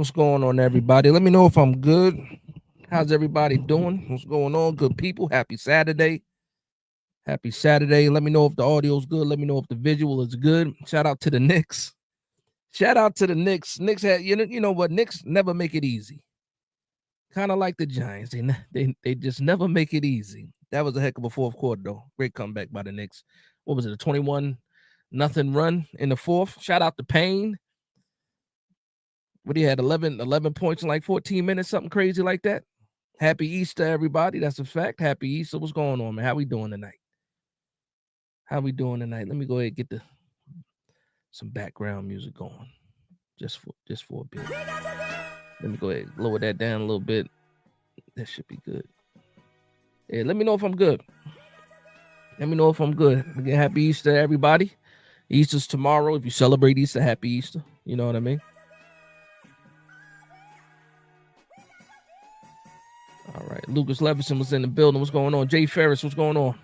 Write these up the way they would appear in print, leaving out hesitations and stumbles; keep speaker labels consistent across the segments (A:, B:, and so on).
A: What's going on, everybody? Let me know if I'm good. How's everybody doing? What's going on, good people? Happy Saturday. Happy Saturday. Let me know if the audio's good. Let me know if the visual is good. Shout out to the Knicks. Shout out to the Knicks. Knicks had, you know what? Knicks never make it easy. Kind of like the Giants. They just never make it easy. That was a heck of a fourth quarter, though. Great comeback by the Knicks. What was it? A 21-0 run in the fourth. Shout out to Payne. What he had 11 points in like 14 minutes, something crazy like that. Happy Easter, everybody. That's a fact. Happy Easter. What's going on, man? How we doing tonight? Let me go ahead and get some background music going. Just for a bit. Let me go ahead and lower that down a little bit. That should be good. Yeah, let me know if I'm good. Again, happy Easter, everybody. Easter's tomorrow. If you celebrate Easter, happy Easter. You know what I mean? All right. Lucas Levison was in the building. What's going on? Jay Ferris, what's going on?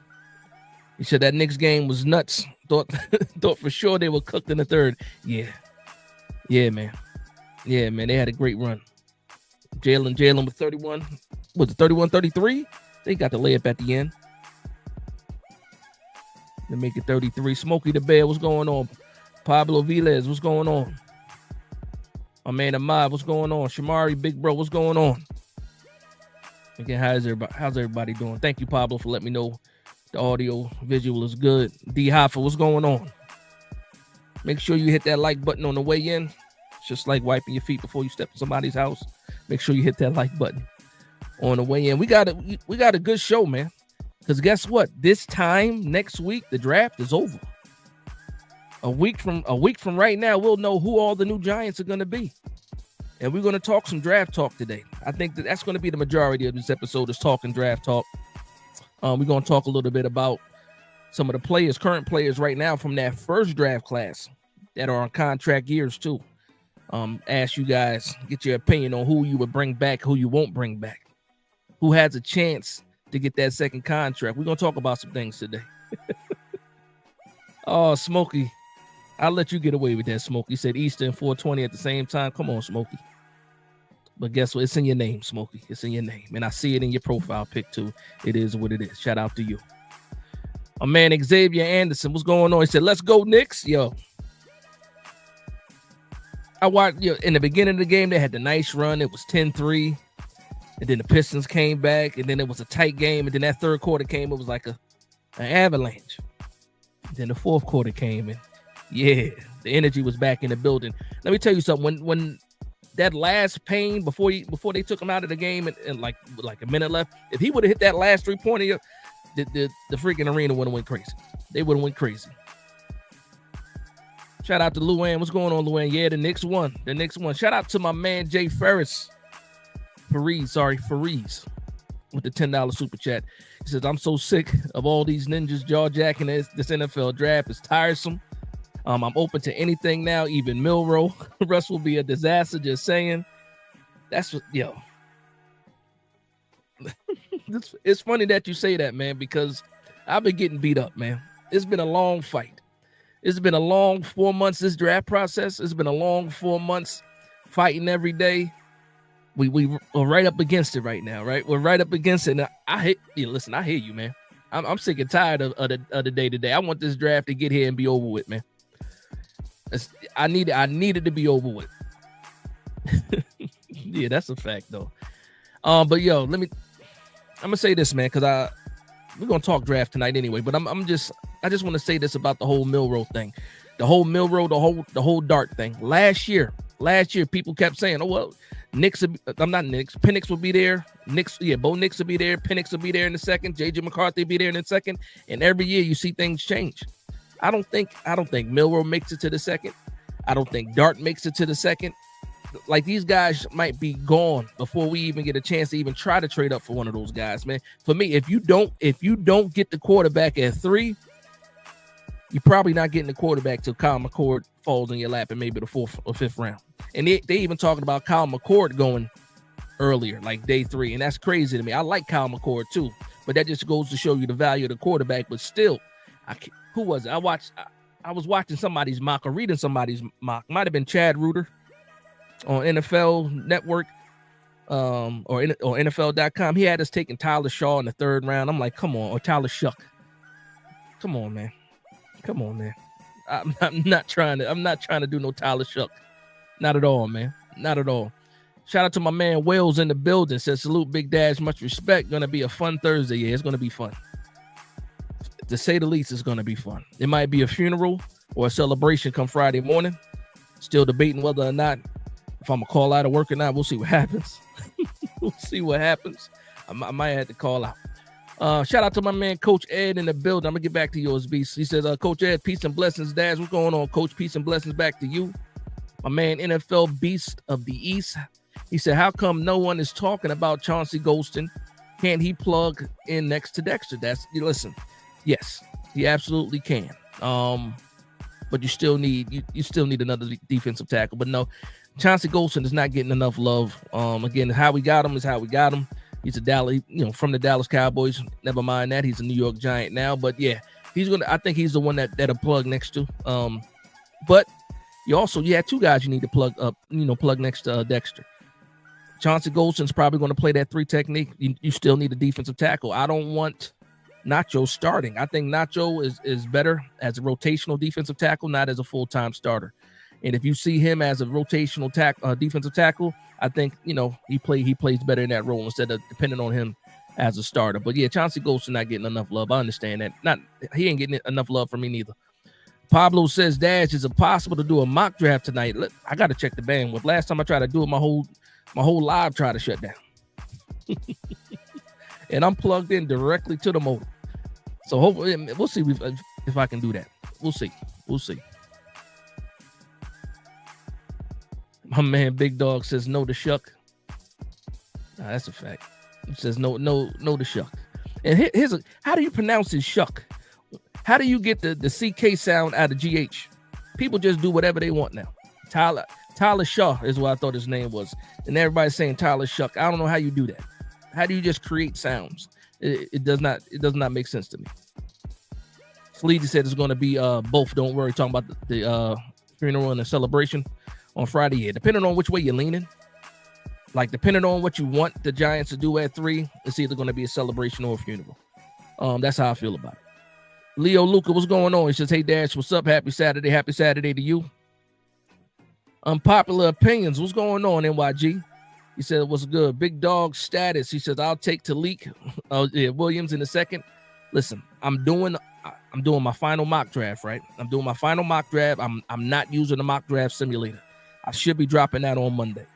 A: He said that Knicks game was nuts. Thought for sure they were cooked in the third. Yeah, man. They had a great run. Jalen with 31. Was it 31-33? They got the layup at the end. They make it 33. Smokey the Bear, what's going on? Pablo Vilez, what's going on? My man Ahmad, what's going on? Shamari, big bro, what's going on? Again, how's everybody doing? Thank you, Pablo, for letting me know the audio visual is good. D Hoffa, what's going on? Make sure you hit that like button on the way in. It's just like wiping your feet before you step in somebody's house. Make sure you hit that like button on the way in. We got a good show, man. Because guess what? This time next week, the draft is over. A week from right now, we'll know who all the new Giants are going to be. And we're going to talk some draft talk today. I think that's going to be the majority of this episode is talking draft talk. We're going to talk a little bit about some of the players, current players right now from that first draft class that are on contract years too. Ask you guys, get your opinion on who you would bring back, who you won't bring back, who has a chance to get that second contract. We're going to talk about some things today. Oh, Smokey. I'll let you get away with that, Smokey. He said Easter and 420 at the same time. Come on, Smokey. But guess what? It's in your name, Smokey. It's in your name. And I see it in your profile pic, too. It is what it is. Shout out to you. My man Xavier Anderson, what's going on? He said, let's go, Knicks. Yo. I watched in the beginning of the game, they had the nice run. It was 10-3. And then the Pistons came back. And then it was a tight game. And then that third quarter came. It was like an avalanche. And then the fourth quarter came in. Yeah, the energy was back in the building. Let me tell you something. When that last Payne before they took him out of the game and like a minute left, if he would have hit that last 3-pointer, the freaking arena would have went crazy. They would have went crazy. Shout out to Luann. What's going on, Luann? Yeah, the Knicks won. Shout out to my man Jay Faris. Fareeze with the $10 super chat. He says, I'm so sick of all these ninjas jaw jacking this NFL draft. It's tiresome. I'm open to anything now, even Milroe. Russ will be a disaster, just saying. That's what, yo. It's funny that you say that, man, because I've been getting beat up, man. It's been a long fight. It's been a long 4 months, this draft process. It's been a long 4 months fighting every day. We're right up against it right now, right? We're right up against it. And I hear you, man. I'm sick and tired of the day-to-day. I want this draft to get here and be over with, man. I needed to be over with. Yeah, that's a fact though. But yo, I'm gonna say this, man, because we're gonna talk draft tonight anyway. But I just want to say this about the whole Milroe thing, the whole Dart thing. Last year, people kept saying, "Oh well, Penix will be there. Bo Nix will be there. Penix will be there in the second. JJ McCarthy will be there in the second." And every year you see things change. I don't think Milroe makes it to the second. I don't think Dart makes it to the second. Like, these guys might be gone before we even get a chance to even try to trade up for one of those guys, man. For me, if you don't get the quarterback at 3, you're probably not getting the quarterback till Kyle McCord falls in your lap in maybe the 4th or 5th round. And they even talking about Kyle McCord going earlier, like day 3, and that's crazy to me. I like Kyle McCord too, but that just goes to show you the value of the quarterback. But still, who was it? I was watching somebody's mock or reading somebody's mock. Might have been Chad Reuter. on NFL Network or NFL.com. He had us taking Tyler Shaw in the 3rd round. I'm like, come on, or Tyler Shuck. Come on, man. I'm not trying to do no Tyler Shuck. Not at all, man. Not at all. Shout out to my man Wells in the building. Says salute, Big Dash. Much respect. Gonna be a fun Thursday. Yeah, it's gonna be fun. To say the least, it's gonna be fun. It might be a funeral or a celebration come Friday morning. Still debating whether or not if I'm gonna call out of work or not. We'll see what happens. We'll see what happens. I might have to call out. Shout out to my man Coach Ed in the building. I'm gonna get back to yours, Beast. He says, Coach Ed, peace and blessings, Dash. What's going on, Coach? Peace and blessings back to you. My man NFL Beast of the East. He said, how come no one is talking about Chauncey Golston? Can't he plug in next to Dexter? Listen, yes, he absolutely can. But you still need another defensive tackle. But no, Chauncey Golston is not getting enough love. Again, how we got him is how we got him. He's a Dallas, from the Dallas Cowboys. Never mind that. He's a New York Giant now. But yeah, I think he's the one that'll plug next to. But you had 2 guys you need to plug next to Dexter. Chauncey Golston's probably going to play that 3 technique. You still need a defensive tackle. I don't want Nacho starting. I think Nacho is better as a rotational defensive tackle, not as a full-time starter. And if you see him as a rotational defensive tackle, I think he plays better in that role instead of depending on him as a starter. But yeah, Chauncey Golston not getting enough love. I understand that. He ain't getting enough love from me neither. Pablo says, Dash, is it possible to do a mock draft tonight? I got to check the bandwidth. Last time I tried to do it, my whole live tried to shut down. And I'm plugged in directly to the modem. So hopefully we'll see if I can do that. We'll see. My man Big Dog says no to Shuck. Nah, that's a fact. He says no to Shuck. And how do you pronounce his Shuck? How do you get the CK sound out of GH? People just do whatever they want now. Tyler Shaw is what I thought his name was. And everybody's saying Tyler Shuck. I don't know how you do that. How do you just create sounds? It does not make sense to me. Sleety said it's going to be both. Don't worry. Talking about the funeral and the celebration on Friday. Yeah, depending on which way you're leaning. Like, depending on what you want the Giants to do at 3, it's either going to be a celebration or a funeral. That's how I feel about it. Leo Luca, what's going on? He says, hey, Dash, what's up? Happy Saturday. Happy Saturday to you. Unpopular opinions. What's going on, NYG? He said, what's good? Big Dog status. He says, I'll take Talik Williams in a second. Listen, I'm doing my final mock draft, right? I'm doing my final mock draft. I'm not using the mock draft simulator. I should be dropping that on Monday.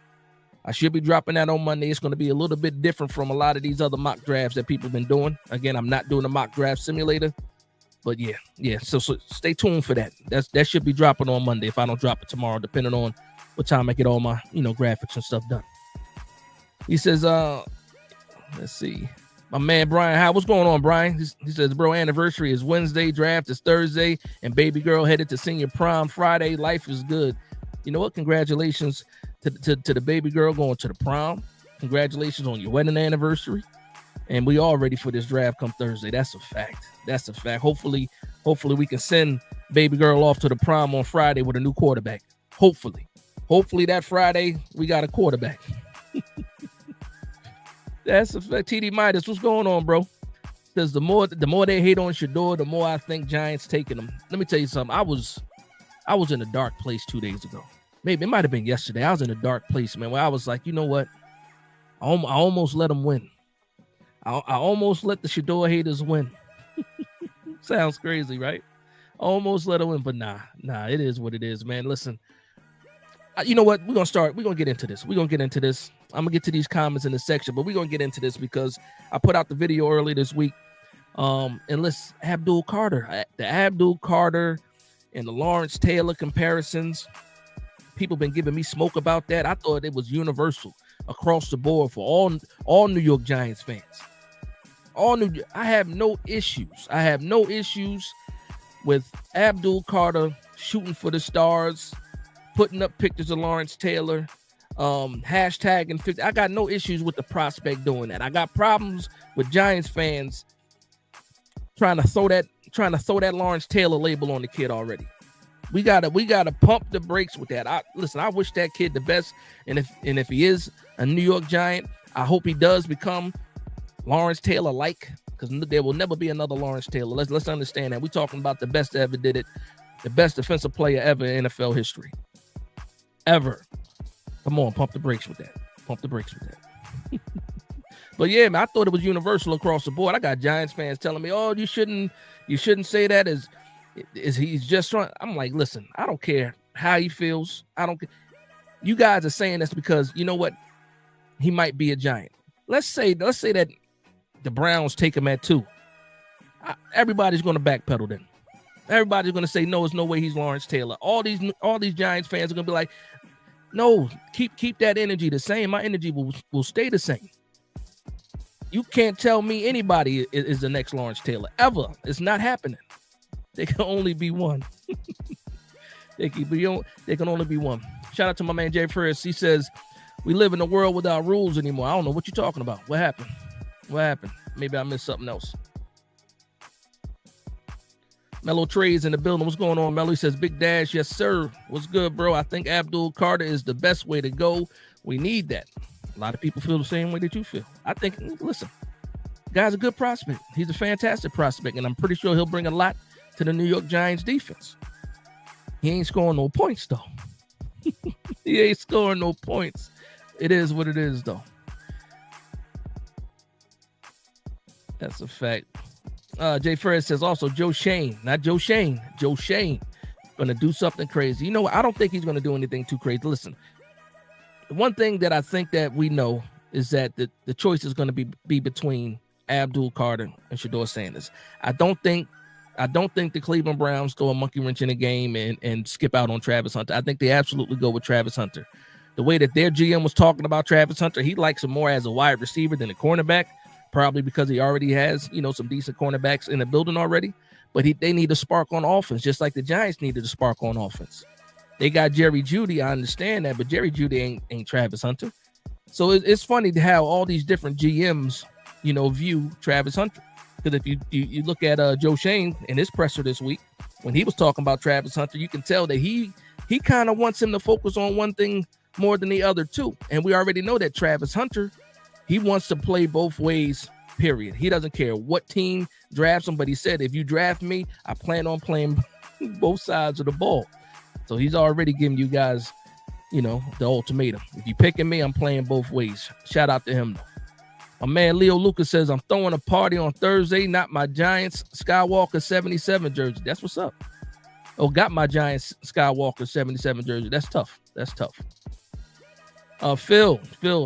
A: It's going to be a little bit different from a lot of these other mock drafts that people have been doing. Again, I'm not doing a mock draft simulator. But yeah. So stay tuned for that. That should be dropping on Monday if I don't drop it tomorrow, depending on what time I get all my graphics and stuff done. He says, let's see. My man Brian, what's going on, Brian? He says, bro, anniversary is Wednesday, draft is Thursday, and baby girl headed to senior prom Friday. Life is good. You know what? Congratulations to the baby girl going to the prom. Congratulations on your wedding anniversary. And we all ready for this draft come Thursday. That's a fact. Hopefully we can send baby girl off to the prom on Friday with a new quarterback. Hopefully that Friday we got a quarterback. That's a fact. TD Midas, what's going on, bro? Because the more they hate on Shedeur, the more I think Giants taking them. Let me tell you something. I was in a dark place 2 days ago. Maybe it might have been yesterday. I was in a dark place, man, where I was like, you know what? I almost let them win. I almost let the Shedeur haters win. Sounds crazy, right? Almost let them win, but nah, it is what it is, man. Listen, you know what? We're going to get into this. I'm going to get to these comments in the section, but we're going to get into this because I put out the video early this week. And let's Abdul Carter, the Abdul Carter and the Lawrence Taylor comparisons. People been giving me smoke about that. I thought it was universal across the board for all New York Giants fans. I have no issues. With Abdul Carter shooting for the stars, putting up pictures of Lawrence Taylor, hashtagging 50. I got no issues with the prospect doing that. I got problems with Giants fans trying to throw that Lawrence Taylor label on the kid already. We gotta pump the brakes with that. Listen, I wish that kid the best, and if he is a New York Giant, I hope he does become Lawrence Taylor like, because there will never be another Lawrence Taylor. Let's understand that. We're talking about the best that ever did it, the best defensive player ever in NFL history. Ever. Come on, pump the brakes with that. Pump the brakes with that. But yeah, man, I thought it was universal across the board. I got Giants fans telling me, "Oh, you shouldn't say that as he's just trying." I'm like, listen, I don't care how he feels. I don't care. You guys are saying this because you know what? He might be a Giant. Let's say that the Browns take him at 2. Everybody's going to backpedal then. Everybody's going to say, no, there's no way he's Lawrence Taylor. All these Giants fans are going to be like, no, keep that energy the same. My energy will stay the same. You can't tell me anybody is the next Lawrence Taylor ever. It's not happening. There can only be one. There can only be one. Shout out to my man Jay Ferris. He says, we live in a world without rules anymore. I don't know what you're talking about. What happened? Maybe I missed something else. Mellow Trey's in the building. What's going on, Mellow? He says, Big Dash, yes, sir. What's good, bro? I think Abdul Carter is the best way to go. We need that. A lot of people feel the same way that you feel. I think, listen, guy's a good prospect. He's a fantastic prospect, and I'm pretty sure he'll bring a lot to the New York Giants defense. He ain't scoring no points, though. He ain't scoring no points. It is what it is, though. That's a fact. Jay Ferris says also Joe Shane, not Joe Shane. Joe Shane gonna do something crazy. You know, I don't think he's gonna do anything too crazy. Listen, the one thing that I think that we know is that the choice is gonna be between Abdul Carter and Shedeur Sanders. I don't think the Cleveland Browns throw a monkey wrench in the game and skip out on Travis Hunter. I think they absolutely go with Travis Hunter. The way that their GM was talking about Travis Hunter, he likes him more as a wide receiver than a cornerback. Probably because he already has, some decent cornerbacks in the building already. But they need a spark on offense, just like the Giants needed a spark on offense. They got Jerry Jeudy, I understand that, but Jerry Jeudy ain't Travis Hunter. So it's funny how all these different GMs, view Travis Hunter. Because if you look at Joe Shane in his presser this week, when he was talking about Travis Hunter, you can tell that he kind of wants him to focus on one thing more than the other two. And we already know that Travis Hunter, he wants to play both ways, period. He doesn't care what team drafts him, but he said, if you draft me, I plan on playing both sides of the ball. So he's already giving you guys, the ultimatum. If you picking me, I'm playing both ways. Shout out to him, though. My man Leo Lucas says, I'm throwing a party on Thursday, not my Giants Skywalker 77 jersey. That's what's up. Oh, got my Giants Skywalker 77 jersey. That's tough. Phil,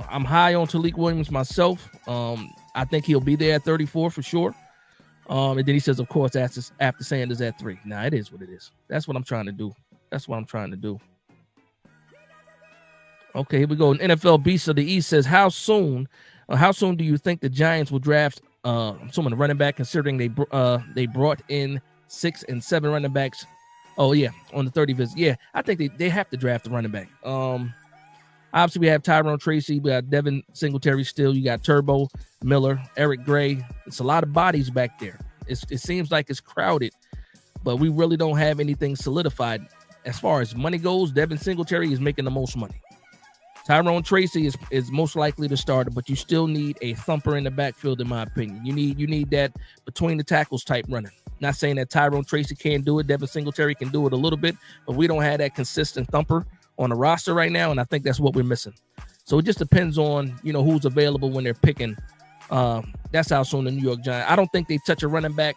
A: I'm high on Talik Williams myself. I think he'll be there at 34 for sure. And then he says, of course, after Sanders at 3. Nah, it is what it is. That's what I'm trying to do. Okay, here we go. An NFL Beast of the East says, how soon do you think the Giants will draft someone to running back, considering they brought in 6 and 7 running backs? Oh, yeah, on the 30 visit. Yeah, I think they have to draft a running back. Obviously, we have Tyrone Tracy. We got Devin Singletary still. You got Turbo, Miller, Eric Gray. It's a lot of bodies back there. It seems like it's crowded, but we really don't have anything solidified. As far as money goes, Devin Singletary is making the most money. Tyrone Tracy is most likely the starter, but you still need a thumper in the backfield, in my opinion. You need that between the tackles type running. Not saying that Tyrone Tracy can't do it. Devin Singletary can do it a little bit, but we don't have that consistent thumper on the roster right now, and I think that's what we're missing. So it just depends on, who's available when they're picking. That's how soon the New York Giants. I don't think they touch a running back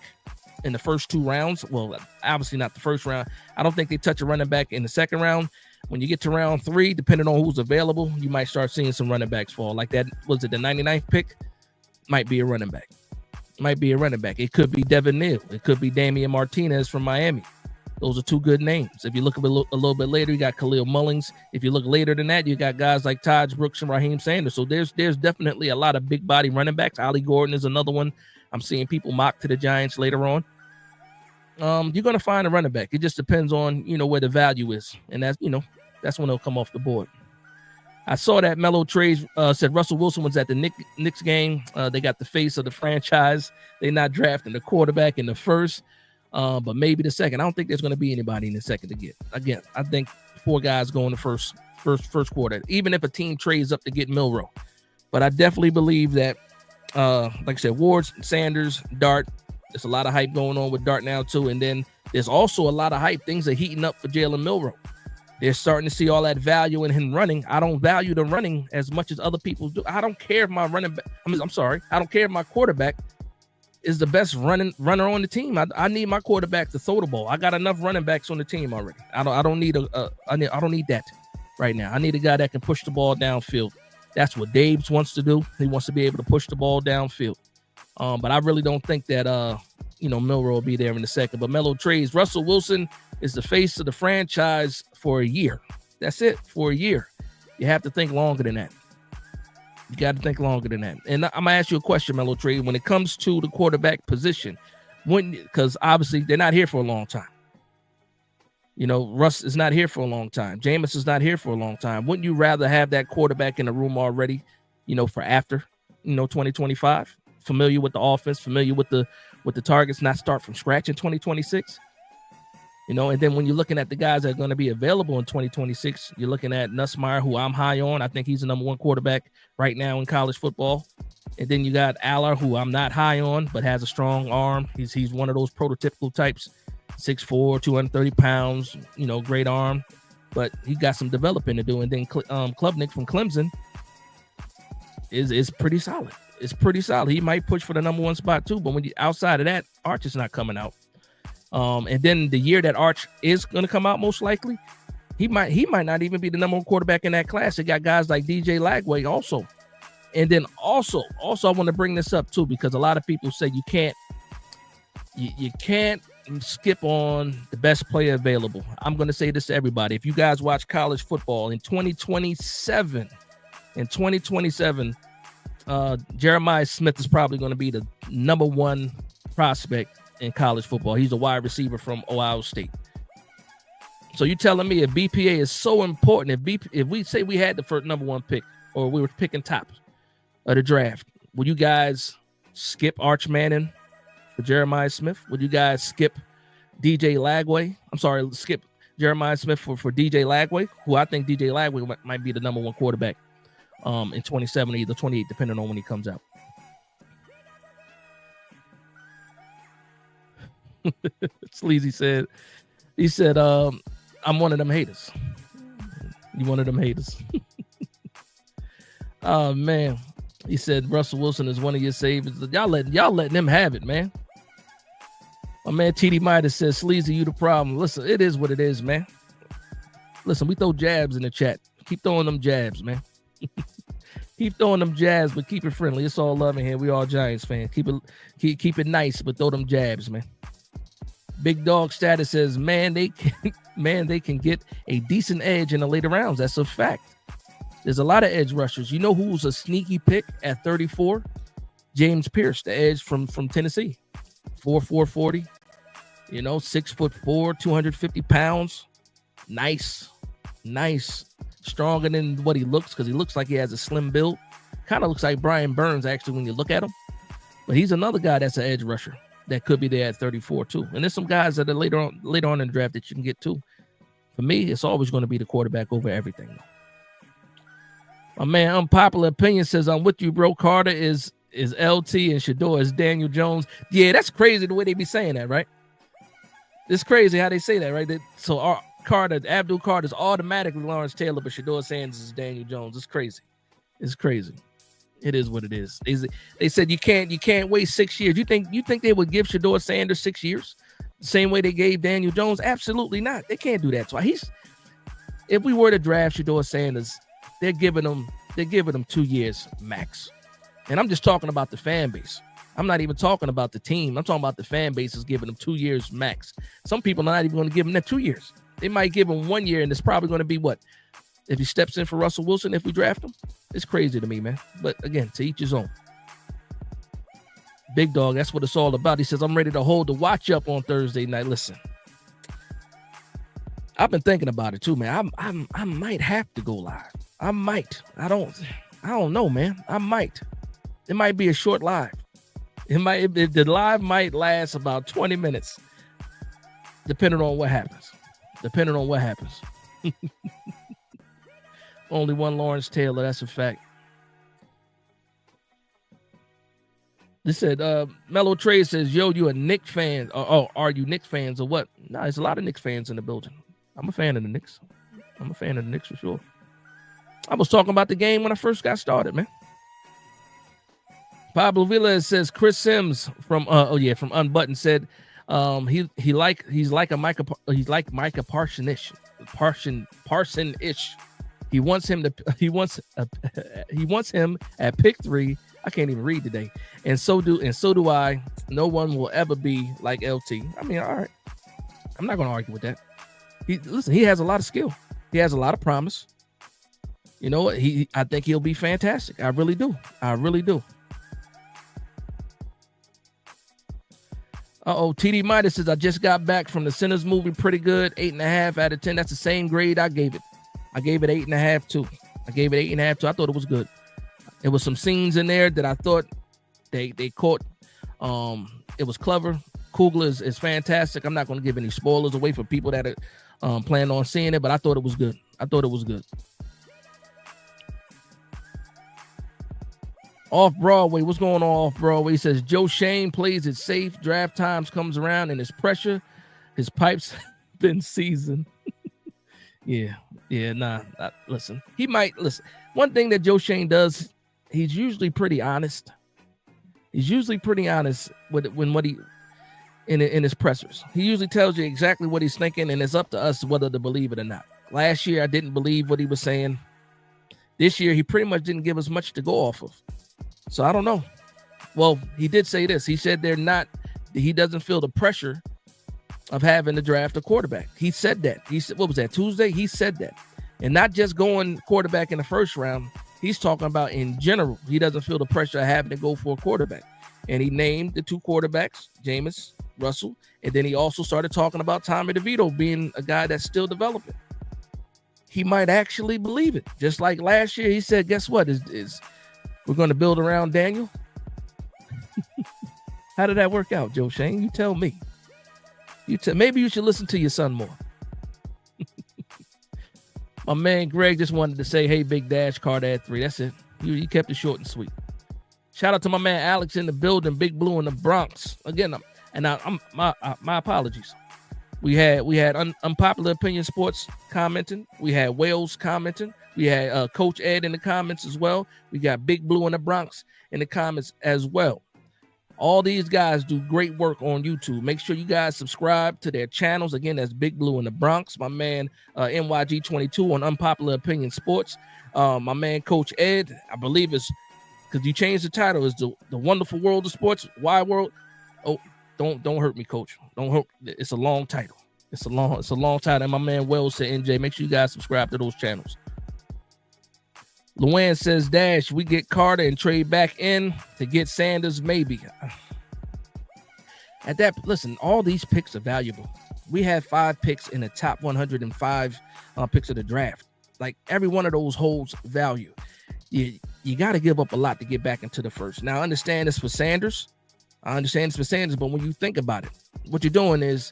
A: in the first 2 rounds. Well, obviously not the first round. I don't think they touch a running back in the second round. When you get to round 3, depending on who's available, you might start seeing some running backs fall. Like that, was it the 99th pick? Might be a running back. It could be Devin Neal. It could be Damian Martinez from Miami. Those are 2 good names. If you look a little bit later, you got Khalil Mullings. If you look later than that, you got guys like Taj Brooks and Raheem Sanders. So there's definitely a lot of big body running backs. Ollie Gordon is another one. I'm seeing people mock to the Giants later on. You're going to find a running back. It just depends on, where the value is. And that's when it'll come off the board. I saw that Mellow Trades said Russell Wilson was at the Knicks game. They got the face of the franchise. They're not drafting the quarterback in the first. But maybe the second. I don't think there's going to be anybody in the second to get. Again, I think 4 guys go in the first quarter, even if a team trades up to get Milroe. But I definitely believe that, like I said, Ward, Sanders, Dart. There's a lot of hype going on with Dart now too, and then there's also a lot of hype. Things are heating up for Jalen Milroe. They're starting to see all that value in him running. I don't value the running as much as other people do. I don't care if my running back. I don't care if my quarterback is the best runner on the team. I need my quarterback to throw the ball. I got enough running backs on the team already. I don't need that right now. I need a guy that can push the ball downfield. That's what Dabes wants to do. He wants to be able to push the ball downfield. But I really don't think that Milroe will be there in a second. But Melo trades. Russell Wilson is the face of the franchise for a year. That's it, for a year. You have to think longer than that. You got to think longer than that. And I'm going to ask you a question, Melo Trade. When it comes to the quarterback position, because obviously they're not here for a long time. Russ is not here for a long time. Jameis is not here for a long time. Wouldn't you rather have that quarterback in the room already, for after, 2025? Familiar with the offense, familiar with the targets, not start from scratch in 2026? And then when you're looking at the guys that are going to be available in 2026, you're looking at Nussmeier, who I'm high on. I think he's the number 1 quarterback right now in college football. And then you got Aller, who I'm not high on, but has a strong arm. He's one of those prototypical types, 6'4", 230 pounds, great arm. But he got some developing to do. And then Klubnik from Clemson is pretty solid. It's pretty solid. He might push for the number 1 spot too, but when you outside of that, Arch is not coming out. And then the year that Arch is going to come out, most likely, he might not even be the number 1 quarterback in that class. They got guys like DJ Lagway also. And then also I want to bring this up too, because a lot of people say you can't skip on the best player available. I'm going to say this to everybody. If you guys watch college football in 2027, Jeremiah Smith is probably going to be the number 1 prospect in college football. He's a wide receiver from Ohio State. So you're telling me if BPA is so important, if we say we had the first number 1 pick, or we were picking top of the draft, would you guys skip Arch Manning for Jeremiah Smith? Would you guys skip DJ Lagway? Skip Jeremiah Smith for DJ Lagway, who I think DJ Lagway might be the number 1 quarterback in 27, either 28, depending on when he comes out. Sleazy said, I'm one of them haters. You one of them haters. Oh man. He said Russell Wilson is one of your saviors. Y'all letting him have it, man. My man TD Midas says, Sleazy, you the problem. Listen, it is what it is, man. Listen, we throw jabs in the chat. Keep throwing them jabs, man. Keep throwing them jabs, but keep it friendly. It's all love in here. We all Giants fans. Keep it nice, but throw them jabs, man. Big Dog Status says, man, they can get a decent edge in the later rounds. That's a fact. There's a lot of edge rushers. You know who's a sneaky pick at 34? James Pierce, the edge from Tennessee. 4'4", 40. 6'4", 250 pounds. Nice. Stronger than what he looks, because he looks like he has a slim build. Kind of looks like Brian Burns, actually, when you look at him. But he's another guy that's an edge rusher that could be there at 34 too. And there's some guys that are later on in the draft that you can get to. For me, it's always going to be the quarterback over everything, though. My man, Unpopular Opinion says, I'm with you, bro. Carter is LT and Shedeur is Daniel Jones. Yeah, that's crazy the way they be saying that, right? It's crazy how they say that, right? So Abdul Carter is automatically Lawrence Taylor, but Shedeur Sanders is Daniel Jones. It's crazy. It is what it is. They said you can't wait 6 years. You think they would give Shedeur Sanders 6 years? The same way they gave Daniel Jones? Absolutely not. They can't do that twice. If we were to draft Shedeur Sanders, they're giving him 2 years max. And I'm just talking about the fan base. I'm not even talking about the team. I'm talking about the fan base is giving him 2 years max. Some people are not even going to give him that 2 years. They might give him 1 year, and it's probably going to be what? If he steps in for Russell Wilson, if we draft him? It's crazy to me, man. But again, to each his own. Big Dog, that's what it's all about. He says, I'm ready to hold the watch up on Thursday night. Listen, I've been thinking about it too, man. I might have to go live. I might. I don't know, man. I might. It might be a short live. The live might last about 20 minutes. Depending on what happens. Only one Lawrence Taylor. That's a fact. They said, Mellow Trey says, yo, you a Knicks fan? Are you Knicks fans or what? Nah, there's a lot of Knicks fans in the building. I'm a fan of the Knicks. For sure. I was talking about the game when I first got started, man. Pablo Villas says Chris Sims from Unbuttoned said he's like Micah Parson-ish. He wants him at pick 3. I can't even read today. And so do I. No one will ever be like LT. I mean, all right. I'm not going to argue with that. He has a lot of skill. He has a lot of promise. You know what? I think he'll be fantastic. I really do. TD Midas says, I just got back from the Sinners movie. Pretty good. 8.5 out of 10. That's the same grade I gave it. I gave it 8.5 too. I thought it was good. There was some scenes in there that I thought they caught. It was clever. Kugler is fantastic. I'm not going to give any spoilers away for people that are planning on seeing it, but I thought it was good. Off Broadway, what's going on off Broadway? He says Joe Shane plays it safe. Draft times comes around and his pressure, his pipes been seasoned. Listen, he might listen. One thing that Joe Shane does, he's usually pretty honest. When what he in his pressers. He usually tells you exactly what he's thinking, and it's up to us whether to believe it or not. Last year, I didn't believe what he was saying. This year, he pretty much didn't give us much to go off of. So I don't know. Well, he did say this. He said he doesn't feel the pressure of having to draft a quarterback. He said that. He said, what was that, Tuesday? He said that. And not just going quarterback in the first round. He's talking about in general. He doesn't feel the pressure of having to go for a quarterback. And he named the 2 quarterbacks, Jameis, Russell. And then he also started talking about Tommy DeVito being a guy that's still developing. He might actually believe it. Just like last year, he said, guess what? We're going to build around Daniel. How did that work out, Joe Shane? You tell me. Maybe you should listen to your son more. My man Greg just wanted to say, hey, Big Dash, Carter at 3. That's it. You kept it short and sweet. Shout out to my man Alex in the building, Big Blue in the Bronx. Again, my apologies. We had Unpopular Opinion Sports commenting. We had Wales commenting. We had Coach Ed in the comments as well. We got Big Blue in the Bronx in the comments as well. All these guys do great work on YouTube. Make sure you guys subscribe to their channels. Again, that's Big Blue in the Bronx. My man NYG22 on Unpopular Opinion Sports. My man Coach Ed, I believe it's because you changed the title. Is the Wonderful World of Sports, Wide World. Oh, don't hurt me, Coach. Don't hurt. It's a long title. It's a long title. And my man Wells said, NJ, make sure you guys subscribe to those channels. Luann says, Dash, we get Carter and trade back in to get Sanders, maybe. At that, listen, all these picks are valuable. We had 5 picks in the top 105 picks of the draft. Like, every one of those holds value. You got to give up a lot to get back into the first. Now, I understand this for Sanders. But when you think about it, what you're doing is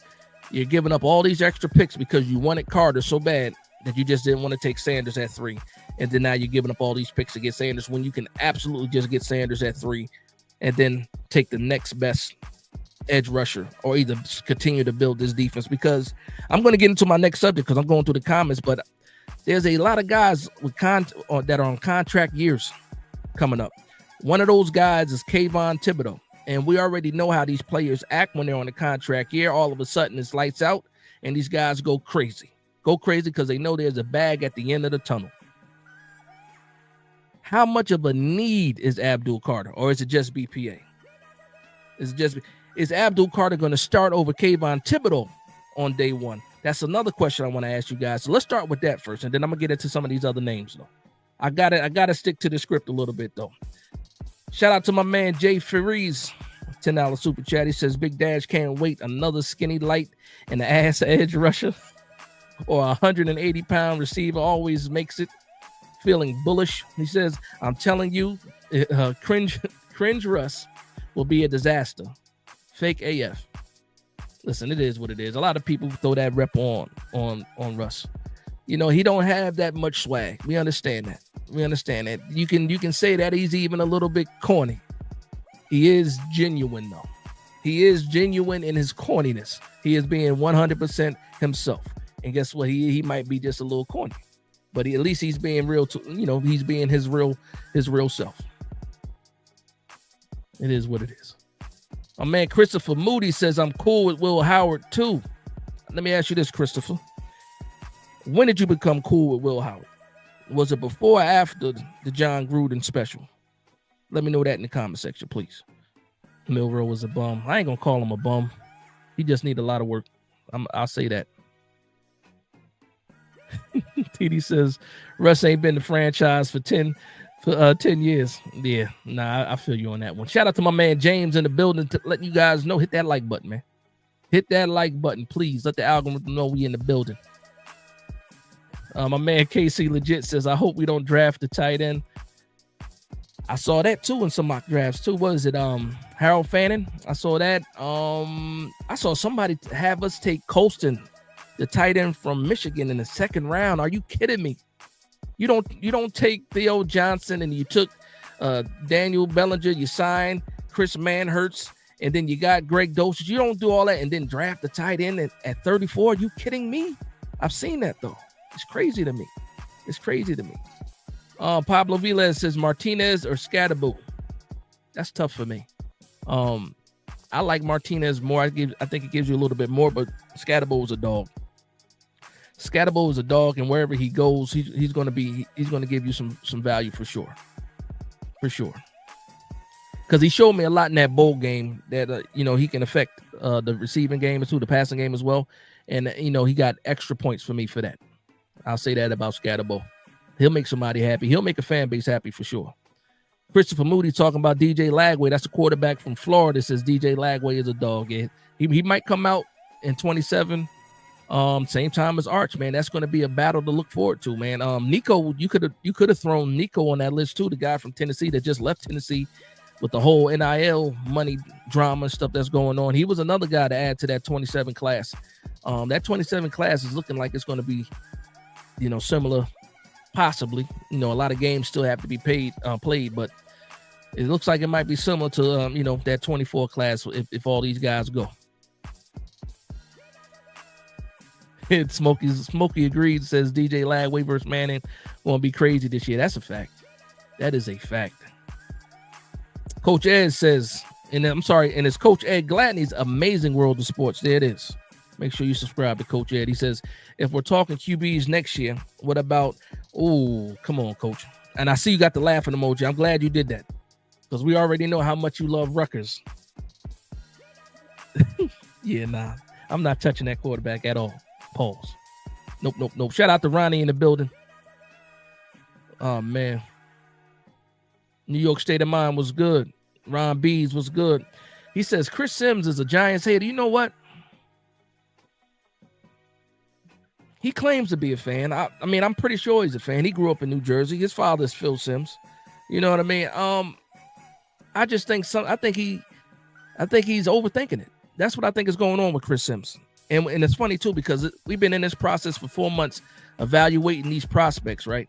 A: you're giving up all these extra picks because you wanted Carter so bad that you just didn't want to take Sanders at 3. And then now you're giving up all these picks to get Sanders when you can absolutely just get Sanders at 3 and then take the next best edge rusher or either continue to build this defense. Because I'm going to get into my next subject because I'm going through the comments, but there's a lot of guys with that are on contract years coming up. One of those guys is Kayvon Thibodeaux. And we already know how these players act when they're on a contract year. All of a sudden, it's lights out, and these guys go crazy. Because they know there's a bag at the end of the tunnel. How much of a need is Abdul Carter, or is it just BPA? Is Abdul Carter going to start over Kayvon Thibodeaux on day 1? That's another question I want to ask you guys. So let's start with that first, and then I'm going to get into some of these other names, though. I gotta stick to the script a little bit, though. Shout out to my man Jay Ferries, $10 super chat. He says, Big Dash can't wait another skinny light and the ass edge rusher or a 180-pound receiver always makes it feeling bullish. He says, I'm telling you, cringe Russ will be a disaster. Fake AF. Listen, it is what it is. A lot of people throw that rep on Russ. You know, he don't have that much swag. We understand that. You can say that he's even a little bit corny. He is genuine though. He is genuine in his corniness. He is being 100% himself. And guess what? He might be just a little corny, but at least he's being real. He's being his real self. It is what it is. My man Christopher Moody says, I'm cool with Will Howard too. Let me ask you this, Christopher. When did you become cool with Will Howard? Was it before or after the John Gruden special? Let me know that in the comment section, please. Milrow was a bum. I ain't gonna call him a bum. He just need a lot of work. I'll say that. TD says Russ ain't been the franchise for 10 years. Yeah, nah, I feel you on that one. Shout out to my man James in the building to let you guys know. Hit that like button, man. Hit that like button, please. Let the algorithm know we in the building. My man KC legit says, I hope we don't draft the tight end. I saw that too in some mock drafts too. What is it? Harold Fannin. I saw that. I saw somebody have us take Colston, the tight end from Michigan, in the second round. Are you kidding me? You don't take Theo Johnson and you took Daniel Bellinger, you signed Chris Manhertz, and then you got Greg Dulcich. You don't do all that and then draft the tight end at 34. Are you kidding me? I've seen that though. It's crazy to me. Pablo Villas says Martinez or Thibodeaux. That's tough for me. I like Martinez more. I think it gives you a little bit more, but Thibodeaux is a dog. Thibodeaux is a dog, and wherever he goes, he's going to give you some value for sure. Because he showed me a lot in that bowl game that he can affect the receiving game and the passing game as well, and he got extra points for me for that. I'll say that about Thibodeaux. He'll make somebody happy. He'll make a fan base happy for sure. Christopher Moody talking about DJ Lagway. That's a quarterback from Florida. Says DJ Lagway is a dog. Yeah, he might come out in 27. Same time as Arch, man. That's going to be a battle to look forward to, man. Nico, you could have thrown Nico on that list too. The guy from Tennessee that just left Tennessee with the whole NIL money drama and stuff that's going on. He was another guy to add to that 27 class. That 27 class is looking like it's going to be, similar. Possibly, a lot of games still have to be played, but it looks like it might be similar to that 24 class if all these guys go. Smokey agreed. Says DJ Lagway versus Manning gonna be crazy this year. That's a fact. That is a fact. Coach Ed says, and it's Coach Ed Gladney's Amazing World of Sports. There it is. Make sure you subscribe to Coach Ed. He says, if we're talking QBs next year, what about, come on, Coach. And I see you got the laughing emoji. I'm glad you did that because we already know how much you love Rutgers. Yeah, nah, I'm not touching that quarterback at all. Pause. Nope. Shout out to Ronnie in the building. Oh, man. New York State of Mind was good. Ron Bees was good. He says, Chris Sims is a Giants hater. You know what? He claims to be a fan. I mean, I'm pretty sure he's a fan. He grew up in New Jersey. His father is Phil Sims. You know what I mean? I just think I think he's overthinking it. That's what I think is going on with Chris Sims. And it's funny too because we've been in this process for 4 months evaluating these prospects, right?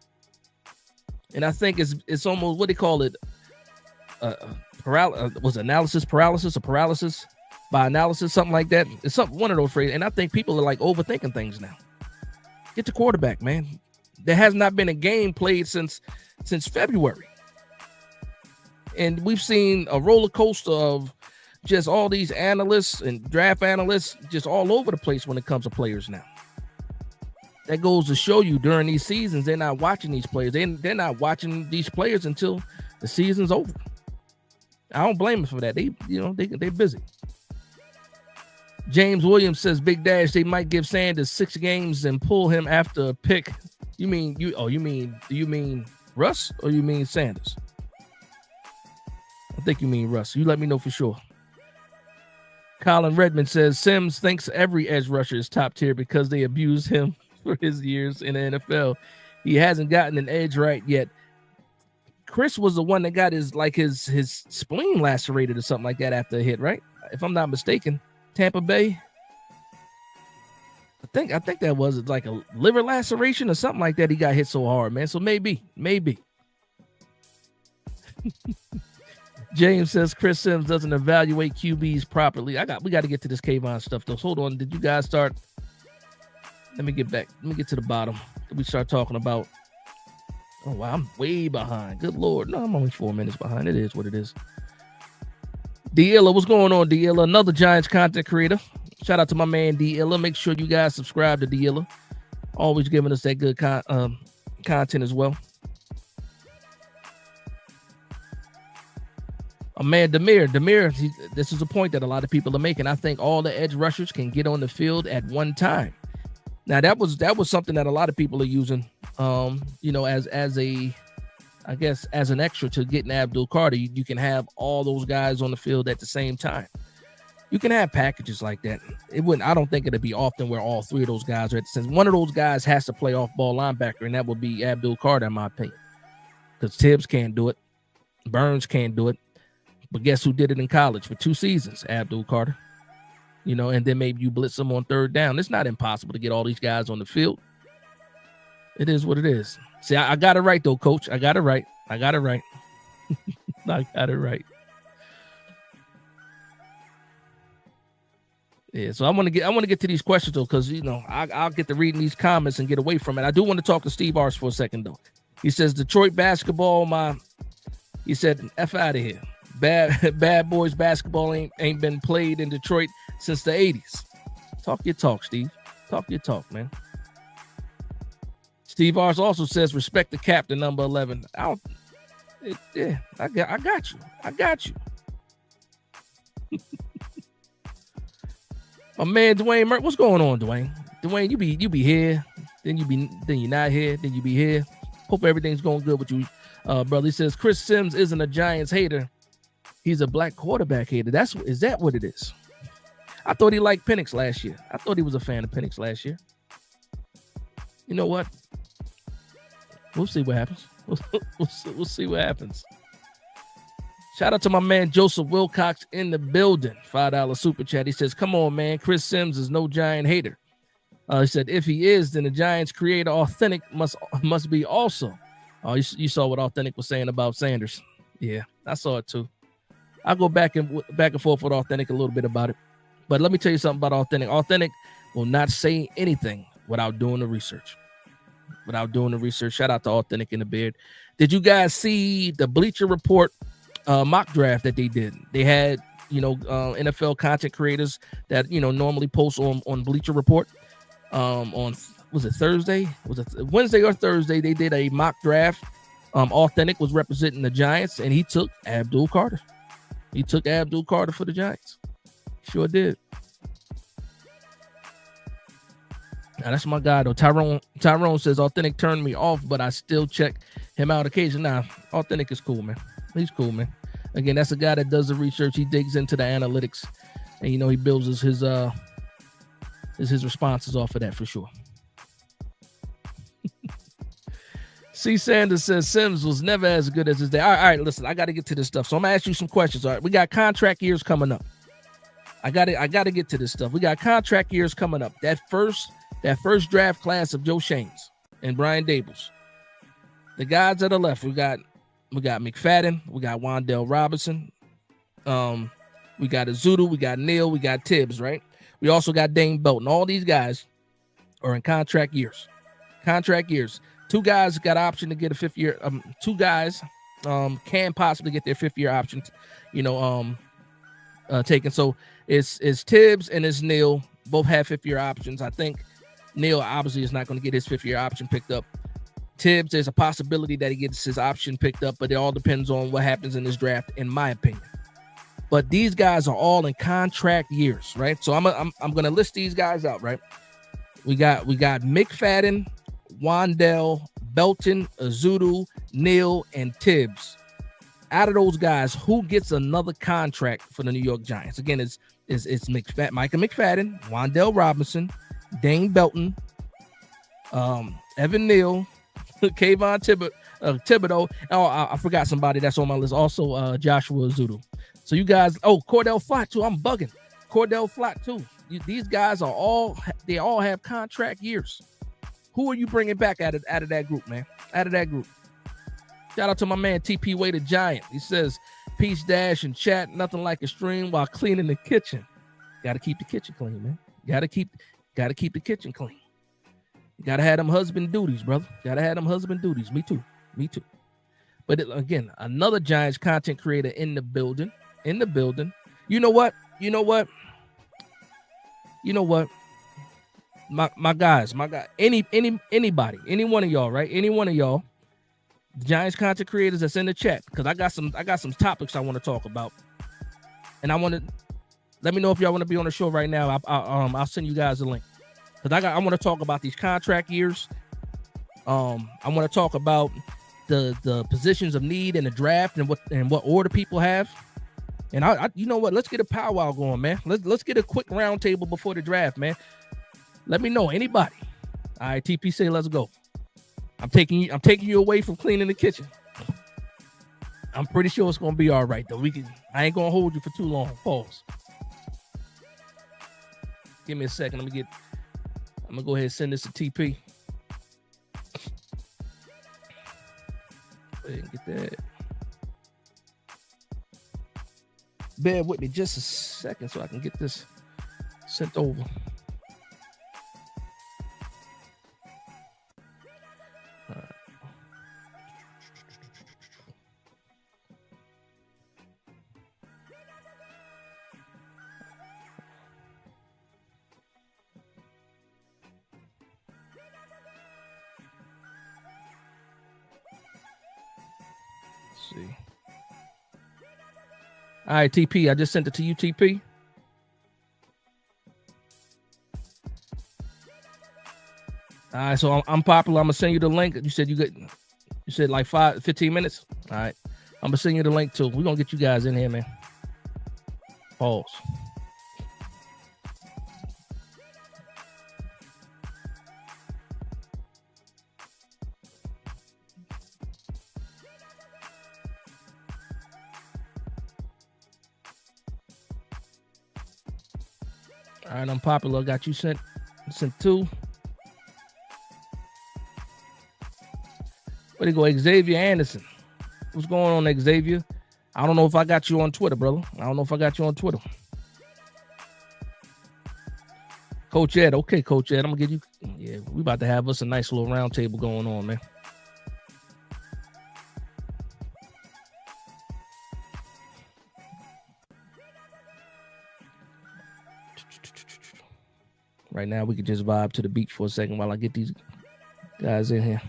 A: And I think it's almost what they call it, was analysis paralysis or paralysis by analysis, something like that. It's one of those phrases. And I think people are like overthinking things now. Get the quarterback, man. There has not been a game played since February. And we've seen a roller coaster of just all these analysts and draft analysts just all over the place when it comes to players now. That goes to show you during these seasons, they're not watching these players. They're not watching these players until the season's over. I don't blame them for that. They're busy. James Williams says, Big Dash, they might give Sanders 6 games and pull him after a pick. You mean do you mean Russ or you mean Sanders? I think you mean Russ. You let me know for sure. Colin Redmond says Sims thinks every edge rusher is top tier because they abused him for his years in the NFL. He hasn't gotten an edge right yet. Chris was the one that got his spleen lacerated or something like that after a hit, right? If I'm not mistaken. Tampa Bay. I think that was like a liver laceration or something like that. He got hit so hard, man. So maybe. James says Chris Sims doesn't evaluate QBs properly. We got to get to this Kayvon stuff though. So hold on. Did you guys start? Let me get back. Let me get to the bottom. We start talking about. Oh wow, I'm way behind. Good Lord. No, I'm only 4 minutes behind. It is what it is. D-Illa, what's going on, D-Illa? Another Giants content creator. Shout out to my man D-Illa. Make sure you guys subscribe to D-Illa. Always giving us that good content as well. Man, Demir, this is a point that a lot of people are making. I think all the edge rushers can get on the field at one time. Now that was something that a lot of people are using, as a, I guess, as an extra to getting Abdul Carter. You can have all those guys on the field at the same time. You can have packages like that. I don't think it'd be often where all three of those guys are at the same. One of those guys has to play off-ball linebacker, and that would be Abdul Carter, in my opinion, because Tibbs can't do it, Burns can't do it. But guess who did it in college for 2 seasons? Abdul Carter. And then maybe you blitz them on third down. It's not impossible to get all these guys on the field. It is what it is. See, I got it right though, Coach. I got it right. I got it right. Yeah, so I want to get to these questions though, because I'll get to reading these comments and get away from it. I do want to talk to Steve Arce for a second though. He says Detroit basketball, he said, F out of here. Bad boys basketball ain't been played in Detroit since the 80s. Talk your talk, Steve. Talk your talk, man. Steve Arce also says respect the captain, number 11. I got you. My man Dwayne Merck, what's going on, Dwayne? Dwayne, you be here, then you're not here, then you be here. Hope everything's going good with you, brother. He says Chris Sims isn't a Giants hater. He's a black quarterback hater. Is that what it is? I thought he liked Penix last year. I thought he was a fan of Penix last year. You know what? We'll see what happens. We'll see what happens. Shout out to my man Joseph Wilcox in the building. $5 super chat. He says, come on, man. Chris Sims is no Giant hater. He said, if he is, then the Giants creator Authentic must be also. Oh, you saw what Authentic was saying about Sanders. Yeah, I saw it too. I'll go back and forth with Authentic a little bit about it. But let me tell you something about Authentic. Authentic will not say anything without doing the research. Shout out to Authentic in the beard. Did you guys see the Bleacher Report mock draft that they did? They had, NFL content creators that, normally post on Bleacher Report. Was it Thursday? Was it Wednesday or Thursday? They did a mock draft. Authentic was representing the Giants, and he took Abdul Carter. He took Abdul Carter for the Giants. Sure did. Now that's my guy though. Tyrone says Authentic turned me off, but I still check him out occasionally. Nah, Authentic is cool, man. He's cool, man. Again, that's a guy that does the research. He digs into the analytics, and he builds his responses off of that for sure. C. Sanders says Sims was never as good as his day. All right, listen, I got to get to this stuff. So I'm going to ask you some questions. All right, we got contract years coming up. I got to get to this stuff. We got contract years coming up. That first draft class of Joe Shanes and Brian Daboll's. The guys that are left, we got McFadden, we got Wan'Dale Robinson, we got Ezeudu, we got Neal, we got Tibbs, right? We also got Dane Belton. All these guys are in contract years. Two guys got option to get a 5th year. Two guys can possibly get their 5th year option, taken. So it's Tibbs and it's Neal. Both have 5th year options. I think Neal obviously is not going to get his 5th year option picked up. Tibbs, there's a possibility that he gets his option picked up, but it all depends on what happens in this draft, in my opinion. But these guys are all in contract years, right? So I'm going to list these guys out, right? We got McFadden, Wan'Dale, Belton, Ezeudu, Neal, and Tibbs. Out of those guys, who gets another contract for the New York Giants? Again, it's Micah McFadden, Wan'Dale Robinson, Dane Belton, Evan Neal, Kayvon Thibodeaux. Oh, I forgot somebody that's on my list. Also, Joshua Ezeudu. So you guys, Cordell Flott too. I'm bugging. Cordell Flott too. these guys are all have contract years. Who are you bringing back out of that group, man? Out of that group. Shout out to my man TP Way the Giant. He says, peace dash and chat, nothing like a stream while cleaning the kitchen. Got to keep the kitchen clean, man. Got to keep the kitchen clean. You got to have them husband duties, brother. Got to have them husband duties. Me too. But again, another Giants content creator in the building. You know what? My guys, anybody, any one of y'all, right? Any one of y'all, the Giants content creators that's in the chat, because I got some topics I want to talk about, and I want to let me know if y'all want to be on the show right now. I'll send you guys a link, because I want to talk about these contract years. I want to talk about the positions of need in the draft and what order people have. And I you know what? Let's get a powwow going, man. Let's get a quick round table before the draft, man. Let me know, anybody. All right, TP say let's go. I'm taking you away from cleaning the kitchen. I'm pretty sure it's gonna be all right though. I ain't gonna hold you for too long. Pause. Give me a second. I'm gonna go ahead and send this to TP. Go ahead and get that. Bear with me just a second so I can get this sent over. See. All right, TP. I just sent it to you, TP. All right, so I'm popular. I'm gonna send you the link. You said like 15 minutes. All right, I'm gonna send you the link too. We're gonna get you guys in here, man. Pause. All right, I'm popular. Got you sent two. Where you go, Xavier Anderson? What's going on, Xavier? I don't know if I got you on Twitter, brother. Coach Ed. Okay, Coach Ed. I'm gonna get you. Yeah, we about to have us a nice little round table going on, man. Right now, we can just vibe to the beat for a second while I get these guys in here.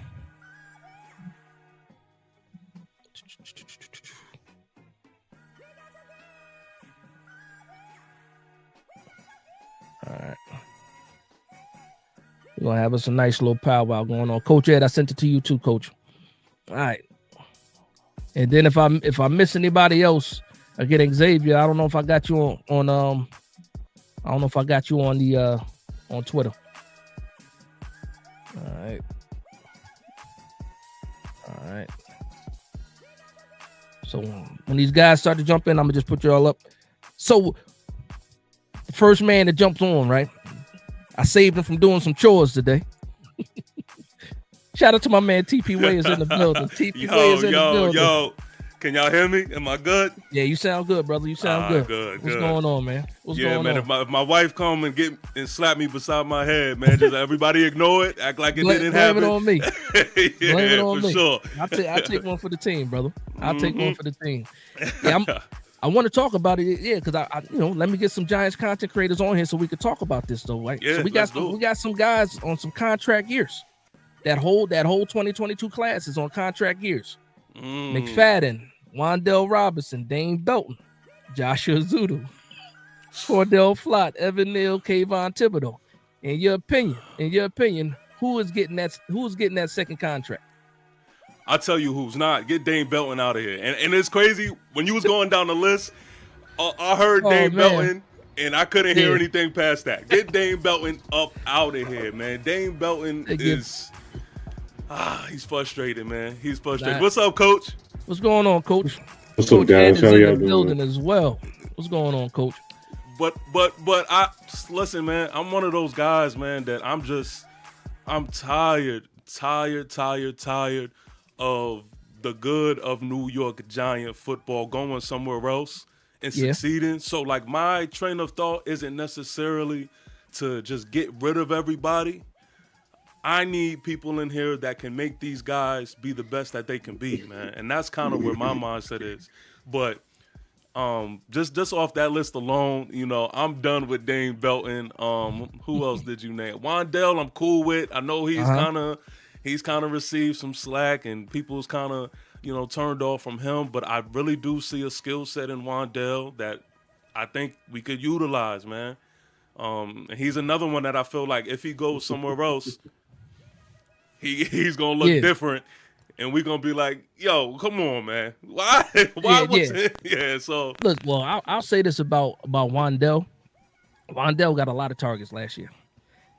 A: All right. We're going to have us a nice little powwow going on. Coach Ed, I sent it to you too, Coach. All right. And then if I miss anybody else, again, Xavier, I don't know if I got you on I don't know if I got you on the on Twitter. All right. So when these guys start to jump in, I'm gonna just put you all up. So the first man that jumps on, right? I saved him from doing some chores today. Shout out to my man TP Way is in the building. TP Way is in the building.
B: Yo. Can y'all hear me? Am I good?
A: Yeah, you sound good, brother. You sound good.
B: Good.
A: What's going on, man? What's going
B: man,
A: on?
B: If my wife come and slap me beside my head, man, just everybody ignore it. Act like it didn't happen.
A: Blame it on me.
B: Yeah,
A: blame it on me.
B: Sure.
A: I take one for the team, brother. I'll take one for the team. Yeah, I want to talk about it, yeah, because I let me get some Giants content creators on here so we could talk about this though, right?
B: Yeah,
A: so we got some guys on some contract years. That whole 2022 class is on contract years. McFadden, Wan'Dale Robinson, Dane Belton, Joshua Zudu, Cordell Flott, Evan Neal, Kayvon Thibodeaux. In your opinion, who is getting that second contract?
B: I'll tell you who's not. Get Dane Belton out of here. And it's crazy. When you was going down the list, I heard Dane Belton, and I couldn't hear anything past that. Get Dane Belton up out of here, man. Dane Belton is he's frustrated, man. He's frustrated. What's up, Coach?
A: What's going on, Coach?
C: What's up, guys? How y'all doing?
A: Building as well. What's going on, Coach?
B: But I listen, man. I'm one of those guys, man, that I'm tired of the good of New York Giant football going somewhere else and succeeding. So like my train of thought isn't necessarily to just get rid of everybody. I need people in here that can make these guys be the best that they can be, man. And that's kind of where my mindset is. But just off that list alone, you know, I'm done with Dane Belton. Who else did you name? Wandale, I'm cool with. I know he's kind of received some slack and people's kind of, you know, turned off from him. But I really do see a skill set in Wandale that I think we could utilize, man. And he's another one that I feel like if he goes somewhere else, he's gonna look different. And we're going to be like, yo, come on, man. Why was it? Yeah, so.
A: Look, well, I'll say this about Wandale. Wandale got a lot of targets last year.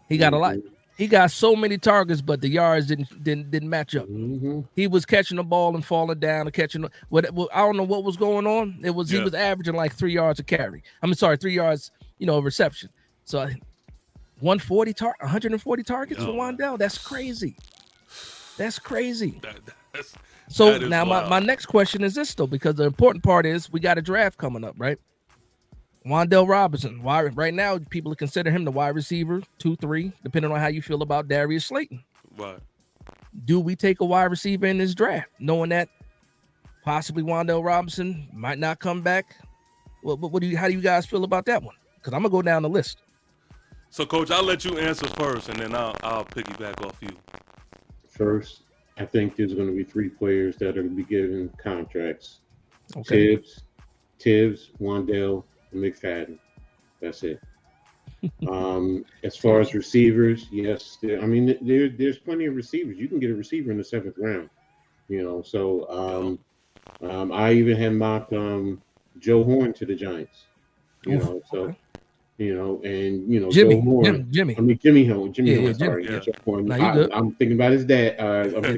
A: He got a lot. He got so many targets, but the yards didn't match up. Mm-hmm. He was catching the ball and falling down and catching. I don't know what was going on. He was averaging like 3 yards a carry. 3 yards, reception. So 140 targets for Wandale. That's crazy. That's crazy. So now my next question is this, though, because the important part is we got a draft coming up, right? Wandale Robinson. Right now, people consider him the wide receiver, 2-3, depending on how you feel about Darius Slayton.
B: Right.
A: Do we take a wide receiver in this draft, knowing that possibly Wandale Robinson might not come back? How do you guys feel about that one? Because I'm going to go down the list.
B: So, Coach, I'll let you answer first, and then I'll piggyback off you.
C: First, I think there's going to be 3 players that are going to be given contracts. Okay. Tibbs, Wandale, and McFadden. That's it. As far as receivers, yes. There's plenty of receivers. You can get a receiver in the 7th round. So I even had mocked Joe Horn to the Giants.
A: Jimmy.
C: Joe Horn.
A: Jimmy.
C: Jimmy Horn.
A: Jimmy.
C: Sorry.
A: Yeah.
C: Joe Horn.
A: No, you good.
C: I'm thinking about his dad.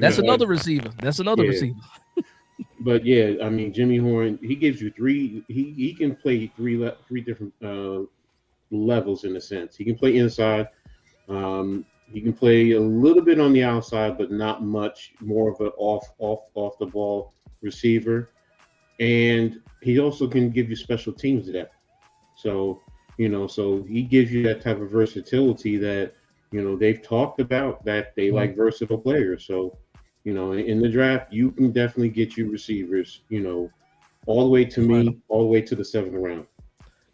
A: That's another receiver. Receiver.
C: But yeah, Jimmy Horn, he gives you 3. He can play three different levels in a sense. He can play inside. He can play a little bit on the outside, but not much. More of an off the ball receiver, and he also can give you special teams to that. So he gives you that type of versatility that they've talked about, that they like versatile players. So. In the draft, you can definitely get you receivers, all the way to me, all the way to the 7th round.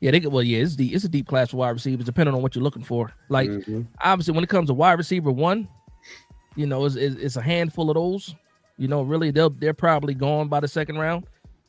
A: Yeah, it's a deep class for wide receivers, depending on what you're looking for. Like, obviously, when it comes to wide receiver 1, it's a handful of those. Really, they're probably gone by the 2nd round.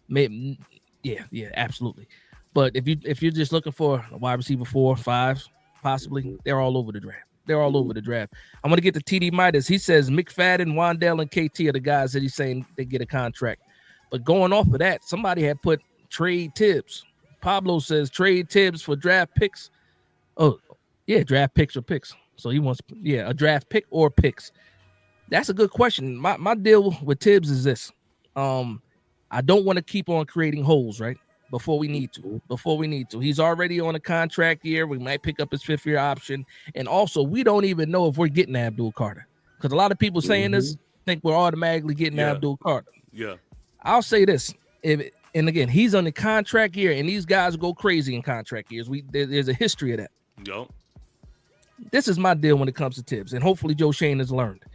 A: Maybe, yeah, absolutely. But if you're just looking for a wide receiver 4, 5, possibly, they're all over the draft. They're all over the draft. I'm going to get to TD Midas. He says McFadden, Wandale, and KT are the guys that he's saying they get a contract. But going off of that, somebody had put trade Tibbs. Pablo says trade Tibbs for draft picks. Oh, yeah, draft picks or picks. So he wants, a draft pick or picks. That's a good question. My deal with Tibbs is this. I don't want to keep on creating holes, right? Before we need to. He's already on a contract year. We might pick up his 5th-year option. And also, we don't even know if we're getting Abdul Carter. Because a lot of people saying this think we're automatically getting Abdul Carter.
B: Yeah.
A: I'll say this. And again, he's on the contract year, and these guys go crazy in contract years. There's a history of that.
B: Yep.
A: This is my deal when it comes to Tibbs, and hopefully Joe Shane has learned.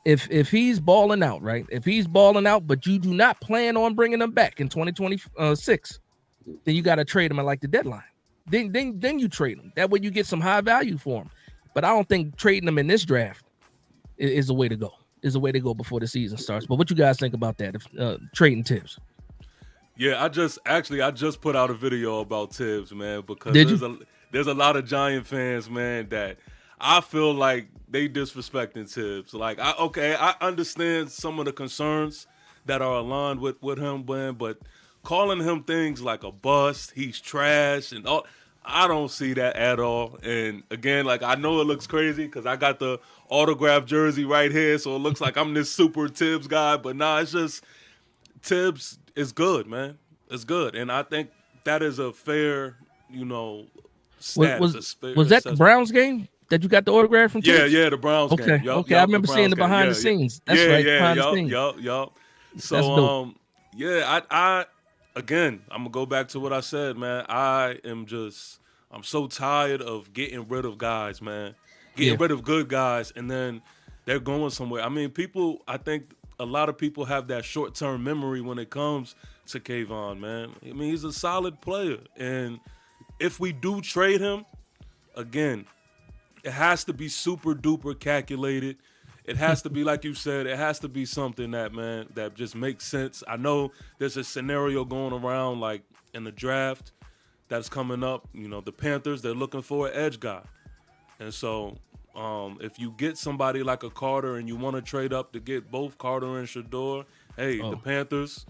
A: If he's balling out, right? If he's balling out, but you do not plan on bringing him back in 2026, then you got to trade him at like the deadline. Then you trade him. That way you get some high value for him. But I don't think trading him in this draft is the way to go. Is the way to go before the season starts. But what you guys think about that? If trading Tibbs?
B: Yeah, I just put out a video about Tibbs, man, because there's a lot of Giant fans, man, that I feel like they disrespecting Tibbs. Like, I understand some of the concerns that are aligned with him, man, but calling him things like a bust, he's trash, and all, I don't see that at all. And again, like, I know it looks crazy because I got the autographed jersey right here, so it looks like I'm this super Tibbs guy, but nah, it's just Tibbs is good, man. It's good, and I think that is a fair status.
A: Was that the Browns game that you got the autograph from?
B: Yeah,
A: Tibbs?
B: yeah, the Browns game.
A: Okay,
B: Yup,
A: okay. I remember
B: the
A: seeing
B: Browns
A: the
B: game.
A: behind
B: Yeah,
A: the scenes.
B: yeah.
A: That's right,
B: Yeah,
A: behind the scenes.
B: yup. So,
A: That's dope.
B: Yeah, I again, I'm gonna go back to what I said, man. I'm so tired of getting rid of guys, man. Getting rid of good guys, and then they're going somewhere. I mean, I think a lot of people have that short-term memory when it comes to Kayvon, man. I mean, he's a solid player, and if we do trade him, again, it has to be super duper calculated. It has to be, like you said, it has to be something that just makes sense. I know there's a scenario going around like in the draft that's coming up. The Panthers, they're looking for an edge guy. And so if you get somebody like a Carter and you want to trade up to get both Carter and Shedeur, hey, the Panthers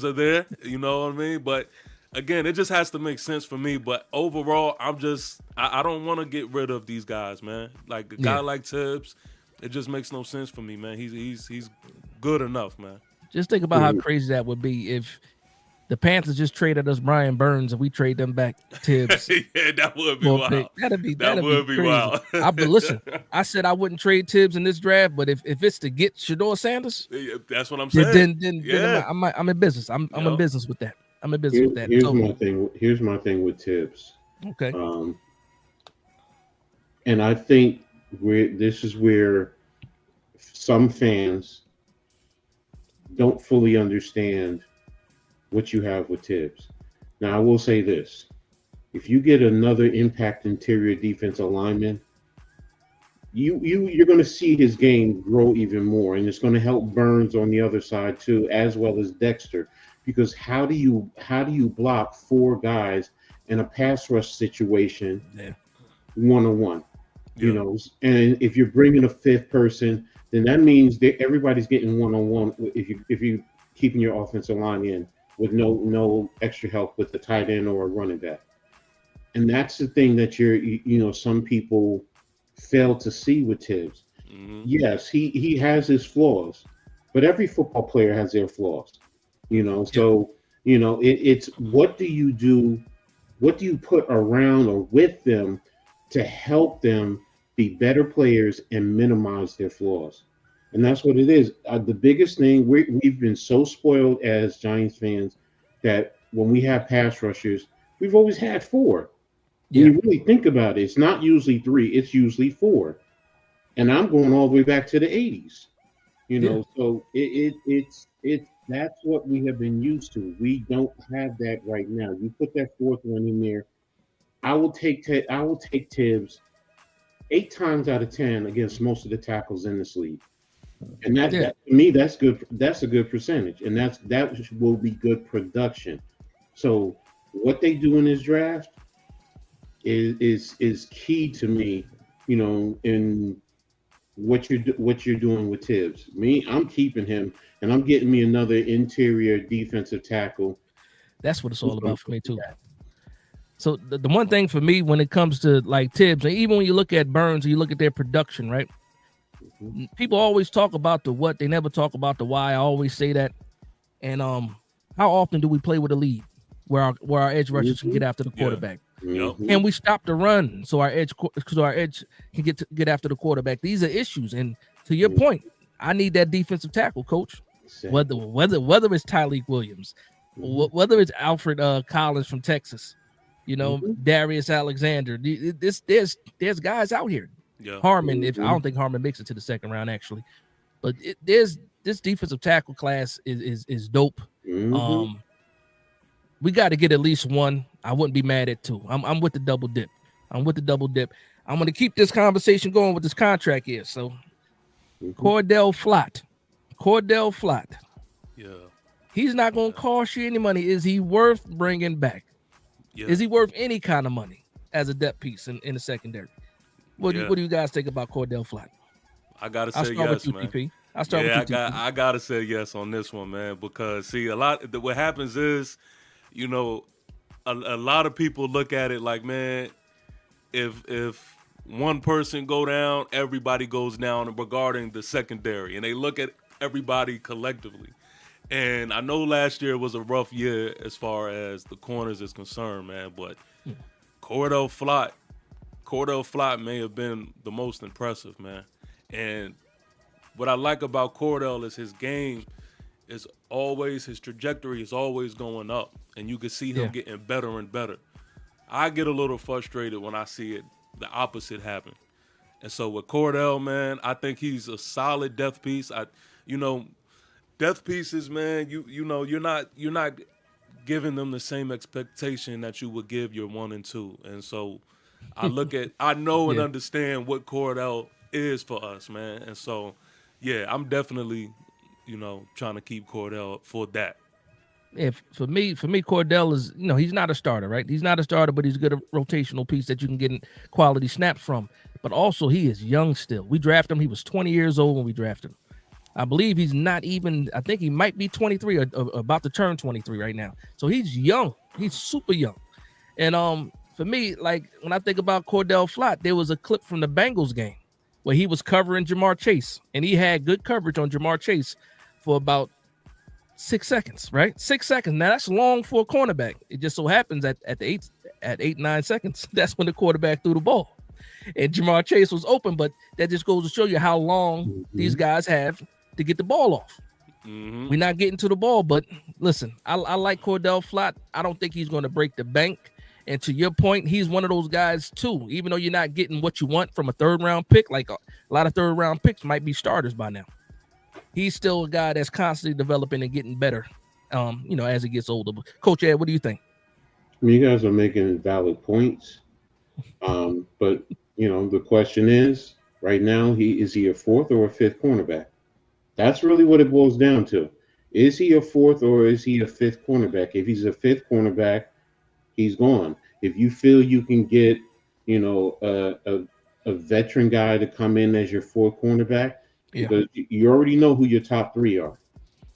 B: are there. You know what I mean? But again, it just has to make sense for me. But overall, I don't want to get rid of these guys, man. Like a guy like Tibbs, it just makes no sense for me, man. He's good enough, man.
A: Just think about how crazy that would be if the Panthers just traded us Brian Burns and we trade them back Tibbs.
B: Yeah, that would be wild.
A: That'd be crazy.
B: Wild.
A: But listen, I said I wouldn't trade Tibbs in this draft, but if it's to get Shedeur Sanders,
B: that's what I'm saying.
A: Then I'm in business. I'm in business with that. I'm in business with that.
C: Here's my thing with Tibbs.
A: Okay.
C: And I think this is where some fans don't fully understand what you have with Tibbs. Now, I will say this. If you get another impact interior defensive lineman, you're going to see his game grow even more, and it's going to help Burns on the other side too, as well as Dexter. Because how do you block four guys in a pass rush situation, one-on-one? And if you're bringing a fifth person, then that means that everybody's getting one-on-one. If you keeping your offensive line in with no extra help with the tight end or a running back, and that's the thing that some people fail to see with Tibbs. Mm-hmm. Yes, he has his flaws, but every football player has their flaws. So it's what do you do? What do you put around or with them to help them be better players and minimize their flaws? And that's what it is. The biggest thing, we've been so spoiled as Giants fans that when we have pass rushers, we've always had four. When you really think about it, it's not usually three, it's usually four. And I'm going all the way back to the 80s. So it's that's what we have been used to. We don't have that right now. You put that fourth one in there, I will take Tibbs 8 times out of 10 against most of the tackles in this league. And that to me, that's good. That's a good percentage, and that will be good production. So what they do in this draft is key to me. In what you're doing with Tibbs. I'm keeping him, and I'm getting me another interior defensive tackle.
A: That's what it's all about for me too. So the one thing for me when it comes to like Tibbs, and even when you look at Burns and you look at their production, right? People always talk about the what, they never talk about the why. I always say that. And how often do we play with a lead where our edge rushers can get after the quarterback? Can we stop the run so our edge can get after the quarterback? These are issues. And to your point, I need that defensive tackle, coach. Whether it's Tyleik Williams, whether it's Alfred Collins from Texas, Darius Alexander. There's guys out here. Harmon, I don't think Harmon makes it to the second round actually, but there's this defensive tackle class is dope. We got to get at least one. I wouldn't be mad at two. I'm with the double dip. I'm going to keep this conversation going with this contract here. So Cordell Flott. Yeah. He's not going to cost you any money. Is he worth bringing back? Yeah. Is he worth any kind of money as a depth piece in the secondary? What do you guys think about Cordell Flott?
B: I gotta say yes, man.
A: TP. I'll start with you, TP.
B: I gotta say yes on this one, man, because see, what happens is, a lot of people look at it like, man, if one person go down, everybody goes down regarding the secondary, and they look at everybody collectively. And I know last year was a rough year as far as the corners is concerned, man. But Cordell Flott may have been the most impressive, man. And what I like about Cordell is his game is always, his trajectory is always going up. And you can see him getting better and better. I get a little frustrated when I see it, the opposite happen. And so with Cordell, man, I think he's a solid depth piece. Depth pieces, man, you're not giving them the same expectation that you would give your 1 and 2. And so I know and understand what Cordell is for us, man. And so, yeah, I'm definitely, trying to keep Cordell for that.
A: Yeah, for me, Cordell is, he's not a starter, right? He's not a starter, but he's a good rotational piece that you can get quality snaps from. But also, he is young still. We drafted him. He was 20 years old when we drafted him. I believe he's not even, I think he might be 23 or about to turn 23 right now. So he's young. He's super young. And for me, like when I think about Cordell Flott, there was a clip from the Bengals game where he was covering Jamar Chase, and he had good coverage on Jamar Chase for about 6 seconds, right? 6 seconds. Now that's long for a cornerback. It just so happens at 9 seconds, that's when the quarterback threw the ball. And Jamar Chase was open, but that just goes to show you how long these guys have to get the ball off. We're not getting to the ball, but listen, I like Cordell Flott. I don't think he's going to break the bank. And to your point, he's one of those guys too. Even though you're not getting what you want from a third-round pick, like a lot of third-round picks might be starters by now. He's still a guy that's constantly developing and getting better, as he gets older. But Coach Ed, what do you think?
C: I mean, you guys are making valid points. But, the question is, right now, is he a fourth or a fifth cornerback? That's really what it boils down to. Is he a fourth or is he a fifth cornerback? If he's a fifth cornerback, he's gone. If you feel you can get, a veteran guy to come in as your fourth cornerback, because you already know who your top three are.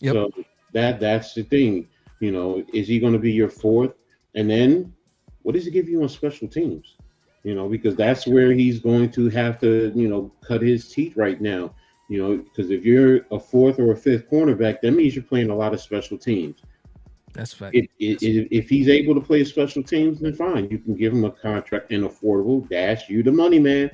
A: Yep.
C: So that's the thing. Is he going to be your fourth? And then what does he give you on special teams? Because that's where he's going to have to, cut his teeth right now. Because if you're a fourth or a fifth cornerback, that means you're playing a lot of special teams.
A: That's fact.
C: If he's able to play special teams, then fine. You can give him a contract and affordable. Dash you the money, man.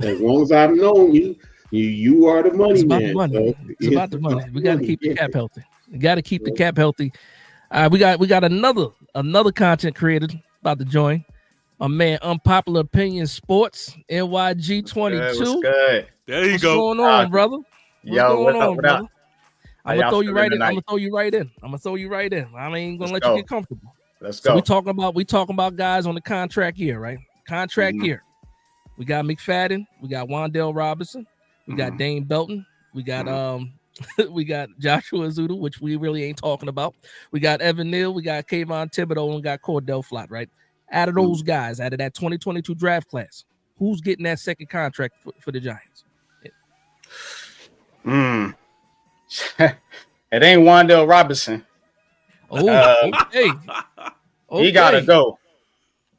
C: As long as I've known you, you are the money, man.
A: It's about the money. We got to keep the cap healthy. We got to keep the cap healthy. We got another content creator about to join. My man, Unpopular Opinion Sports, NYG22.
D: What's good?
B: There you
A: What's
B: go.
A: going on, brother?
D: What's up?
A: I'm gonna throw you right in. I'm gonna throw you right in. I ain't gonna let you get comfortable.
D: Let's go.
A: So we talking about guys on the contract year, right? Contract year. We got McFadden. We got Wan'Dale Robinson. We got Dane Belton. We got we got Joshua Azudu, which we really ain't talking about. We got Evan Neal. We got Kayvon Thibodeaux, and we got Cordell Flott, right? Out of those guys, out of that 2022 draft class, who's getting that second contract for the Giants?
D: It ain't Wan'Dale Robinson.
A: Okay.
D: He gotta go.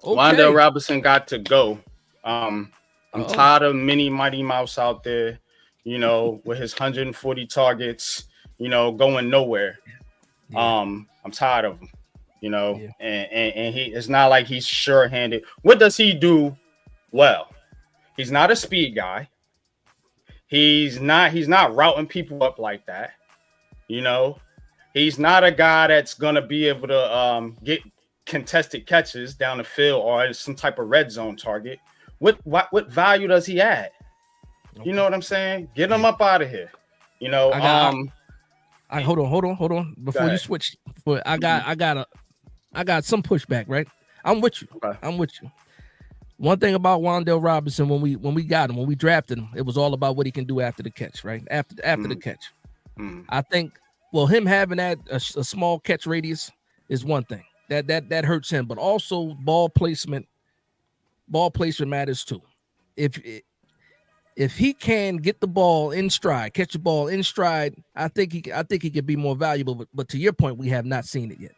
A: Okay.
D: Wan'Dale Robinson got to go. I'm tired of Mini Mighty Mouse out there, with his 140 targets, going nowhere. I'm tired of him, and he, it's not like he's sure-handed. What does he do well? He's not a speed guy. He's not routing people up like that. He's not a guy that's gonna be able to get contested catches down the field or some type of red zone target. What value does he add? You know what I'm saying? Get him up out of here. Hold
A: on. Before you switch, I got some pushback, right? I'm with you.
D: Okay.
A: I'm with you. One thing about Wan'Dale Robinson, when we got him, when we drafted him, it was all about what he can do after the catch, right? After the catch. I think, him having that a small catch radius is one thing that hurts him, but also ball placement matters too. If he can get the ball in stride, catch the ball in stride, I think he could be more valuable. But to your point, we have not seen it yet.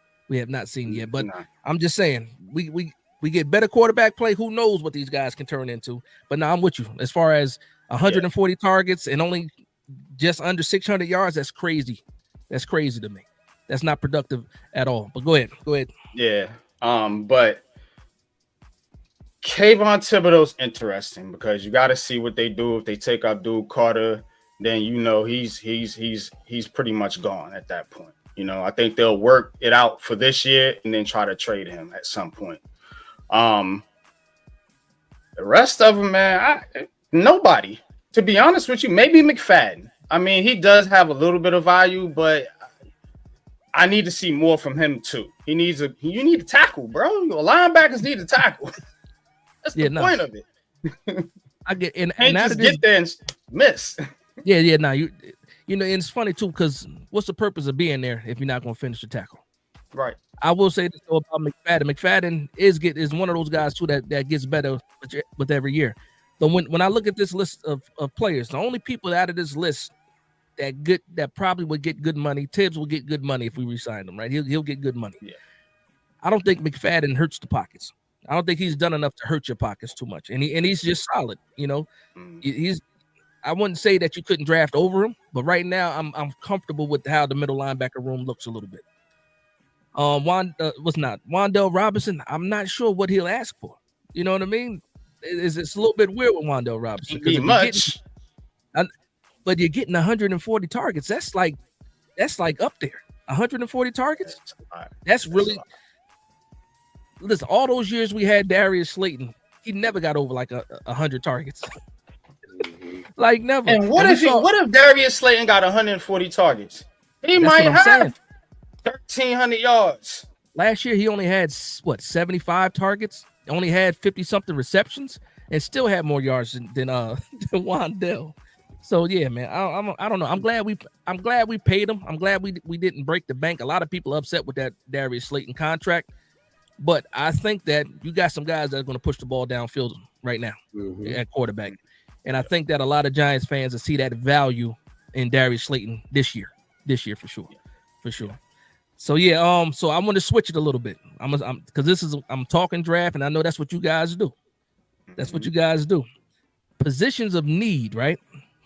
A: But I'm just saying, we get better quarterback play. Who knows what these guys can turn into? But now I'm with you. As far as 140 targets and only just under 600 yards, that's crazy. That's crazy to me. that's not productive at all. But go ahead.
D: Yeah. But Kayvon Thibodeaux's interesting because you got to see what they do. If they take Abdul Carter, then he's pretty much gone at that point. I think they'll work it out for this year and then try to trade him at some point. The rest of them, man, nobody. To be honest with you, maybe McFadden. I mean, he does have a little bit of value, but I need to see more from him too. You need to tackle, bro. Linebackers need to tackle. That's the point of it.
A: I get and
D: just get there and miss.
A: Yeah. Now and it's funny too because what's the purpose of being there if you're not going to finish the tackle?
D: Right.
A: I will say this though about McFadden. McFadden is one of those guys too that gets better with every year. So when I look at this list of players, the only people out of this list that probably would get good money, Tibbs will get good money if we re-sign him, right? He'll get good money.
D: Yeah.
A: I don't think McFadden hurts the pockets. I don't think he's done enough to hurt your pockets too much, and he's just solid. I wouldn't say that you couldn't draft over him, but right now I'm comfortable with how the middle linebacker room looks a little bit. Wan'Dale Robinson. I'm not sure what he'll ask for. You know what I mean? It's a little bit weird with Wan'Dale Robinson because but you're getting 140 targets. That's like up there. 140 targets. That's really. Listen, all those years we had Darius Slayton, he never got over like 100 targets. Like never.
D: And what if Darius Slayton got 140 targets? He might have 1,300 yards.
A: Last year he only had 75 targets. Only had 50-something receptions, and still had more yards than Wan'Dale. So yeah, man, I don't know. I'm glad we paid him. I'm glad we didn't break the bank. A lot of people are upset with that Darius Slayton contract. But I think that you got some guys that are going to push the ball downfield right now at quarterback. And I think that a lot of Giants fans will see that value in Darius Slayton this year for sure. So yeah, so I'm going to switch it a little bit. Because I'm talking draft, and I know that's what you guys do. That's what you guys do. Positions of need, right?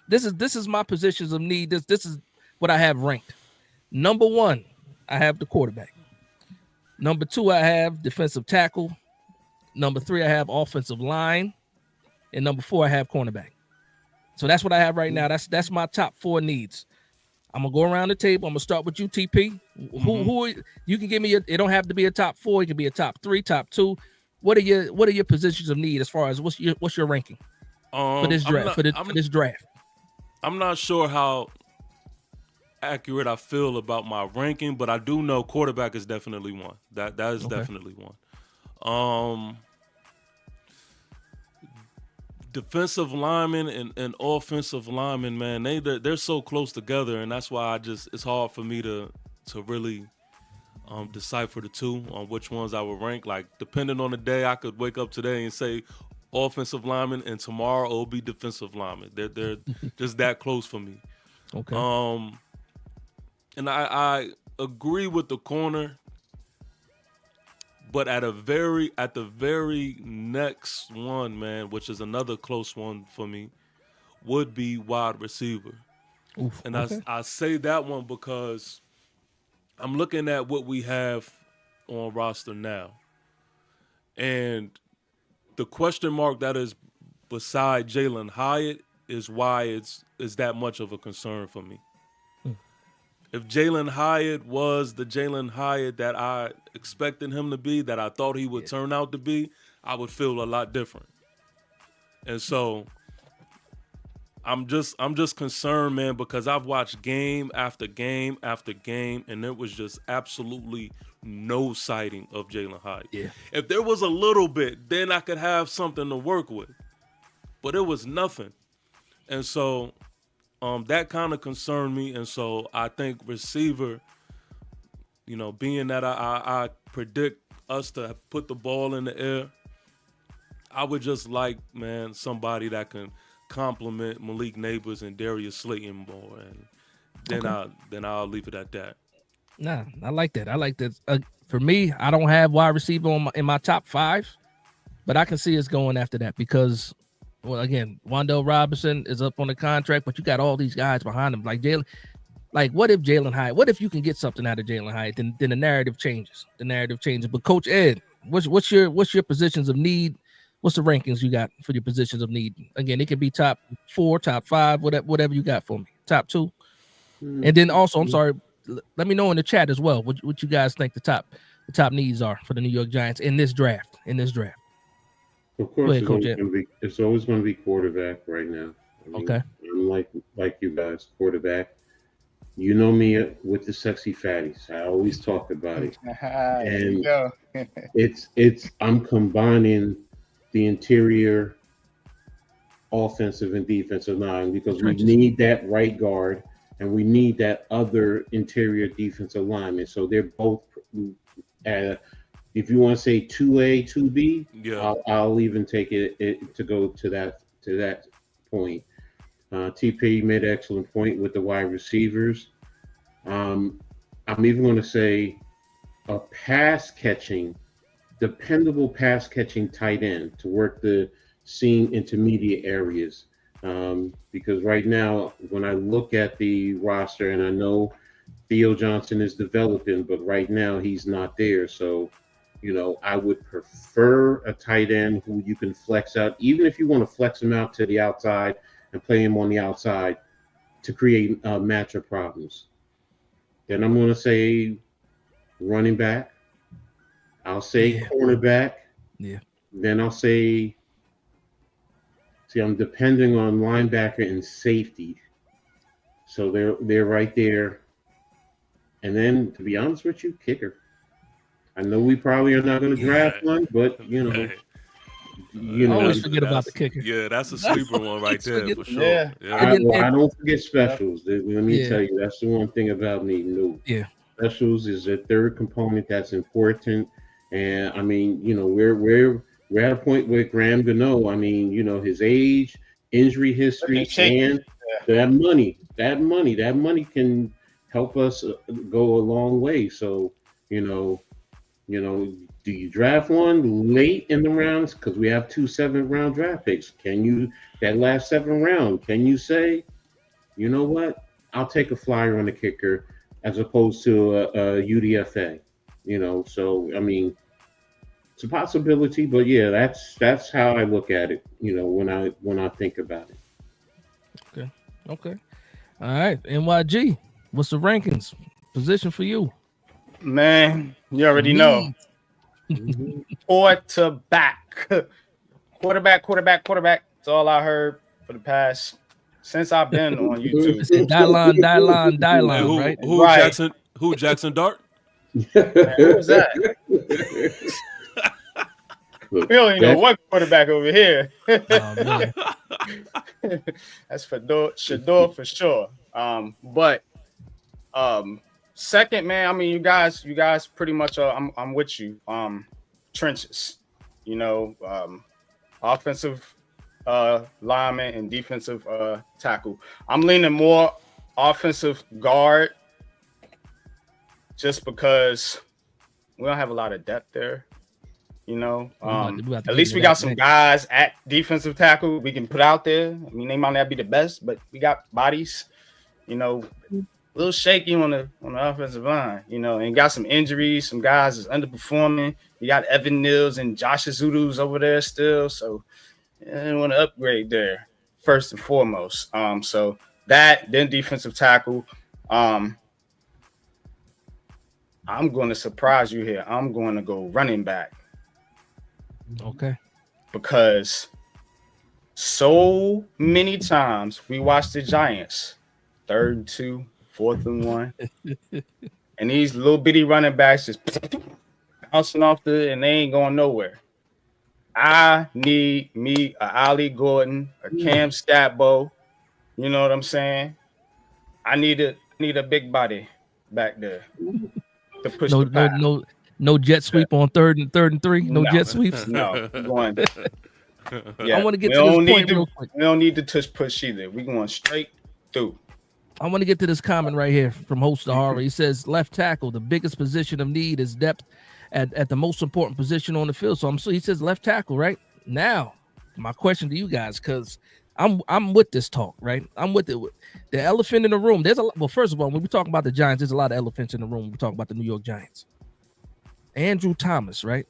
A: This is my positions of need. This is what I have ranked. Number 1, I have the quarterback. Number 2, I have defensive tackle. Number 3, I have offensive line. And number 4, I have cornerback. So that's what I have right now. That's my top 4 needs. I'm gonna go around the table. I'm gonna start with you, TP. Who you can give me? It don't have to be a top 4. It can be a top 3, top 2. What are your positions of need as far as what's your ranking for this draft? For this draft,
B: I'm not sure how accurate I feel about my ranking, but I do know quarterback is definitely one. That is definitely one. Defensive linemen and offensive linemen, man, they're so close together, and that's why it's hard for me to really decipher the two on which ones I would rank. Like, depending on the day, I could wake up today and say offensive lineman, and tomorrow it'll be defensive lineman. They're just that close for me.
A: Okay.
B: And I agree with the corner, but at the very next one, man, which is another close one for me, would be wide receiver.
A: Oof,
B: and
A: okay.
B: I say that one because I'm looking at what we have on roster now. And the question mark that is beside Jalen Hyatt is why it's that much of a concern for me. If Jalen Hyatt was the Jalen Hyatt that I expected him to be, that I thought he would turn out to be, I would feel a lot different. And so I'm just concerned, man, because I've watched game after game after game, and there was just absolutely no sighting of Jalen Hyatt.
A: Yeah.
B: If there was a little bit, then I could have something to work with. But it was nothing. And so that kind of concerned me. And so I think receiver, being that I predict us to put the ball in the air, I would just like, man, somebody that can complement Malik Neighbors and Darius Slayton more. And then I'll leave it at that.
A: Nah, I like that. For me, I don't have wide receiver in my top 5, but I can see us going after that because, well, again, Wan'Dale Robinson is up on the contract, but you got all these guys behind him. Like Jalen, like, what if Jalen Hyatt? What if you can get something out of Jalen Hyatt? Then the narrative changes. The narrative changes. But Coach Ed, what's your positions of need? What's the rankings you got for your positions of need? Again, it could be top 4, top 5, whatever you got for me. Top 2. And then also, I'm sorry, let me know in the chat as well what you guys think the top needs are for the New York Giants in this draft.
C: Of course,
A: ahead, Coach Ed.
C: it's always going to be quarterback right now.
A: Okay.
C: I'm like you guys, quarterback. You know me with the sexy fatties. I always talk about it. And I'm combining the interior offensive and defensive line because we need that right guard and we need that other interior defensive lineman. So they're both if you want to say 2A, 2B, yeah. I'll even take it to go to that point. TP made an excellent point with the wide receivers. I'm even going to say a dependable pass catching tight end to work the seam intermediate areas. Because right now, when I look at the roster, and I know Theo Johnson is developing, but right now he's not there. So, I would prefer a tight end who you can flex out, even if you want to flex him out to the outside and play him on the outside to create matchup problems. Then I'm going to say running back. I'll say cornerback.
A: Yeah.
C: Then I'll say, I'm depending on linebacker and safety. So they're right there. And then, to be honest with you, kicker. I know we probably are not going to draft one, but
A: I always forget about the kicker.
B: Yeah, that's a sleeper one right there for sure.
D: Yeah.
C: I don't forget specials. Let me tell you, that's the one thing about me. No.
A: Yeah.
C: Specials is a third component that's important. And I mean, we're at a point with Graham Gano. I mean, his age, injury history, and that money can help us go a long way. So, do you draft one late in the rounds? Because we have 2 7th-round draft picks. That last 7th round, can you say, you know what? I'll take a flyer on the kicker as opposed to a UDFA. So I mean, it's a possibility, but yeah, that's how I look at it. When I think about it.
A: Okay. All right, NYG. What's the rankings position for you?
D: Man, you already know. Quarterback. That's all I heard for the past since I've been on YouTube.
A: Die line, right?
B: Who Jackson Dart?
D: Man, who was that? We don't even know what quarterback over here.
A: Man.
D: That's for Shedeur for sure. But second, man, I mean, you guys pretty much I'm with you. Trenches, offensive lineman and defensive tackle. I'm leaning more offensive guard just because we don't have a lot of depth there. At least we got some guys at defensive tackle we can put out there. I mean, they might not be the best, but we got bodies, a little shaky on the offensive line, and got some injuries. Some guys is underperforming. You got Evan Nils and Josh Azudu's over there still. So I want to upgrade there first and foremost. So that, then defensive tackle. I'm going to surprise you here. I'm going to go running back.
A: Okay.
D: Because so many times we watch the Giants 3rd and 2, 4th and 1, and these little bitty running backs just bouncing off and they ain't going nowhere. I need me a Ali Gordon, a Cam Scatbo. You know what I'm saying? I need a big body back there to push the pass.
A: No jet sweep on 3rd and 3. No jet sweeps.
D: No. Going.
A: I want to get to this point real quick.
D: We don't need to push either. We're going straight through.
A: I want to get to this comment right here from Host Sahara. He says, left tackle, the biggest position of need is depth at the most important position on the field. So he says left tackle, right? Now, my question to you guys, because I'm with this talk, right? I'm with it. The elephant in the room. There's a lot. Well, first of all, when we talk about the Giants, there's a lot of elephants in the room. When we talk about the New York Giants. Andrew Thomas, right?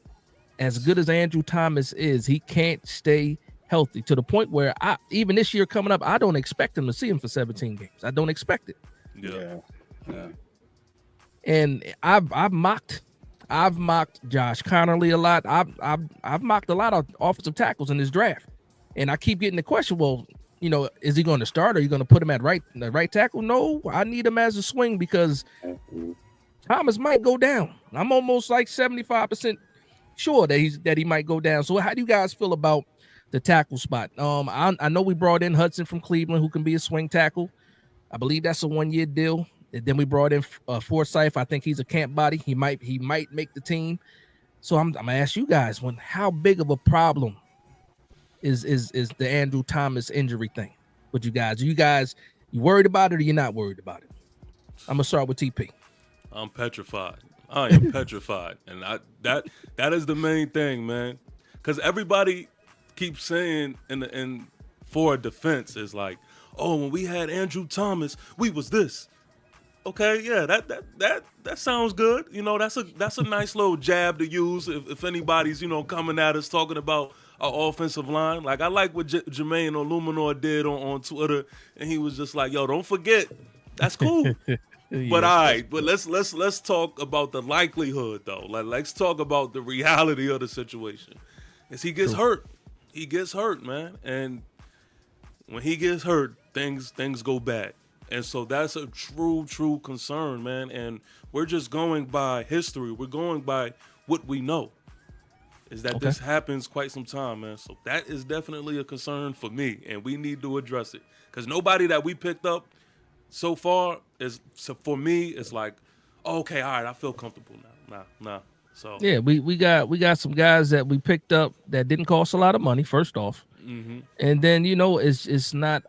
A: As good as Andrew Thomas is, he can't stay healthy to the point where even this year coming up, I don't expect him to see him for 17 games. I don't expect it.
B: Yeah.
A: And I've mocked Josh Connerly a lot. I've mocked a lot of offensive tackles in this draft. And I keep getting the question, well, is he going to start? Or are you going to put him at right tackle? No, I need him as a swing because Thomas might go down. I'm almost like 75% sure that he might go down. So how do you guys feel about the tackle spot? I know we brought in Hudson from Cleveland, who can be a swing tackle. I believe that's a 1-year deal. And then we brought in Forsyth. I think he's a camp body. He might make the team. So I'm gonna ask you guys, how big of a problem is the Andrew Thomas injury thing with you guys? Are you worried about it or you're not worried about it? I'm gonna start with TP.
B: I'm petrified. I am petrified, and that is the main thing, man. Because everybody keeps saying in for defense is like, oh, when we had Andrew Thomas, we was this. Okay, yeah, that sounds good. That's a nice little jab to use if anybody's coming at us talking about our offensive line. Like I like what Jermaine Illuminor did on Twitter, and he was just like, yo, don't forget, that's cool. Yeah. But all right, but let's talk about the likelihood though. Like let's talk about the reality of the situation. Is he gets hurt. He gets hurt, man. And when he gets hurt, things go bad. And so that's a true concern, man. And we're just going by history. We're going by what we know. Is that this happens quite some time, man. So that is definitely a concern for me, and we need to address it. Because nobody that we picked up so far for me, it's like, okay, all right, I feel comfortable now. Nah. So
A: yeah, we got some guys that we picked up that didn't cost a lot of money. First off, and then it's not.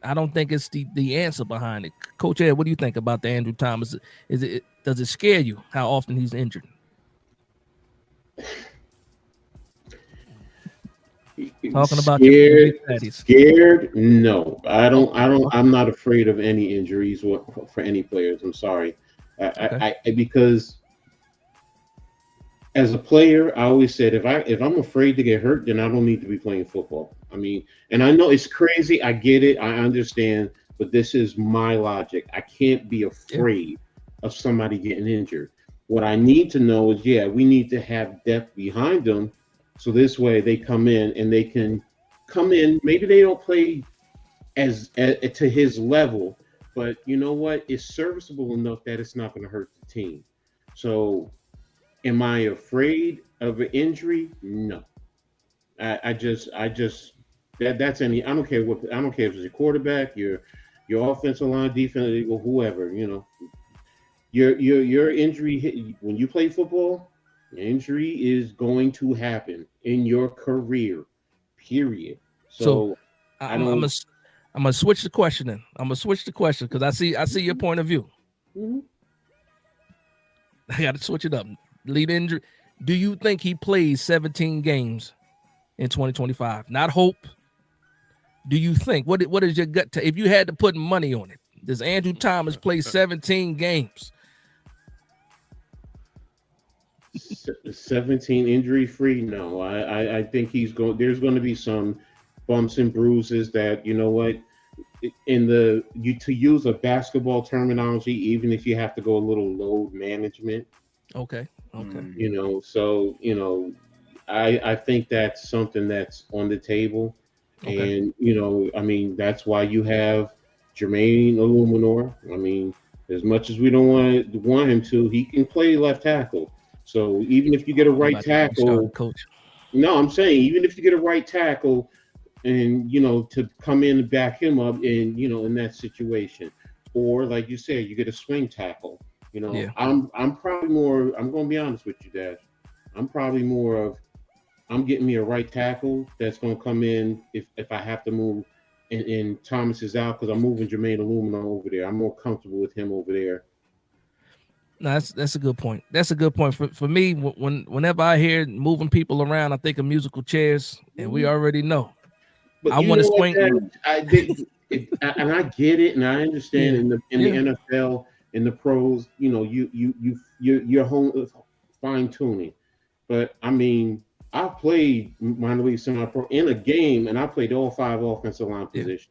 A: I don't think it's the answer behind it. Coach Ed, what do you think about the Andrew Thomas? Does it scare you how often he's injured? Talking about
C: scared? No, I don't. I'm not afraid of any injuries for any players. I'm sorry, because as a player, I always said if I'm afraid to get hurt, then I don't need to be playing football. I mean, and I know it's crazy. I get it. I understand, but this is my logic. I can't be afraid of somebody getting injured. What I need to know is, we need to have depth behind them. So this way they come in and they can come in. Maybe they don't play as to his level, but you know what? It's serviceable enough that it's not going to hurt the team. So am I afraid of an injury? No. I just that's any. I don't care if it's your quarterback, your offensive line, defense, or whoever. Your injury when you play football. Injury is going to happen in your career, period. So
A: I'm gonna switch the question then. I'm gonna switch the question because I see your point of view. Mm-hmm. I got to switch it up. Lead injury. Do you think he plays 17 games in 2025? Not hope. Do you think? What is your gut? If you had to put money on it, does Andrew Thomas play 17 games?
C: 17 injury free? No, I think he's going. There's going to be some bumps and bruises that to use a basketball terminology, even if you have to go a little load management.
A: Okay.
C: I think that's something that's on the table, and that's why you have Jermaine Illuminor. I mean, as much as we don't want him to, he can play left tackle. So even if you get a right tackle, coach. No, I'm saying even if you get a right tackle, and to come in and back him up, and in that situation, or like you said, you get a swing tackle. I'm probably more. I'm going to be honest with you, Dash. I'm probably more of. I'm getting me a right tackle that's going to come in if I have to move, and Thomas is out because I'm moving Jermaine Illuminor over there. I'm more comfortable with him over there.
A: No, that's a good point. That's a good point for me. Whenever I hear moving people around, I think of musical chairs, and we already know.
C: But
A: I want to swing.
C: and I get it, and I understand in the NFL, in the pros, you're home fine tuning. But I mean, I played minor league semi-pro in a game, and I played all 5 offensive line positions.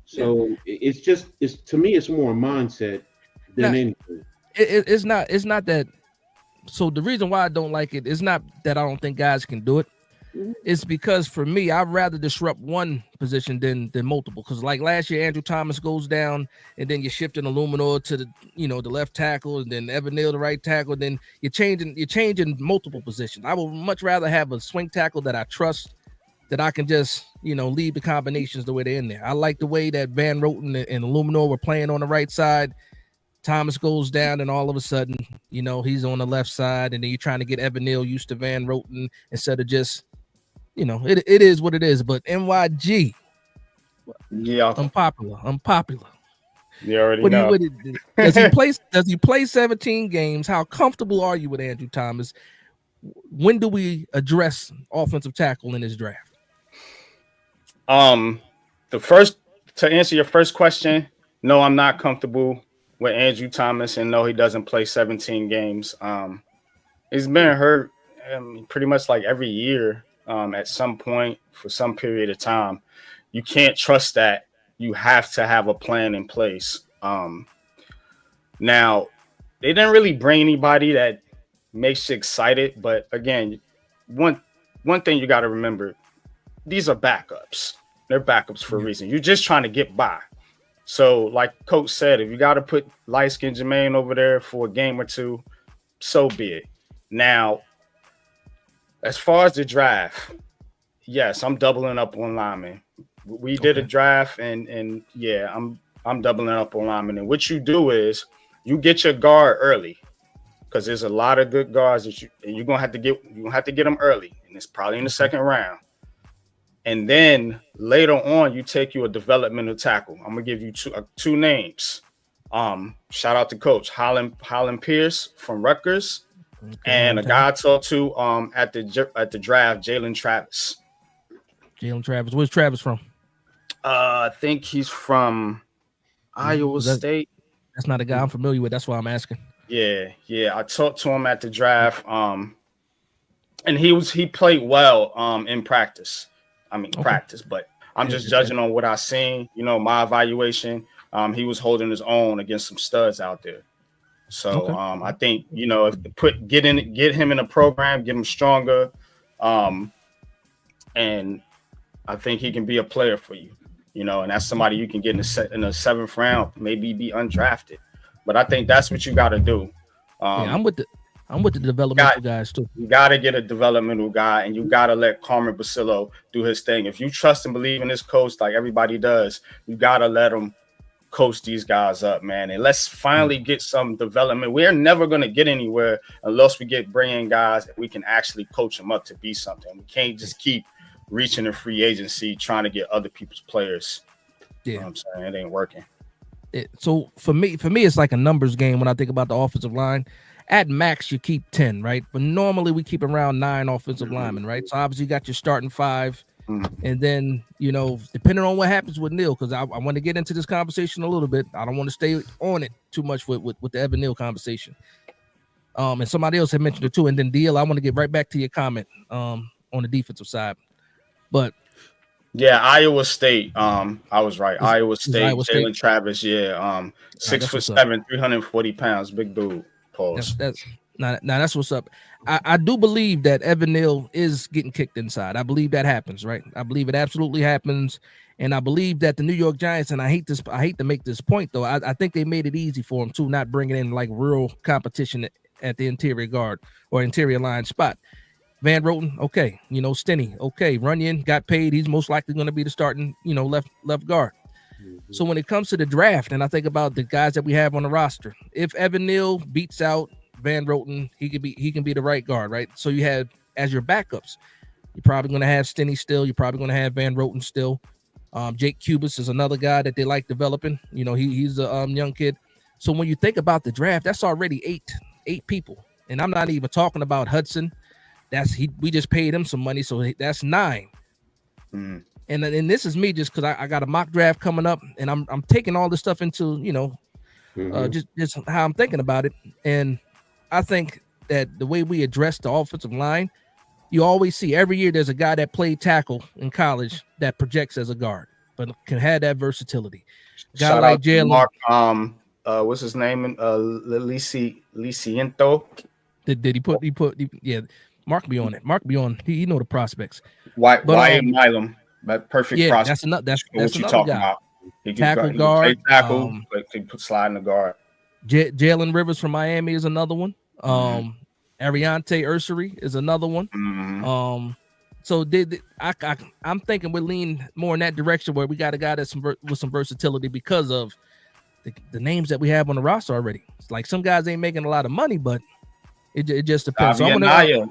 C: So it's to me, it's more a mindset than anything.
A: It's not that. So the reason why I don't like it is not that I don't think guys can do it. It's because for me, I'd rather disrupt one position than multiple. Because like last year, Andrew Thomas goes down, and then you're shifting Illuminor to the left tackle, and then Evan Neal the right tackle. Then you're changing multiple positions. I would much rather have a swing tackle that I trust, that I can just leave the combinations the way they're in there. I like the way that Van Roten and Illuminor were playing on the right side. Thomas goes down, and all of a sudden, he's on the left side, and then you're trying to get Evan Neal used to Van Roten instead of just, it is what it is. But NYG, unpopular.
D: You already know.
A: Does he play 17 games? How comfortable are you with Andrew Thomas? When do we address offensive tackle in this draft?
D: To answer your first question, no, I'm not comfortable with Andrew Thomas, and no, he doesn't play 17 games. He's been hurt pretty much like every year at some point for some period of time. You can't trust that. You have to have a plan in place. Now, they didn't really bring anybody that makes you excited, but again, one thing you got to remember, these are backups. They're backups for a reason. You're just trying to get by. So, like Coach said, if you got to put light-skinned Jermaine over there for a game or two, so be it. Now, as far as the draft, yes, I'm doubling up on linemen. We did a draft, and I'm doubling up on linemen. And what you do is you get your guard early, because there's a lot of good guards that you're gonna have to get them early, and it's probably in the second round. And then later on, you take you a developmental tackle. I'm gonna give you two names. Shout out to Coach Holland Pierce from Rutgers, and a guy I talked to at the draft, Jalen Travis.
A: Where's Travis from?
D: I think he's from Iowa State.
A: That's not a guy I'm familiar with. That's why I'm asking.
D: Yeah. I talked to him at the draft. And he played well in practice. Practice, but I'm just judging on what I seen. My evaluation. He was holding his own against some studs out there. So I think get him in a program, get him stronger, and I think he can be a player for you. And that's somebody you can get in the 7th round, maybe be undrafted. But I think that's what you got to do.
A: I'm with the developmental guys too.
D: You got to get a developmental guy, and you got to let Carmen Basillo do his thing. If you trust and believe in this coach like everybody does, you got to let him coach these guys up, man. And let's finally get some development. We're never going to get anywhere unless we bring in guys that we can actually coach them up to be something. We can't just keep reaching a free agency trying to get other people's players.
A: Yeah,
D: you know what I'm saying? It ain't working.
A: So for me, it's like a numbers game when I think about the offensive line. At max, you keep 10, right? But normally we keep around 9 offensive linemen, right? So obviously you got your starting 5. And then, depending on what happens with Neal, because I want to get into this conversation a little bit. I don't want to stay on it too much with the Evan Neal conversation. And somebody else had mentioned it too. And then Deal, I want to get right back to your comment on the defensive side. But
D: yeah, Iowa State. I was right. Iowa State. Jalen Travis. 6'7", 340 pounds, big dude. Pause.
A: That's what's up. I do believe that Evan Neal is getting kicked inside. I believe that happens, right? I believe it absolutely happens, and I believe that the New York Giants. And I hate to make this point though. I think they made it easy for him too, not bringing in like real competition at the interior guard or interior line spot. Van Roten, okay. Stinney, okay. Runyon got paid. He's most likely going to be the starting, left guard. Mm-hmm. So when it comes to the draft, and I think about the guys that we have on the roster, if Evan Neal beats out Van Roten, he can be the right guard, right? So you have as your backups, you're probably going to have Stinney still. You're probably going to have Van Roten still. Jake Cubis is another guy that they like developing. He's a young kid. So when you think about the draft, that's already eight people, and I'm not even talking about Hudson. We just paid him some money, so that's 9. and this is me just because I got a mock draft coming up, and I'm taking all this stuff into just how I'm thinking about it, and I think that the way we address the offensive line, you always see every year there's a guy that played tackle in college that projects as a guard, but can have that versatility. Guy
D: Shout
A: like
D: out to
A: Jalen.
D: Mark, what's his name? Liciento.
A: Did he put yeah, Mark be on it. Mark be on. He know the prospects.
D: Wyatt Milam, that perfect
A: yeah,
D: prospect.
A: That's
D: what you
A: another
D: talking
A: guy.
D: about. He
A: tackle
D: can
A: guard.
D: Play tackle, he put slide in the guard.
A: Jalen Rivers from Miami is another one. Ariante Ursery is another one. So I'm thinking we're leaning more in that direction where we got a guy that's with some versatility because of the names that we have on the roster already. It's like some guys ain't making a lot of money, but it just depends. So I'm gonna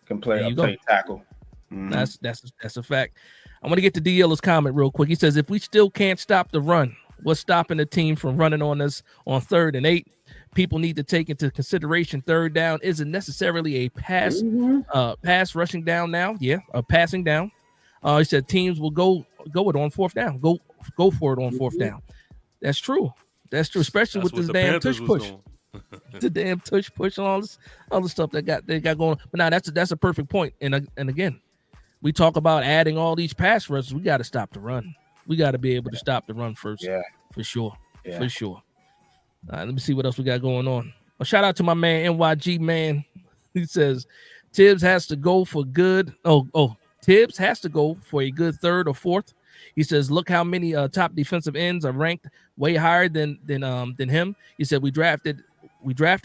D: can play tackle.
A: That's a fact. I want to get to D. Yellow's comment real quick. He says, if we still can't stop the run, what's stopping the team from running on us on 3rd and 8? People need to take into consideration 3rd down isn't necessarily a pass rushing down now. Yeah, passing down. He said teams will go it on 4th down. Go for it on 4th down. That's true. That's true, especially with this damn tush push. The damn tush push and all this other stuff they got going on. But now that's a perfect point. And again, we talk about adding all these pass rushes. We got to stop the run. We got to be able to stop the run first.
D: Yeah,
A: for sure. Yeah. For sure. Let me see what else we got going on. A shout out to my man NYG man. He says Tibbs has to go for good. Tibbs has to go for a good 3rd or 4th. He says, look how many top defensive ends are ranked way higher than him. He said we drafted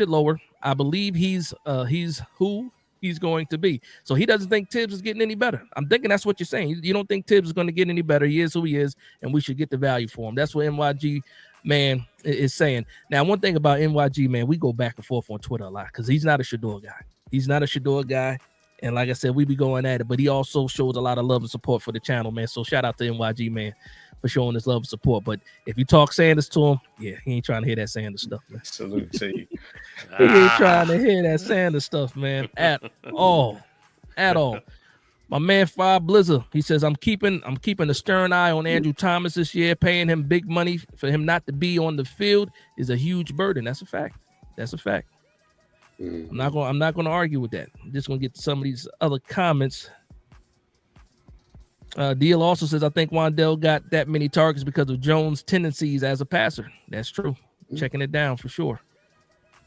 A: lower. I believe he's who he's going to be. So he doesn't think Tibbs is getting any better. I'm thinking that's what you're saying. You don't think Tibbs is going to get any better. He is who he is, and we should get the value for him. That's what NYG man is saying. Now, one thing about NYG man, we go back and forth on Twitter a lot because he's not a Shedeur guy. He's not a Shedeur guy. And like I said, we be going at it, but he also shows a lot of love and support for the channel, man. So shout out to NYG, man, for showing his love and support. But if you talk Sanders to him, yeah, he ain't trying to hear that Sanders stuff, man.
D: Salute to you.
A: He ain't trying to hear that Sanders stuff, man, at all. My man, Five Blizzard, he says, I'm keeping a stern eye on Andrew Thomas this year. Paying him big money for him not to be on the field is a huge burden. That's a fact. I'm not going to argue with that. I'm just going to get to some of these other comments. Deal also says, I think Wan'Dale got that many targets because of Jones' tendencies as a passer. That's true. Checking it down for sure.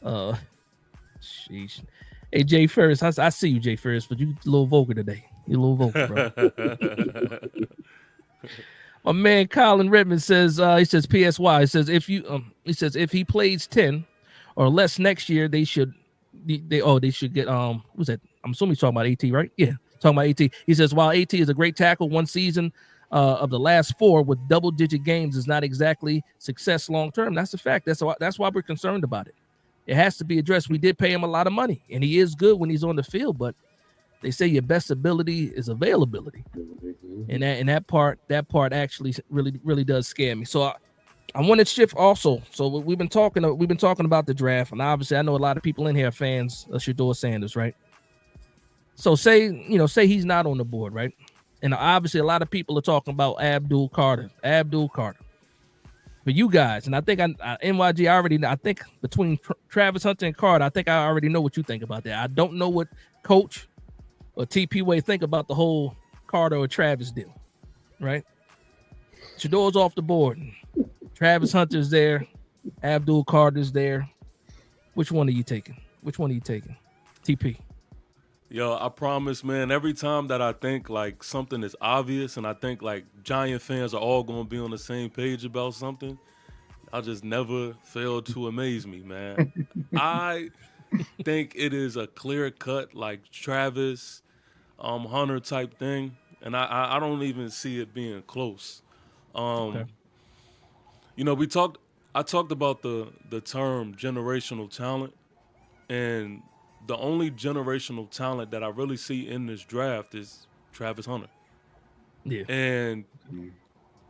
A: Sheesh. Hey, Jay Ferris, I see you, Jay Ferris, but you a little vocal today. You're a little vocal, bro. My man Colin Redmond says, he says PSY. He says if he plays 10 or less next year, they should get what's that? I'm assuming he's talking about AT, right? Yeah, talking about AT. He says while AT is a great tackle, one season of the last 4 with double-digit games is not exactly success long term. That's a fact. That's why we're concerned about it. It has to be addressed. We did pay him a lot of money, and he is good when he's on the field, but they say your best ability is availability, and that part actually really does scare me. So I want to shift also. So we've been talking about the draft, and obviously I know a lot of people in here are fans of Shedeur Sanders, right? So say he's not on the board, right? And obviously a lot of people are talking about Abdul Carter. For you guys, and I think NYG I think between Travis Hunter and Carter, I think I already know what you think about that. I don't know what Coach or TP Way think about the whole Carter or Travis deal, right? Shedeur's off the board. Travis Hunter's there. Abdul Carter's there. Which one are you taking? TP.
B: Yo, I promise, man, every time that I think like something is obvious and I think like Giant fans are all going to be on the same page about something, I just never fail to amaze me, man. I think it is a clear cut like Travis Hunter type thing, and I don't even see it being close.
A: Okay.
B: You know, I talked about the term generational talent, and the only generational talent that I really see in this draft is Travis Hunter.
A: Yeah.
B: And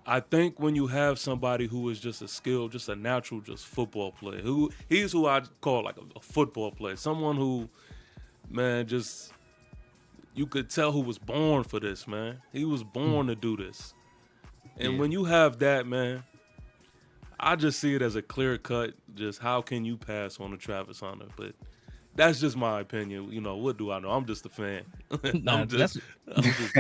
B: I think when you have somebody who is just a natural football player, he's who I call like a football player, someone who, man, just, you could tell who was born for this, man. He was born to do this. And when you have that, man, I just see it as a clear cut. Just how can you pass on a Travis Hunter? But that's just my opinion. You know, what do I know? I'm just a fan. I'm just a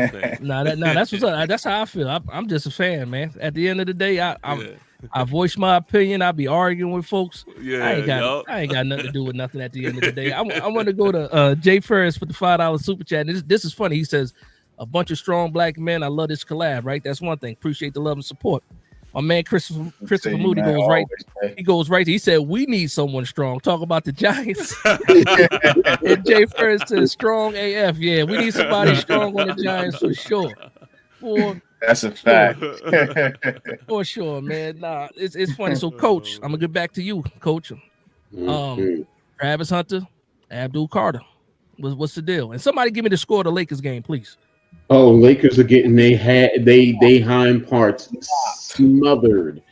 B: fan.
A: That's what's up. That's how I feel. I'm just a fan, man. At the end of the day, I voice my opinion. I be arguing with folks.
B: Yeah,
A: I ain't got nothing to do with nothing at the end of the day. I want to go to Jay Ferris for the $5 super chat. And this is funny. He says, a bunch of strong black men. I love this collab, right? That's one thing. Appreciate the love and support. My man Christopher Moody goes right. He goes right. He said, we need someone strong. Talk about the Giants. And Jay Ferris says, strong AF. Yeah, we need somebody strong on the Giants for sure.
E: That's a fact.
A: For sure, man. Nah, it's funny. So, Coach, I'm gonna get back to you, Coach. Travis Hunter, Abdul Carter. What's the deal? And somebody give me the score of the Lakers game, please.
C: Oh, Lakers are getting they hind parts smothered.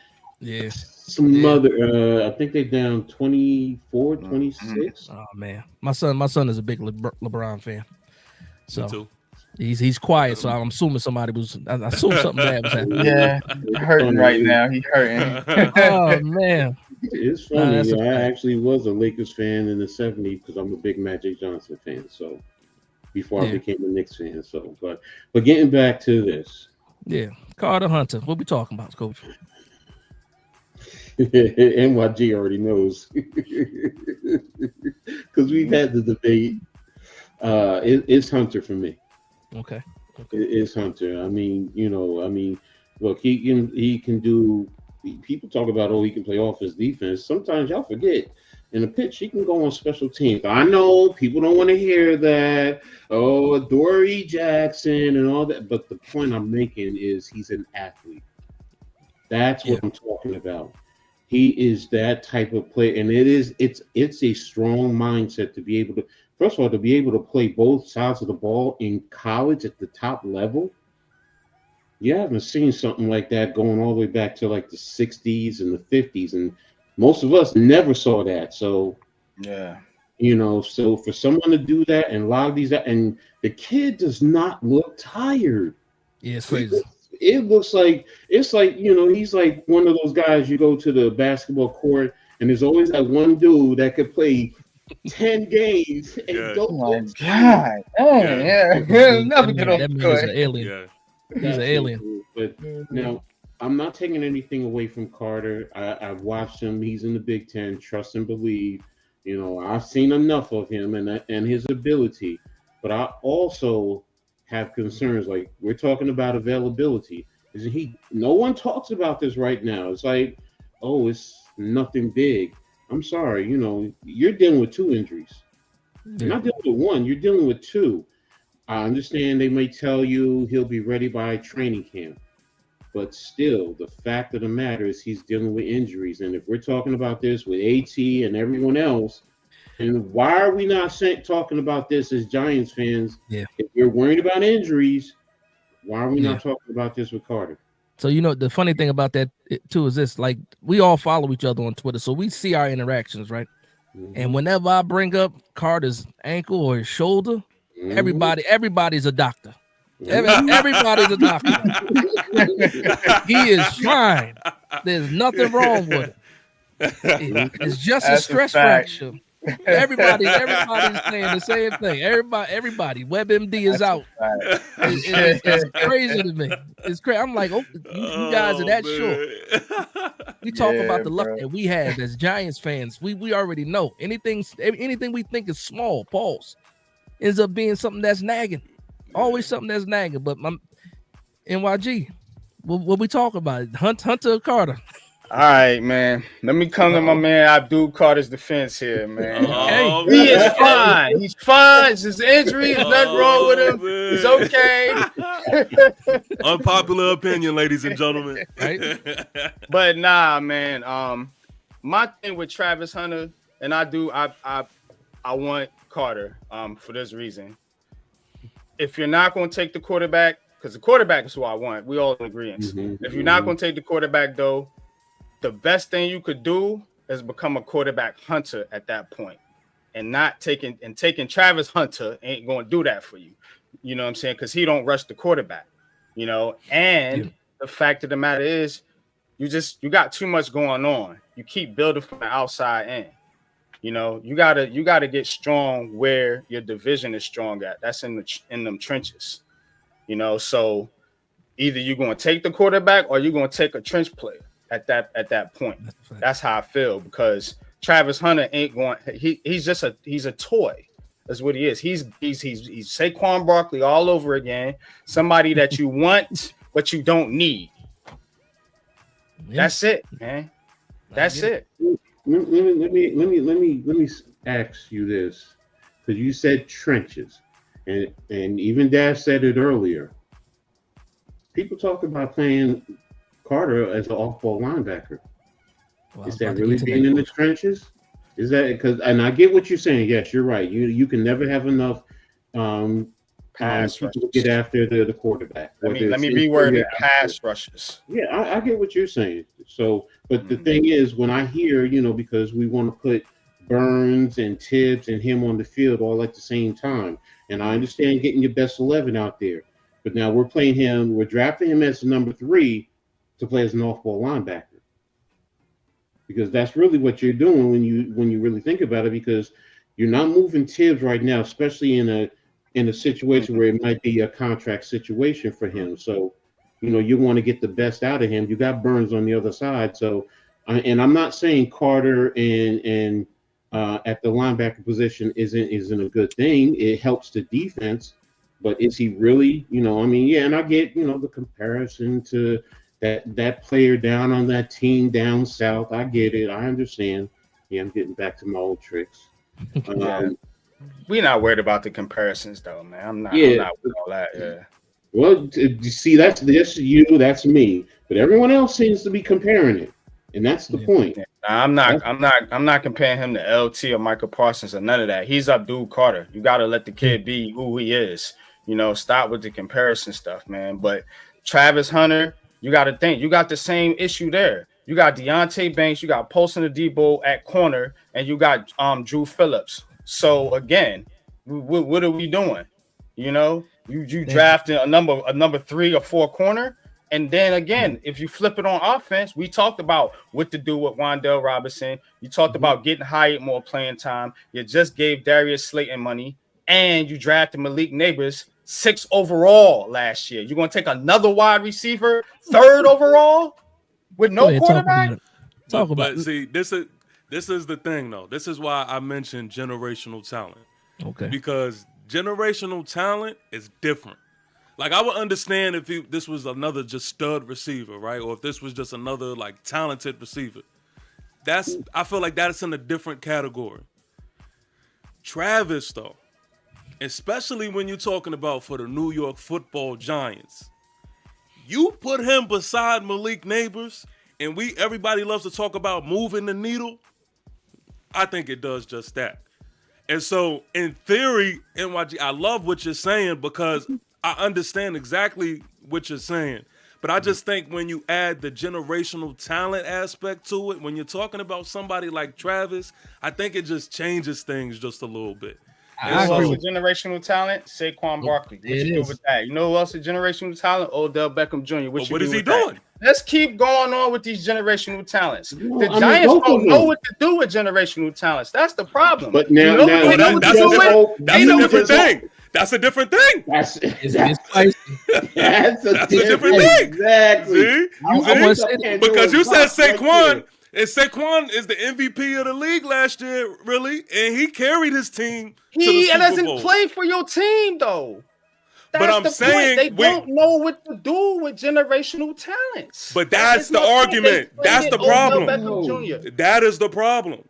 A: Yeah.
C: Smothered. I think they're down 24, 26.
A: Oh man. My son is a big LeBron fan. So
B: too.
A: He's quiet, so I'm assuming somebody was. I assume something bad was happening.
E: Yeah, he's hurting right now. He's hurting.
A: Oh man,
C: it's funny. I actually was a Lakers fan in the '70s because I'm a big Magic Johnson fan. So before I became a Knicks fan. So, but getting back to this,
A: Carter Hunter. What we talking about, Coach?
C: NYG already knows because we've had the debate. It's Hunter for me.
A: Okay.
C: It's Hunter. I mean, look, he can do. People talk about he can play offense, defense. Sometimes y'all forget in a pitch he can go on special teams. I know people don't want to hear that. Oh, Dory Jackson and all that. But the point I'm making is he's an athlete. That's what I'm talking about. He is that type of player, and it's a strong mindset to be able to. First of all, to be able to play both sides of the ball in college at the top level, you haven't seen something like that going all the way back to like the 60s and the 50s. And most of us never saw that. So, so for someone to do that and a lot of these, and the kid does not look tired.
A: Yeah, it's crazy.
C: It looks like, he's like one of those guys you go to the basketball court and there's always that one dude that could play 10 games and don't.
E: Oh my God! Never get off the court.
A: He's an alien. He's an alien.
C: But now, I'm not taking anything away from Carter. I've watched him. He's in the Big Ten. Trust and believe. I've seen enough of him and his ability. But I also have concerns. Like we're talking about availability. No one talks about this right now. It's like, oh, it's nothing big. I'm sorry, you're dealing with 2 injuries. You're not dealing with 1, you're dealing with 2. I understand they may tell you he'll be ready by training camp. But still, the fact of the matter is he's dealing with injuries. And if we're talking about this with AT and everyone else, and why are we not talking about this as Giants fans?
A: Yeah.
C: If you're worried about injuries, why are we not talking about this with Carter?
A: So, the funny thing about that, too, is this. Like, we all follow each other on Twitter, so we see our interactions, right? Mm-hmm. And whenever I bring up Carter's ankle or his shoulder, everybody's a doctor. Everybody's a doctor. He is fine. There's nothing wrong with it. It's just a stress fracture. Everybody's saying the same thing. Everybody. WebMD is out. It's crazy to me. It's crazy. I'm like, you guys are that sure. We talk about the luck that we have as Giants fans. We already know anything we think is small, pause, ends up being something that's nagging. Always something that's nagging. But my NYG, what we talk about? Hunter or Carter?
D: All right, man. Let me come to my man Abdul Carter's defense here, man. He is fine. He's fine. It's his injury. There's nothing wrong with him.
B: Man. It's okay. Unpopular opinion, ladies and gentlemen.
A: Right?
D: But nah, man. My thing with Travis Hunter, and I want Carter for this reason. If you're not going to take the quarterback, because the quarterback is who I want. We all in agreement. Mm-hmm. If you're not going to take the quarterback, though, the best thing you could do is become a quarterback hunter at that point, and taking Travis Hunter ain't going to do that for you. You know what I'm saying? Because he don't rush the quarterback. You know, and the fact of the matter is, you got too much going on. You keep building from the outside in. You know, you gotta get strong where your division is strong at. That's in them trenches. You know, so either you're going to take the quarterback or you're going to take a trench player at that point. That's how I feel, because Travis Hunter ain't going. He's a toy. That's what he is. He's Saquon Barkley all over again. Somebody that you want but you don't need. Yeah. That's it, man. That's it.
C: Let me ask you this, because you said trenches, and even Dad said it earlier. People talk about playing Carter as an off-ball linebacker. Well, is that really being in the trenches? Is that because? And I get what you're saying. Yes, you're right. You can never have enough pass rushes to get after the quarterback.
D: Let me be worded pass rushes.
C: Yeah, I get what you're saying. So, but the thing is, when I hear, because we want to put Burns and Tibbs and him on the field all at the same time, and I understand getting your best 11 out there, but now we're drafting him as number 3 to play as an off-ball linebacker, because that's really what you're doing when you really think about it, because you're not moving Tibbs right now, especially in a situation where it might be a contract situation for him. So, you want to get the best out of him. You got Burns on the other side. So, and I'm not saying Carter and at the linebacker position isn't a good thing. It helps the defense, but is he really? And I get the comparison to that player down on that team down south. I get it. I understand. Yeah, I'm getting back to my old tricks.
D: We're not worried about the comparisons, though, man. I'm not with all that. Yeah.
C: Well, you see, that's you, that's me, but everyone else seems to be comparing it, and that's the point.
D: Yeah. I'm not comparing him to LT or Michael Parsons or none of that. He's Abdul Carter. You got to let the kid be who he is. Stop with the comparison stuff, man. But Travis Hunter, you got to think, you got the same issue there. You got Deontay Banks, you got Poston Thibodeaux at corner, and you got Drew Phillips. So again, what are we doing? You drafting a number 3 or 4 corner, and then again, if you flip it on offense, we talked about what to do with Wan'Dale Robinson. You talked about getting Hyatt more playing time. You just gave Darius Slayton money, and you drafted Malik Neighbors 6th overall last year. You're gonna take another wide receiver 3rd overall with no quarterback.
A: Talk about
B: but see, this is the thing, though. This is why I mentioned generational talent.
A: Okay.
B: Because generational talent is different. Like, I would understand if this was another just stud receiver, right? Or if this was just another, like, talented receiver. I feel like that's in a different category. Travis, though, especially when you're talking about for the New York Football Giants, you put him beside Malik Neighbors, and everybody loves to talk about moving the needle. I think it does just that. And so, in theory, NYG, I love what you're saying, because I understand exactly what you're saying. But I just think when you add the generational talent aspect to it, when you're talking about somebody like Travis, I think it just changes things just a little bit.
D: I agree with generational talent. Saquon Barkley. What you do with that? You know who else is generational talent? Odell Beckham Jr. What is he doing? Let's keep going on with these generational talents. The Giants don't know what to do with generational talents. That's the problem.
C: But now
B: that's a different thing. That's a different thing.
C: That's a different thing. Exactly.
B: Because you said Saquon. And Saquon is the MVP of the league last year, really, and he carried his team to the Super
D: doesn't
B: Bowl.
D: Play for your team, though.
B: But I'm saying
D: they don't know what to do with generational talents.
B: But that's the argument. That's the problem. That is the problem.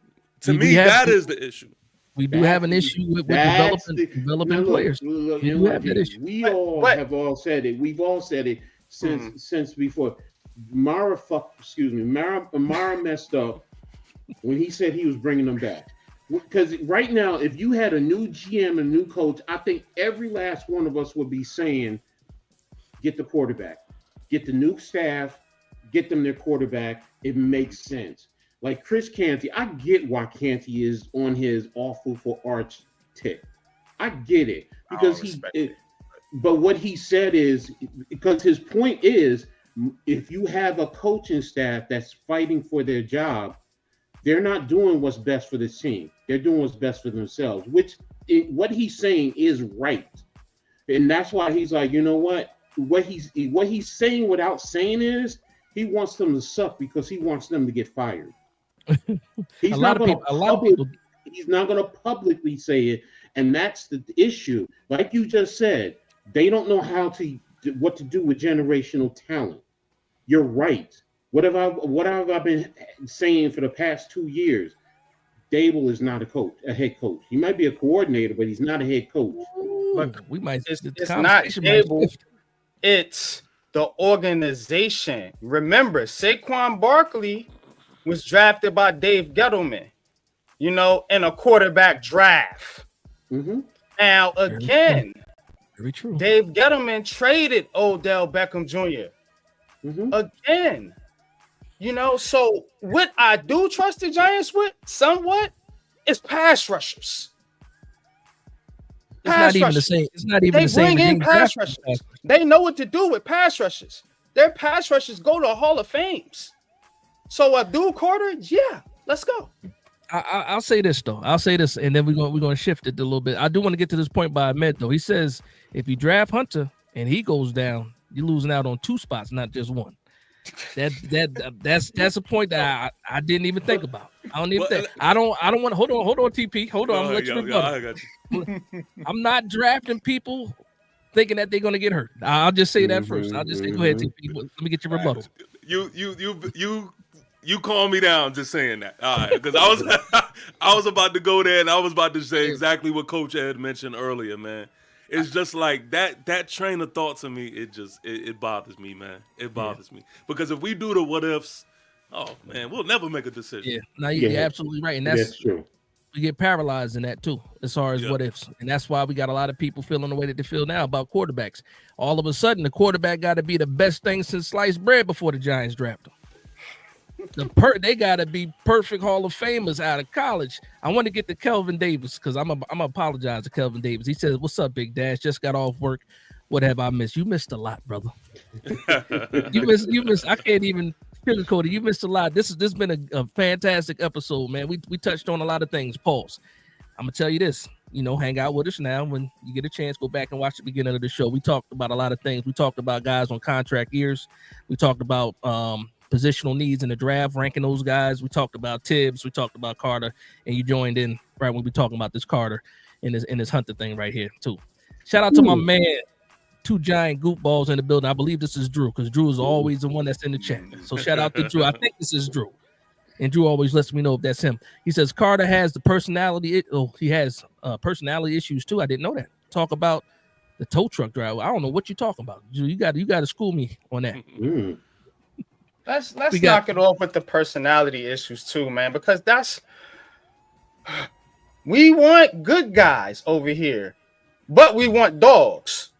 B: To me, that is the issue.
A: We do have an issue with developing players.
C: We have all said it. We've all said it since before. Mara messed up when he said he was bringing them back. Because right now, if you had a new GM and new coach, I think every last one of us would be saying, get the quarterback, get the new staff, get them their quarterback. It makes sense. Like Chris Canty, I get why Canty is on his awful for Arch tick. I get it because But what he said is, because his point is, if you have a coaching staff that's fighting for their job, they're not doing what's best for the team. They're doing what's best for themselves, what he's saying is right. And that's why he's like, you know what? What he's saying without saying is he wants them to suck because he wants them to get fired. He's not going to publicly say it, and that's the issue. Like you just said, they don't know what to do with generational talent. You're right. What have I been saying for the past 2 years? Dable is not a head coach. He might be a coordinator, but he's not a head coach.
A: But we might.
D: It's not Dable. It's the organization. Remember, Saquon Barkley was drafted by Dave Gettleman, in a quarterback draft.
C: Mm-hmm.
D: Now, again,
A: very true.
D: Dave Gettleman traded Odell Beckham Jr.
C: Mm-hmm.
D: Again, so what I do trust the Giants with somewhat is pass rushers.
A: It's not even the same. It's not even the same.
D: They bring in pass rushers. They know what to do with pass rushers. Their pass rushers go to Hall of Fames. So Abdul Carter, yeah, let's go.
A: I'll say this though. And then we're gonna shift it a little bit. I do want to get to this point by Ahmed though. He says if you draft Hunter and he goes down, you're losing out on 2 spots, not just 1. That's a point that I didn't even think about. I don't even think. I don't want to hold on, TP. Hold on, I'm gonna let you rebuttal.
B: I got you.
A: I'm not drafting people thinking that they're gonna get hurt. I'll just say that first. I'll just say, go ahead, TP. Let me get your rebuttal.
B: You calm me down just saying that. All right, because I was about to go there and I was about to say exactly what Coach Ed mentioned earlier, man. It's just like that train of thought to me, it bothers me, man. It bothers me. Because if we do the what ifs, oh man, we'll never make a decision.
A: Yeah, no, you're absolutely right. And that's
C: true.
A: We get paralyzed in that too, as far as what ifs. And that's why we got a lot of people feeling the way that they feel now about quarterbacks. All of a sudden, the quarterback got to be the best thing since sliced bread before the Giants draft him. They got to be perfect Hall of Famers out of college. I want to get to Kelvin Davis because I'm gonna apologize to Kelvin Davis. He says, "What's up, Big Dash? Just got off work. What have I missed? You missed a lot, brother. You missed. I can't even sugarcoat it. You missed a lot. This has been a fantastic episode, man. We touched on a lot of things. Pause. I'm gonna tell you this. Hang out with us now. When you get a chance, go back and watch the beginning of the show. We talked about a lot of things. We talked about guys on contract years. We talked about positional needs in the draft, ranking those guys. We talked about Tibbs. We talked about Carter, and you joined in right when we talking about this Carter and this Hunter thing right here too. Shout out to my man, 2 giant goop balls in the building. I believe this is Drew because Drew is always the one that's in the chat. So shout out to Drew. I think this is Drew, and Drew always lets me know if that's him. He says Carter has the personality. He has personality issues too. I didn't know that. Talk about the tow truck driver. I don't know what you're talking about. Drew, you got to school me on that.
D: Let's knock it off with the personality issues too, man, because we want good guys over here, but we want dogs.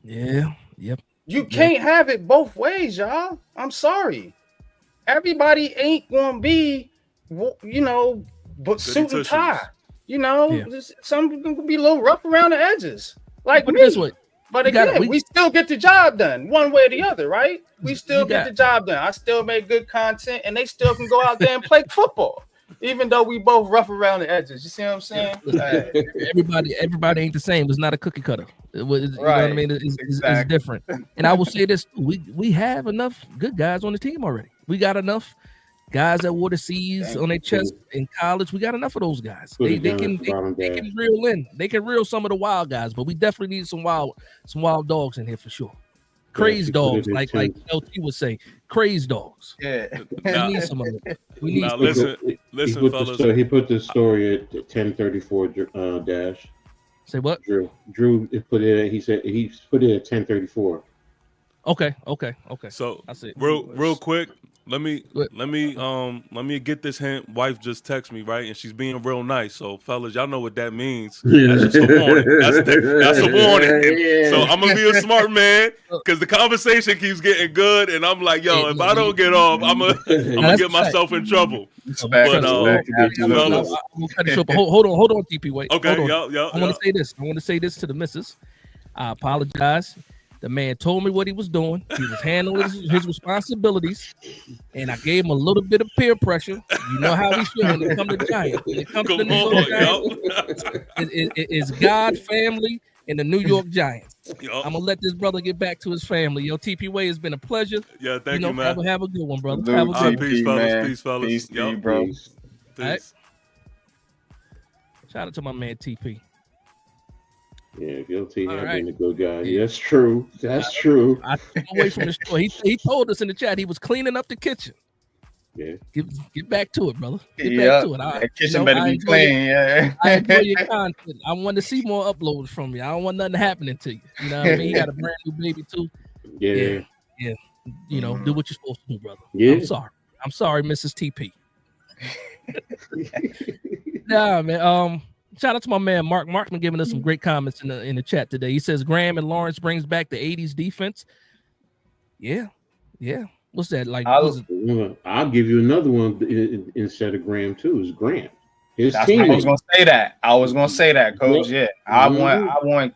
A: Yeah, yep.
D: You can't have it both ways, y'all. I'm sorry. Everybody ain't gonna be, but suit and tie. Some gonna be a little rough around the edges, like me.
A: This way.
D: But again, we still get the job done one way or the other, right? We still get the job done. I still make good content, and they still can go out there and play football, even though we both rough around the edges. You see what I'm saying?
A: Everybody ain't the same. It's not a cookie cutter. You know what I mean? It's different. And I will say this: we have enough good guys on the team already. We got enough guys that wore the C's on their chest in college. We got enough of those guys. They can reel in. They can reel some of the wild guys, but we definitely need some wild dogs in here for sure. Crazed dogs, like LT would say, crazed dogs.
E: Yeah,
A: we need some of them. We need.
B: Now, listen, fellas.
C: He put the story at 10:34. Dash.
A: Say what?
C: Drew put it at. He said he put it at 10:34.
A: Okay.
B: So
A: I see.
B: Real quick. Let me get this hint. Wife just texted me, right? And she's being real nice. So, fellas, y'all know what that means. That's just a warning. That's a warning. So I'm gonna be a smart man because the conversation keeps getting good, and I'm like, yo, if I don't get off, I'm gonna get myself in trouble. But fellas,
A: hold on, TP. Wait.
B: Okay,
A: hold on.
B: yo.
A: I want to say this. To the missus. I apologize. The man told me what he was doing. He was handling his responsibilities, and I gave him a little bit of peer pressure. You know how we feel when it comes to Giants. When it comes to the New York Giants, it's God, family, and the New York Giants. I'm gonna let this brother get back to his family. Yo, TP Way, has been a pleasure.
B: Yeah, thank you, man.
A: Have a good one, brother.
D: Dude,
A: have a good one.
B: Peace, fellas.
D: Man.
B: Peace, fellas.
D: Peace to you, bro.
C: Peace.
B: Peace.
A: Shout out to my man TP.
C: Yeah, if LT had
A: right.
C: been a good guy. Yeah, that's true. That's true.
A: I took him away from the store. He told us in the chat he was cleaning up the kitchen.
C: Yeah.
A: Get back to it, brother. Get back to it.
D: The kitchen better be clean. Yeah.
A: I enjoy your content. I want to see more uploads from you. I don't want nothing happening to you. You know what I mean? You got a brand new baby too.
C: Yeah.
A: You know, do what you're supposed to do, brother.
C: Yeah.
A: I'm sorry, Mrs. TP. Nah, man. Shout out to my man Mark. Mark's been giving us some great comments in the chat today. He says Graham and Lawrence brings back the 80s defense. Yeah. What's that like?
C: I'll give you another one instead of Graham too. Is Grant. His team.
D: I was gonna say that, Coach. Yeah, I want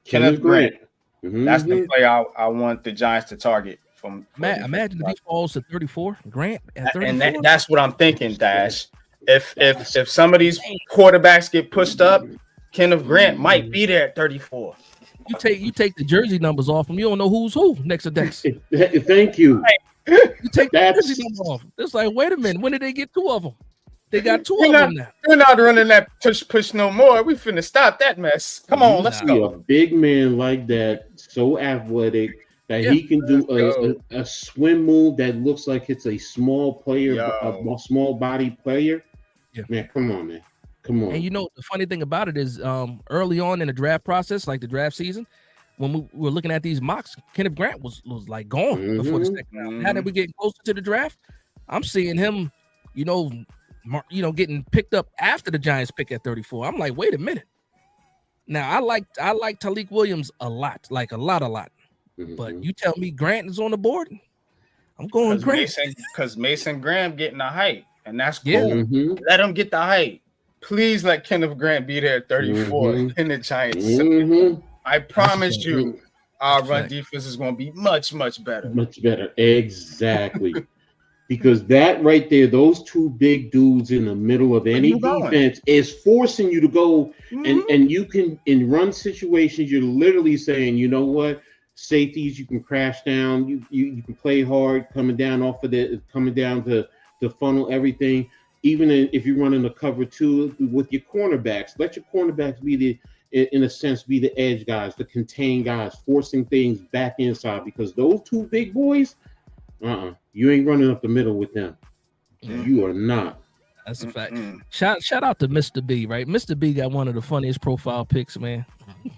D: Kenneth Grant. That's the play I want the Giants to target from.
A: Imagine if he falls to 34. Grant at 34.
D: And that's what I'm thinking, Dash. If some of these quarterbacks get pushed up, Kenneth Grant might be there at 34.
A: You take the jersey numbers off him. You don't know who's who next to Dex.
C: Thank you.
A: You take the jersey numbers off. It's like, wait a minute. When did they get 2 of them? They got 2 of them now.
D: We're not running that push no more. We finna stop that mess. Come on, let's go.
C: A big man like that, so athletic that he can do a swim move that looks like it's a small player, a small body player. Yeah. Man, come on, man. Come on.
A: And you know, the funny thing about it is early on in the draft process, like the draft season, when we were looking at these mocks, Kenneth Grant was like gone before the second round. Now that we get closer to the draft, I'm seeing him, getting picked up after the Giants pick at 34. I'm like, wait a minute. Now I like Talik Williams a lot, like a lot. But you tell me Grant is on the board, I'm going Grant.
D: Because Mason Graham getting the height, and that's cool. Let him get the height. Please let Kenneth Grant be there at 34 in the Giants. I promise you, our run defense is going to be much, much better.
C: Much better. Exactly. Because that right there, those 2 big dudes in the middle of any defense is forcing you to go. And you can, in run situations, you're literally saying, you know what? Safeties, you can crash down. You can play hard, coming down to funnel everything. Even if you're running a cover 2 with your cornerbacks, let your cornerbacks be in a sense, be the edge guys, the contain guys, forcing things back inside. Because those 2 big boys, you ain't running up the middle with them. You are not.
A: That's a fact. Shout out to Mr. B, right? Mr. B got one of the funniest profile pics, man.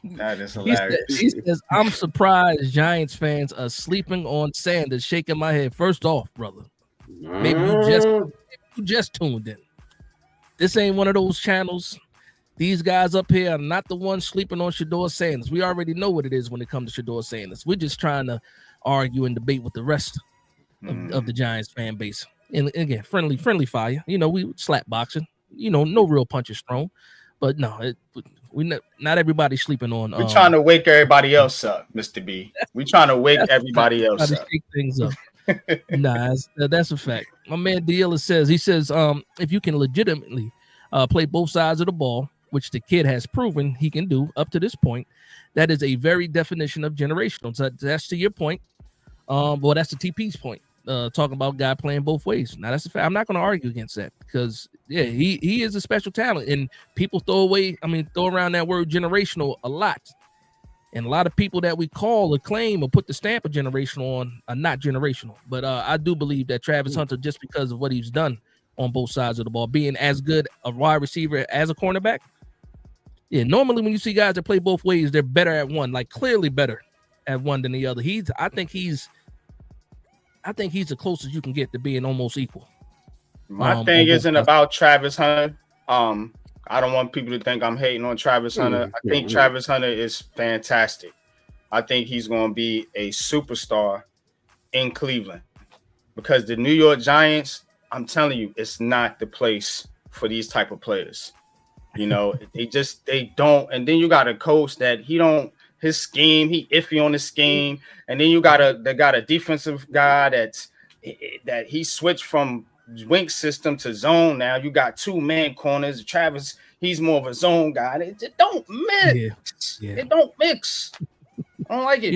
D: That is hilarious.
A: He says, I'm surprised Giants fans are sleeping on Sanders. Shaking my head. First off, brother, maybe you just tuned in. This ain't one of those channels. These guys up here are not the ones sleeping on Shedeur Sanders. We already know what it is when it comes to Shedeur Sanders. We're just trying to argue and debate with the rest of the Giants fan base. And again, friendly fire. We slap boxing. No real punches thrown. But no, not everybody sleeping on.
D: We're trying to wake everybody else up, Mr. B. We're trying to wake everybody else up.
A: Shake things up. Nah, that's a fact. My man Dealer says, if you can legitimately play both sides of the ball, which the kid has proven he can do up to this point, that is a very definition of generational. So that's to your point. Well, that's the TP's point. Talking about guy playing both ways. Now that's a fact. I'm not going to argue against that because he is a special talent, and people throw around that word generational a lot. And a lot of people that we call or claim or put the stamp of generational on are not generational. But I do believe that Travis Hunter, just because of what he's done on both sides of the ball, being as good a wide receiver as a cornerback. Yeah, normally when you see guys that play both ways, they're better at one, like clearly better at one than the other. I think he's the closest you can get to being almost equal.
D: My thing isn't about Travis Hunter. I don't want people to think I'm hating on Travis Hunter. I think Travis Hunter is fantastic. I think he's going to be a superstar in Cleveland because the New York Giants, I'm telling you, it's not the place for these type of players. They don't. And then you got a coach that he don't his scheme. He iffy on the scheme, and then they got a defensive guy that he switched from wing system to zone. Now you got 2-man corners. Travis, he's more of a zone guy. It don't mix.
A: Yeah.
D: It don't mix. I don't like it.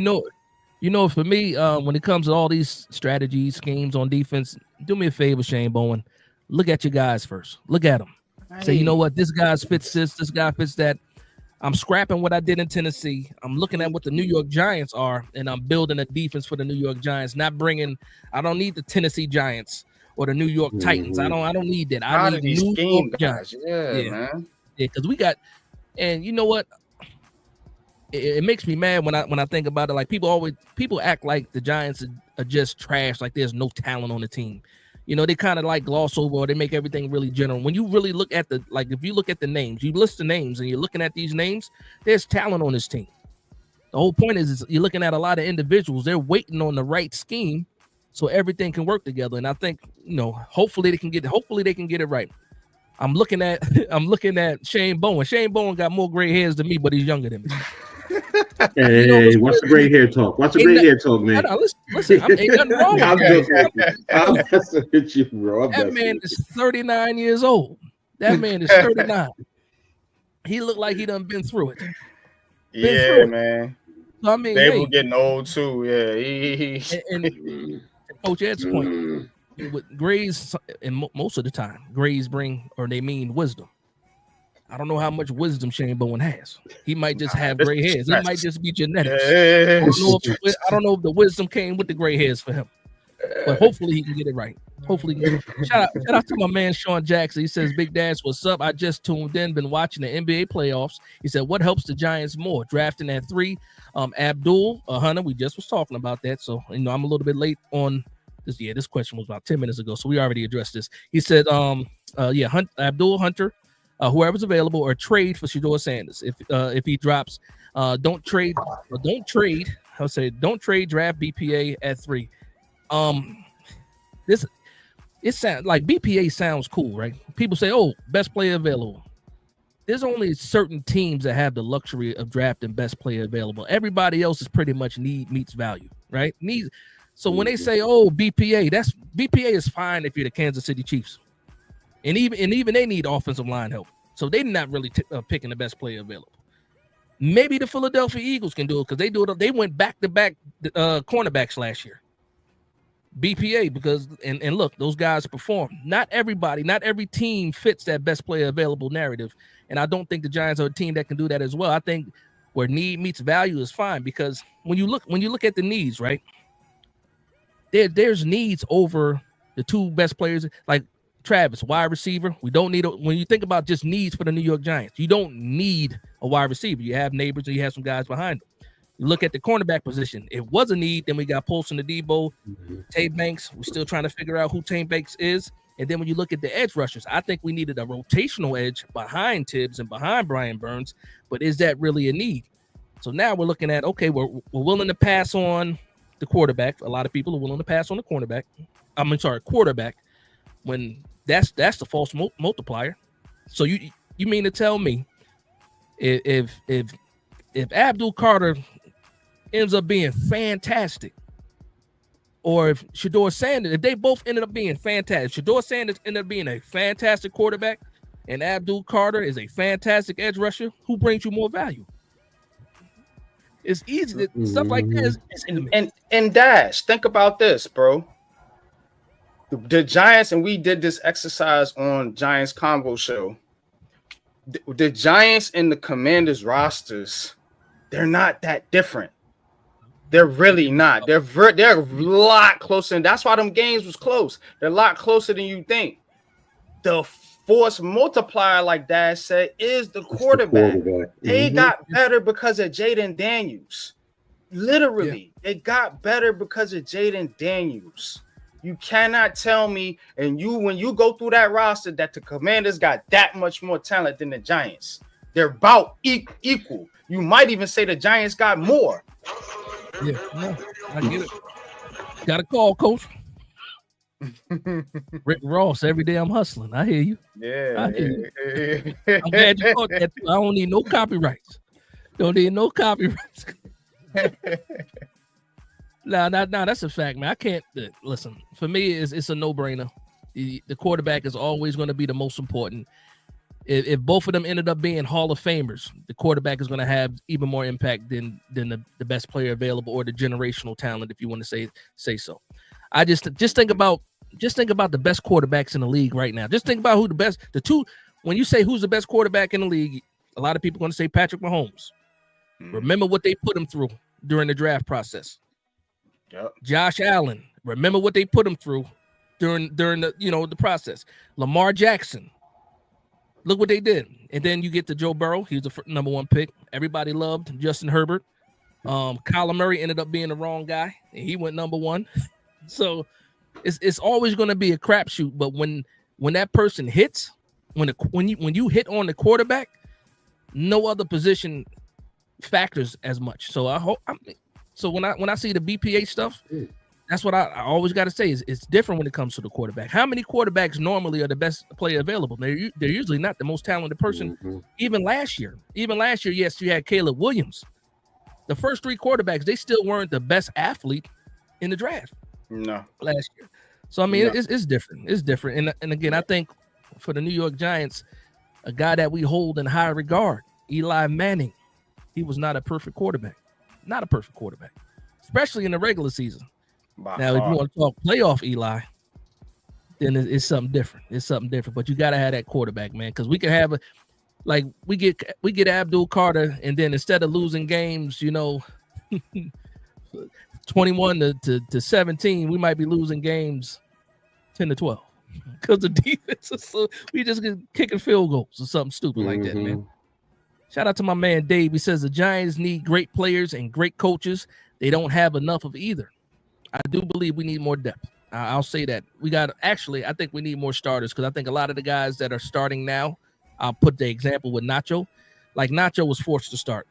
A: You know, for me, when it comes to all these strategies, schemes on defense, do me a favor, Shane Bowen. Look at your guys first. Look at them. Say, you know what? This guy fits this guy fits that. I'm scrapping what I did in Tennessee. I'm looking at what the New York Giants are, and I'm building a defense for the New York Giants. I don't need the Tennessee Giants or the New York Titans. I don't need that. I need New York Giants.
D: Yeah, man.
A: Yeah, because we got, and you know what? It makes me mad when I think about it. Like people act like the Giants are just trash, like there's no talent on the team. You know, they kind of like gloss over or they make everything really general. When you really look at if you look at the names, you list the names and you're looking at these names, there's talent on this team. The whole point is you're looking at a lot of individuals. They're waiting on the right scheme so everything can work together. And I think, you know, hopefully they can get it right. I'm looking at Shane Bowen. Shane Bowen got more gray hairs than me, but he's younger than me.
C: Hey, you know, what's the gray hair talk? What's the gray hair talk, man?
A: Listen, ain't nothing wrong with
C: that.
A: That man is 39 years old. That man is 39. He looked like he done been through it.
D: Man.
A: So, I mean,
D: they were getting old too. Yeah.
A: And Coach Ed's point, with grays, and most of the time, grays they mean wisdom. I don't know how much wisdom Shane Bowen has. He might just have gray hairs. It might just be genetics. I don't know if the wisdom came with the gray hairs for him. But hopefully he can get it right. Shout out to my man Sean Jackson. He says, Big Dash, what's up? I just tuned in, been watching the NBA playoffs. He said, what helps the Giants more? Drafting at 3. Abdul, Hunter, we just was talking about that. So, you know, I'm a little bit late on this. Yeah, this question was about 10 minutes ago. So we already addressed this. He said, Abdul, Hunter, whoever's available, or trade for Shedeur Sanders if he drops. Don't trade. I'll say don't trade. Draft BPA at 3. It sounds like BPA sounds cool, right? People say, "Oh, best player available." There's only certain teams that have the luxury of drafting best player available. Everybody else is pretty much need meets value, right? So when they say, "Oh, BPA," BPA is fine if you're the Kansas City Chiefs. And even they need offensive line help. So they're not really picking the best player available. Maybe the Philadelphia Eagles can do it because they went back-to-back cornerbacks last year. BPA, because and look, those guys perform. Not every team fits that best player available narrative. And I don't think the Giants are a team that can do that as well. I think where need meets value is fine, because when you look at the needs, right? There's needs over the two best players, like Travis, wide receiver. We don't need when you think about just needs for the New York Giants, you don't need a wide receiver. You have neighbors and you have some guys behind them. You look at the cornerback position. It was a need. Then we got Paulson Thibodeaux, Tay Banks. We're still trying to figure out who Tay Banks is. And then when you look at the edge rushers, I think we needed a rotational edge behind Tibbs and behind Brian Burns. But is that really a need? So now we're looking at, okay, we're willing to pass on the quarterback. A lot of people are willing to pass on the quarterback. When that's the false multiplier. So you mean to tell me if Abdul Carter ends up being fantastic, or if Shedeur Sanders, if they both ended up being fantastic, Shedeur Sanders ended up being a fantastic quarterback and Abdul Carter is a fantastic edge rusher, who brings you more value? It's easy. Stuff like this.
D: And Dash, think about this, bro. The Giants, and we did this exercise on Giants Convo Show. The Giants and the Commanders rosters, they're not that different. They're really not. They're a lot closer, and that's why them games was close. They're a lot closer than you think. The force multiplier, like Dash said, is the quarterback. They got better because of Jaden Daniels. Literally, they got better because of Jaden Daniels. You cannot tell me, and when you go through that roster, that the Commanders got that much more talent than the Giants. They're about equal. You might even say the Giants got more.
A: Yeah, no, I get it. Got a call, Coach. Rick Ross, every day I'm hustling. I hear you.
D: Yeah.
A: I hear you. I'm glad you caught that too. I don't need no copyrights. Don't need no copyrights. No, that's a fact, man. I can't listen. For me, it's a no-brainer. The quarterback is always going to be the most important. If both of them ended up being Hall of Famers, the quarterback is going to have even more impact than the best player available or the generational talent, if you want to say so. I just think about the best quarterbacks in the league right now. Just think about who the two. When you say who's the best quarterback in the league, a lot of people are going to say Patrick Mahomes. Remember what they put him through during the draft process.
D: Yep.
A: Josh Allen. Remember what they put him through during the process. Lamar Jackson. Look what they did. And then you get to Joe Burrow. He was the number one pick. Everybody loved Justin Herbert. Kyler Murray ended up being the wrong guy, and he went number one. So it's always going to be a crapshoot. But when that person hits, when you hit on the quarterback, no other position factors as much. So so when I see the BPA stuff, that's what I always got to say is it's different when it comes to the quarterback. How many quarterbacks normally are the best player available? They're usually not the most talented person.
C: Mm-hmm.
A: Even last year, yes, you had Caleb Williams. The first three quarterbacks, they still weren't the best athlete in the draft.
D: No,
A: last year. So I mean, it's different. It's different. And again, I think for the New York Giants, a guy that we hold in high regard, Eli Manning, he was not a perfect quarterback. Not a perfect quarterback, especially in the regular season. Now, if you want to talk playoff Eli, then it's something different. It's something different. But you got to have that quarterback, man, because we can have we get Abdul Carter, and then instead of losing games, 21 to 17, we might be losing games 10 to 12 because the defense is we just get kicking field goals or something stupid like that, man. Shout out to my man Dave. He says the Giants need great players and great coaches. They don't have enough of either. I do believe we need more depth. I'll say that. I think we need more starters because I think a lot of the guys that are starting now, I'll put the example with Nacho. Like Nacho was forced to start.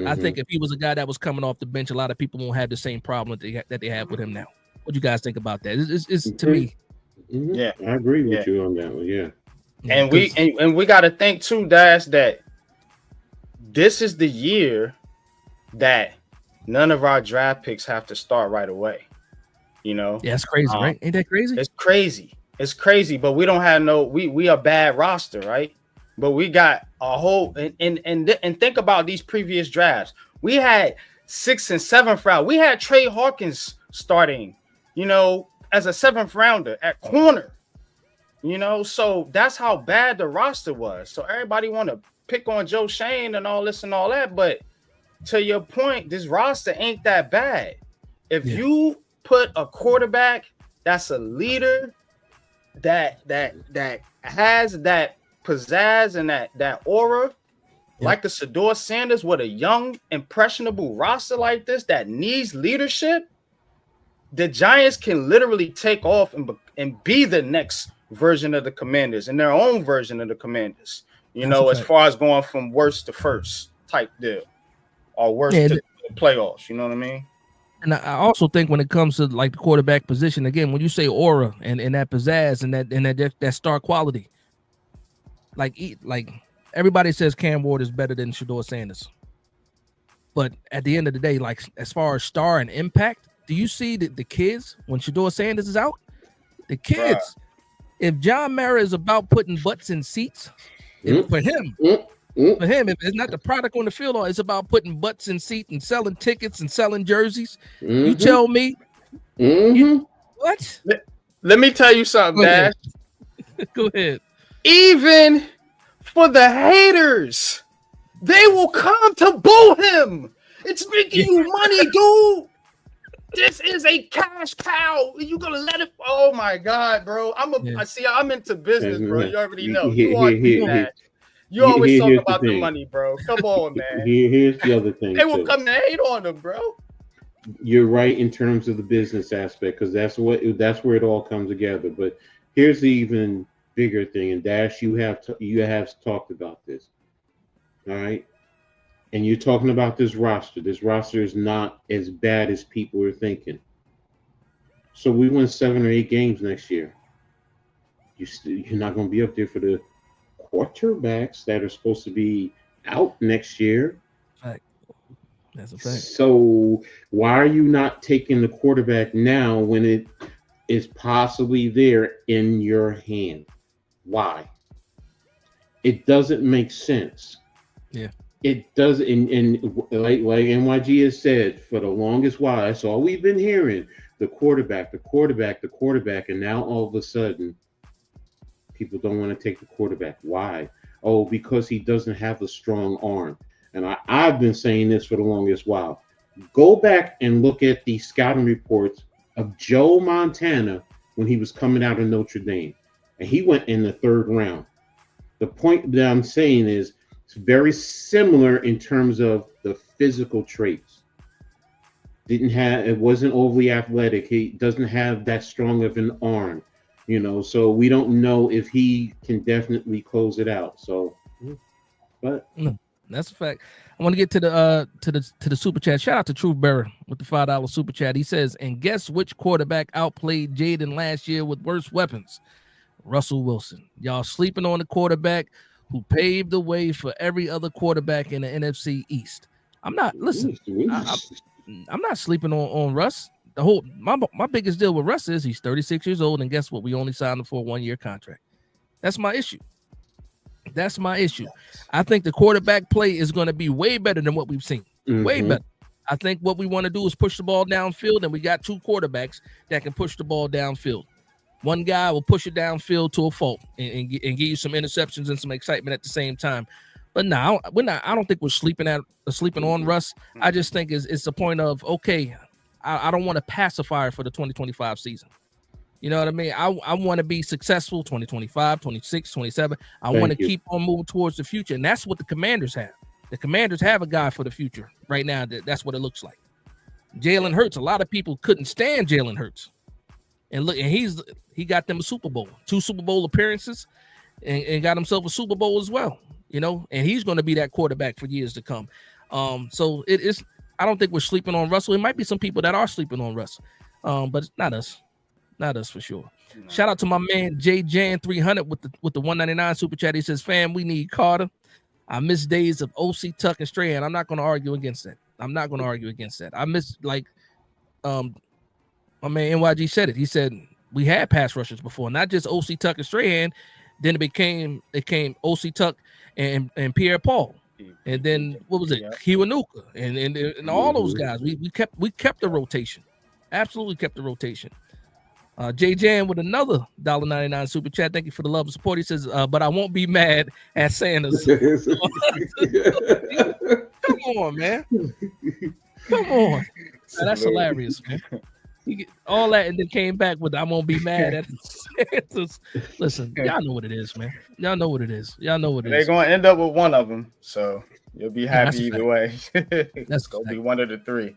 A: I think if he was a guy that was coming off the bench, a lot of people won't have the same problem that they have with him now. What do you guys think about that? It's to me.
C: Yeah, I agree with you on that one. Yeah,
D: and we got to think too, Dash, that this is the year that none of our draft picks have to start right away.
A: Yeah, it's crazy, right? Ain't that crazy?
D: It's crazy, but we don't have we a bad roster, right? But we got a whole and think about these previous drafts. We had 6th and 7th round. We had Trey Hawkins starting, as a 7th rounder at corner. So that's how bad the roster was. So everybody want to pick on Joe Shane and all this and all that, but to your point, this roster ain't that bad. If you put a quarterback that's a leader, that has that pizzazz and that aura, like the Shedeur Sanders, with a young, impressionable roster like this that needs leadership, the Giants can literally take off and be the next version of the Commanders and their own version of the Commanders. As far as going from worst to first type deal, or worst to the playoffs. You know what I mean?
A: And I also think when it comes to like the quarterback position, again, when you say aura and that pizzazz and that star quality, like everybody says Cam Ward is better than Shedeur Sanders. But at the end of the day, like as far as star and impact, do you see the kids when Shedeur Sanders is out? The kids, if John Mara is about putting butts in seats, for him, if it's not the product on the field, it's about putting butts in seats and selling tickets and selling jerseys. You tell me, what?
D: Let me tell you something, Dash.
A: Go ahead.
D: Even for the haters, they will come to boo him. It's making you money, dude. This is a cash cow. You gonna let it? Oh my God, bro! I'm into business, bro. You already know. You always talk about the money, bro. Come on, man.
C: Here's the other thing.
D: They will come to hate on him, bro.
C: You're right in terms of the business aspect because that's where it all comes together. But here's the even bigger thing, and Dash, you have talked about this. All right. And you're talking about this roster. This roster is not as bad as people are thinking. So we win 7 or 8 games next year. You're not going to be up there for the quarterbacks that are supposed to be out next year.
A: Right. That's a fact.
C: So why are you not taking the quarterback now when it is possibly there in your hand? Why? It doesn't make sense.
A: Yeah.
C: It does, and like NYG has said for the longest while, that's all we've been hearing. The quarterback, and now all of a sudden, people don't want to take the quarterback. Why? Oh, because he doesn't have a strong arm. And I've been saying this for the longest while. Go back and look at the scouting reports of Joe Montana when he was coming out of Notre Dame, and he went in the 3rd round. The point that I'm saying is it's very similar in terms of the physical traits. It wasn't overly athletic. He doesn't have that strong of an arm, so we don't know if he can definitely close it out. So, but
A: that's a fact. I want to get to the super chat. Shout out to Truth Bearer with the $5 super chat. He says, and guess which quarterback outplayed Jaden last year with worse weapons? Russell Wilson. Y'all sleeping on the quarterback who paved the way for every other quarterback in the NFC East. I'm not sleeping on Russ. My biggest deal with Russ is he's 36 years old, and guess what? We only signed him for a 1-year contract. That's my issue. I think the quarterback play is going to be way better than what we've seen. Mm-hmm. Way better. I think what we want to do is push the ball downfield, and we got 2 quarterbacks that can push the ball downfield. One guy will push it downfield to a fault and give you some interceptions and some excitement at the same time. But no, we're not. I don't think we're sleeping on Russ. I just think it's a point of, okay, I don't want a pacifier for the 2025 season. You know what I mean? I want to be successful 2025, 26, 27. I want to keep on moving towards the future. And that's what the Commanders have. The Commanders have a guy for the future right now. That's what it looks like. Jalen Hurts. A lot of people couldn't stand Jalen Hurts. And look, and he got them a Super Bowl, 2 Super Bowl appearances, and got himself a Super Bowl as well. And he's going to be that quarterback for years to come. So it is. I don't think we're sleeping on Russell. It might be some people that are sleeping on Russ, but it's not us. Not us for sure. No. Shout out to my man J Jan 300 with the 199 super chat. He says, "Fam, we need Carter. I miss days of OC Tuck and Strahan." I'm not going to argue against that. I miss my man NYG said it. He said we had pass rushers before, not just OC Tuck and Strahan. Then it came OC Tuck and Pierre Paul, and then what was it? Kiwanuka and all those guys. We kept the rotation. Absolutely kept the rotation. J Jan with another $1.99 super chat. Thank you for the love and support. He says, but I won't be mad at Sanders. Come on, man. Come on. Man, that's hilarious, man. All that and then came back with I won't be mad at Sanders. Listen, y'all know what it is, man. Y'all know what it is. They're
D: going to end up with one of them, so you'll be happy either way. That's going to be one of the 3.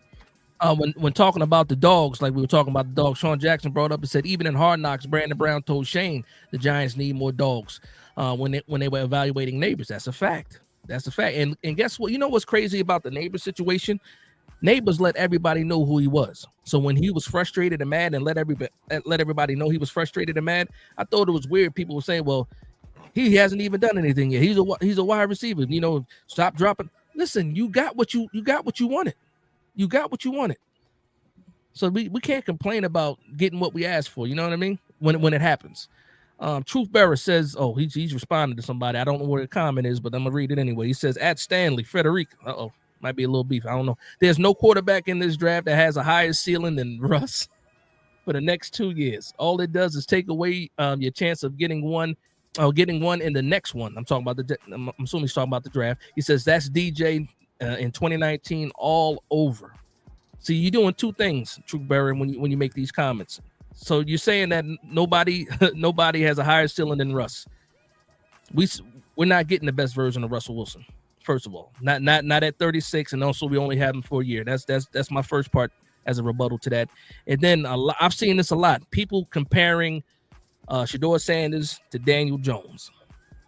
A: When talking about the dogs, like we were talking about the dogs, Sean Jackson brought up and said, even in Hard Knocks, Brandon Brown told Shane the Giants need more dogs when they were evaluating Neighbors. That's a fact. And guess what? You know what's crazy about the Neighbors situation? Neighbors let everybody know who he was. So when he was frustrated and mad and let everybody know he was frustrated and mad, I thought it was weird. People were saying, well, he hasn't even done anything yet. He's a wide receiver. Stop dropping. Listen, you got what you wanted. You got what you wanted. So we can't complain about getting what we asked for. You know what I mean? When it happens. Truth Bearer says, oh, he's responding to somebody. I don't know where the comment is, but I'm going to read it anyway. He says, at Stanley, Frederica. Uh-oh. Might be a little beef. I don't know. There's no quarterback in this draft that has a higher ceiling than Russ for the next 2 years. All it does is take away your chance of getting one in the next one. I'm assuming he's talking about the draft. He says that's DJ in 2019 all over. See, you're doing 2 things, Truth Bearer, when you make these comments. So you're saying that nobody has a higher ceiling than Russ. We're not getting the best version of Russell Wilson. First of all, not at 36, and also we only have him for a year. That's my first part as a rebuttal to that. And then I've seen this a lot. People comparing Shedeur Sanders to Daniel Jones,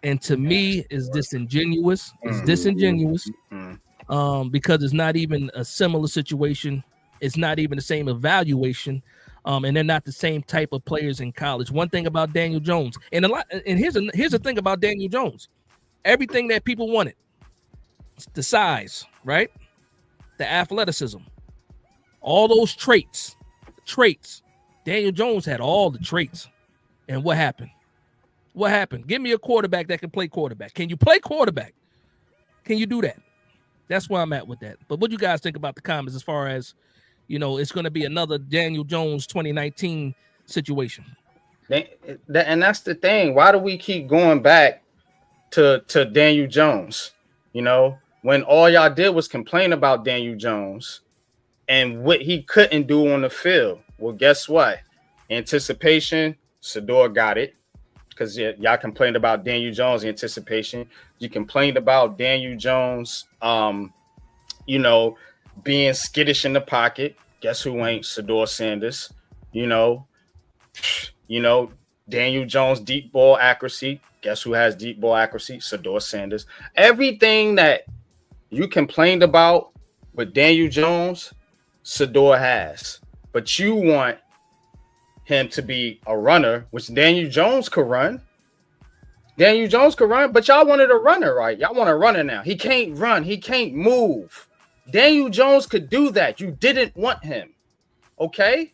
A: and to me, is disingenuous. It's disingenuous because it's not even a similar situation. It's not even the same evaluation, and they're not the same type of players in college. One thing about Daniel Jones, and here's the thing about Daniel Jones, everything that people wanted. The size, right? the athleticism, all those traits. Daniel Jones had all the traits. And what happened? What happened? Give me a quarterback that can play quarterback. Can you play quarterback? Can you do that? That's where I'm at with that. But what do you guys think about the comments as far as, it's going to be another Daniel Jones 2019 situation?
D: And that's the thing. Why do we keep going back to Daniel Jones? When all y'all did was complain about Daniel Jones and what he couldn't do on the field. Well, guess what? Anticipation, Shedeur got it. Because y'all complained about Daniel Jones' anticipation. You complained about Daniel Jones, being skittish in the pocket. Guess who ain't? Shedeur Sanders. Daniel Jones deep ball accuracy. Guess who has deep ball accuracy? Shedeur Sanders. Everything that you complained about with Daniel Jones, Shedeur has. But you want him to be a runner, which Daniel Jones could run. But y'all wanted a runner, right? Y'all want a runner now. He can't run. He can't move. Daniel Jones could do that. You didn't want him. Okay?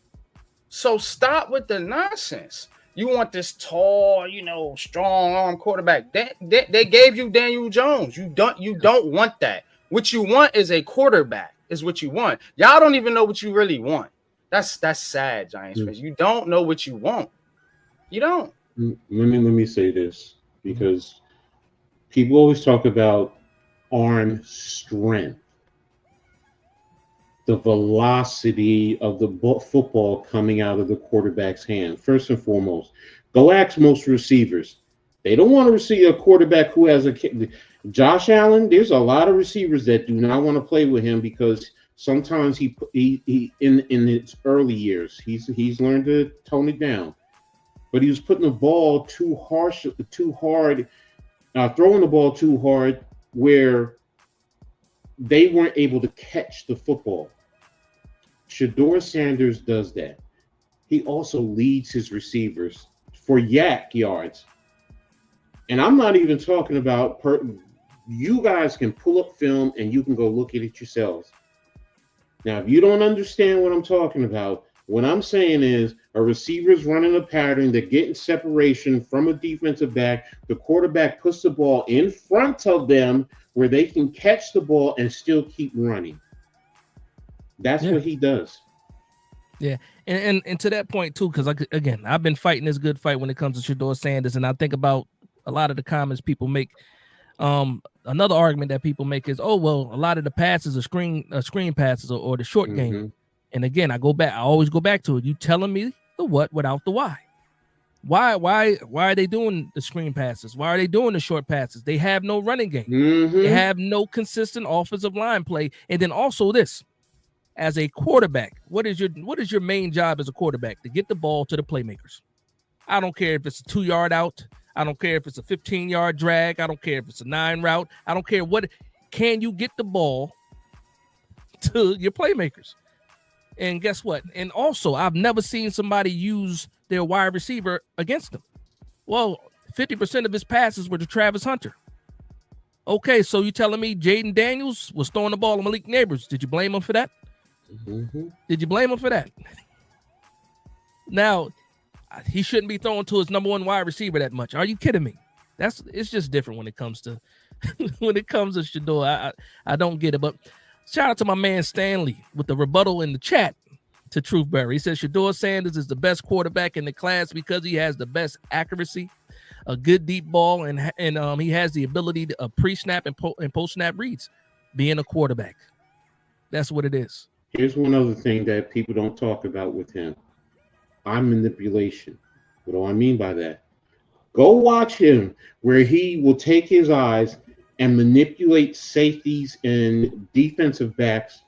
D: So stop with the nonsense. You want this tall, strong arm quarterback. They gave you Daniel Jones. You don't want that. What you want is a quarterback, is what you want. Y'all don't even know what you really want. That's sad, Giants fans. You don't know what you want. You don't.
C: Let me say this, because people always talk about arm strength, the velocity of the football coming out of the quarterback's hand. First and foremost, go ask most receivers. They don't want to receive a quarterback who has a kick. Josh Allen, there's a lot of receivers that do not want to play with him because sometimes he in his early years, he's learned to tone it down. But he was putting the ball too hard, throwing the ball too hard where they weren't able to catch the football. Shedeur Sanders does that. He also leads his receivers for yak yards. And I'm not even talking about you guys can pull up film and you can go look at it yourselves. Now, if you don't understand what I'm talking about, what I'm saying is a receiver's running a pattern, they're getting separation from a defensive back. The quarterback puts the ball in front of them where they can catch the ball and still keep running. That's what he does.
A: Yeah. And to that point, too, because, again, I've been fighting this good fight when it comes to Shedeur Sanders, and I think about a lot of the comments people make. Another argument that people make is, a lot of the passes are screen passes or the short game. And again, I always go back to it. You telling me the what without the why. Why are they doing the screen passes? Why are they doing the short passes? They have no running game. They have no consistent offensive line play. And then also this, as a quarterback, what is your main job as a quarterback? To get the ball to the playmakers. I don't care if it's a 2-yard out. I don't care if it's a 15-yard drag. I don't care if it's a 9 route. I don't care what. Can you get the ball to your playmakers? And guess what? And also, I've never seen somebody use their wide receiver against them. Well, 50% of his passes were to Travis Hunter. Okay, so you telling me Jaden Daniels was throwing the ball to Malik Neighbors. Did you blame him for that? Did you blame him for that? Now, he shouldn't be throwing to his number one wide receiver that much. Are you kidding me? It's just different when it comes to Shedeur. I don't get it. But shout out to my man Stanley with the rebuttal in the chat to Truthberry. He says Shedeur Sanders is the best quarterback in the class because he has the best accuracy, a good deep ball, and he has the ability to pre-snap and post-snap reads. Being a quarterback, that's what it is.
C: Here's one other thing that people don't talk about with him. Eye manipulation. What do I mean by that? Go watch him where he will take his eyes and manipulate safeties and defensive backs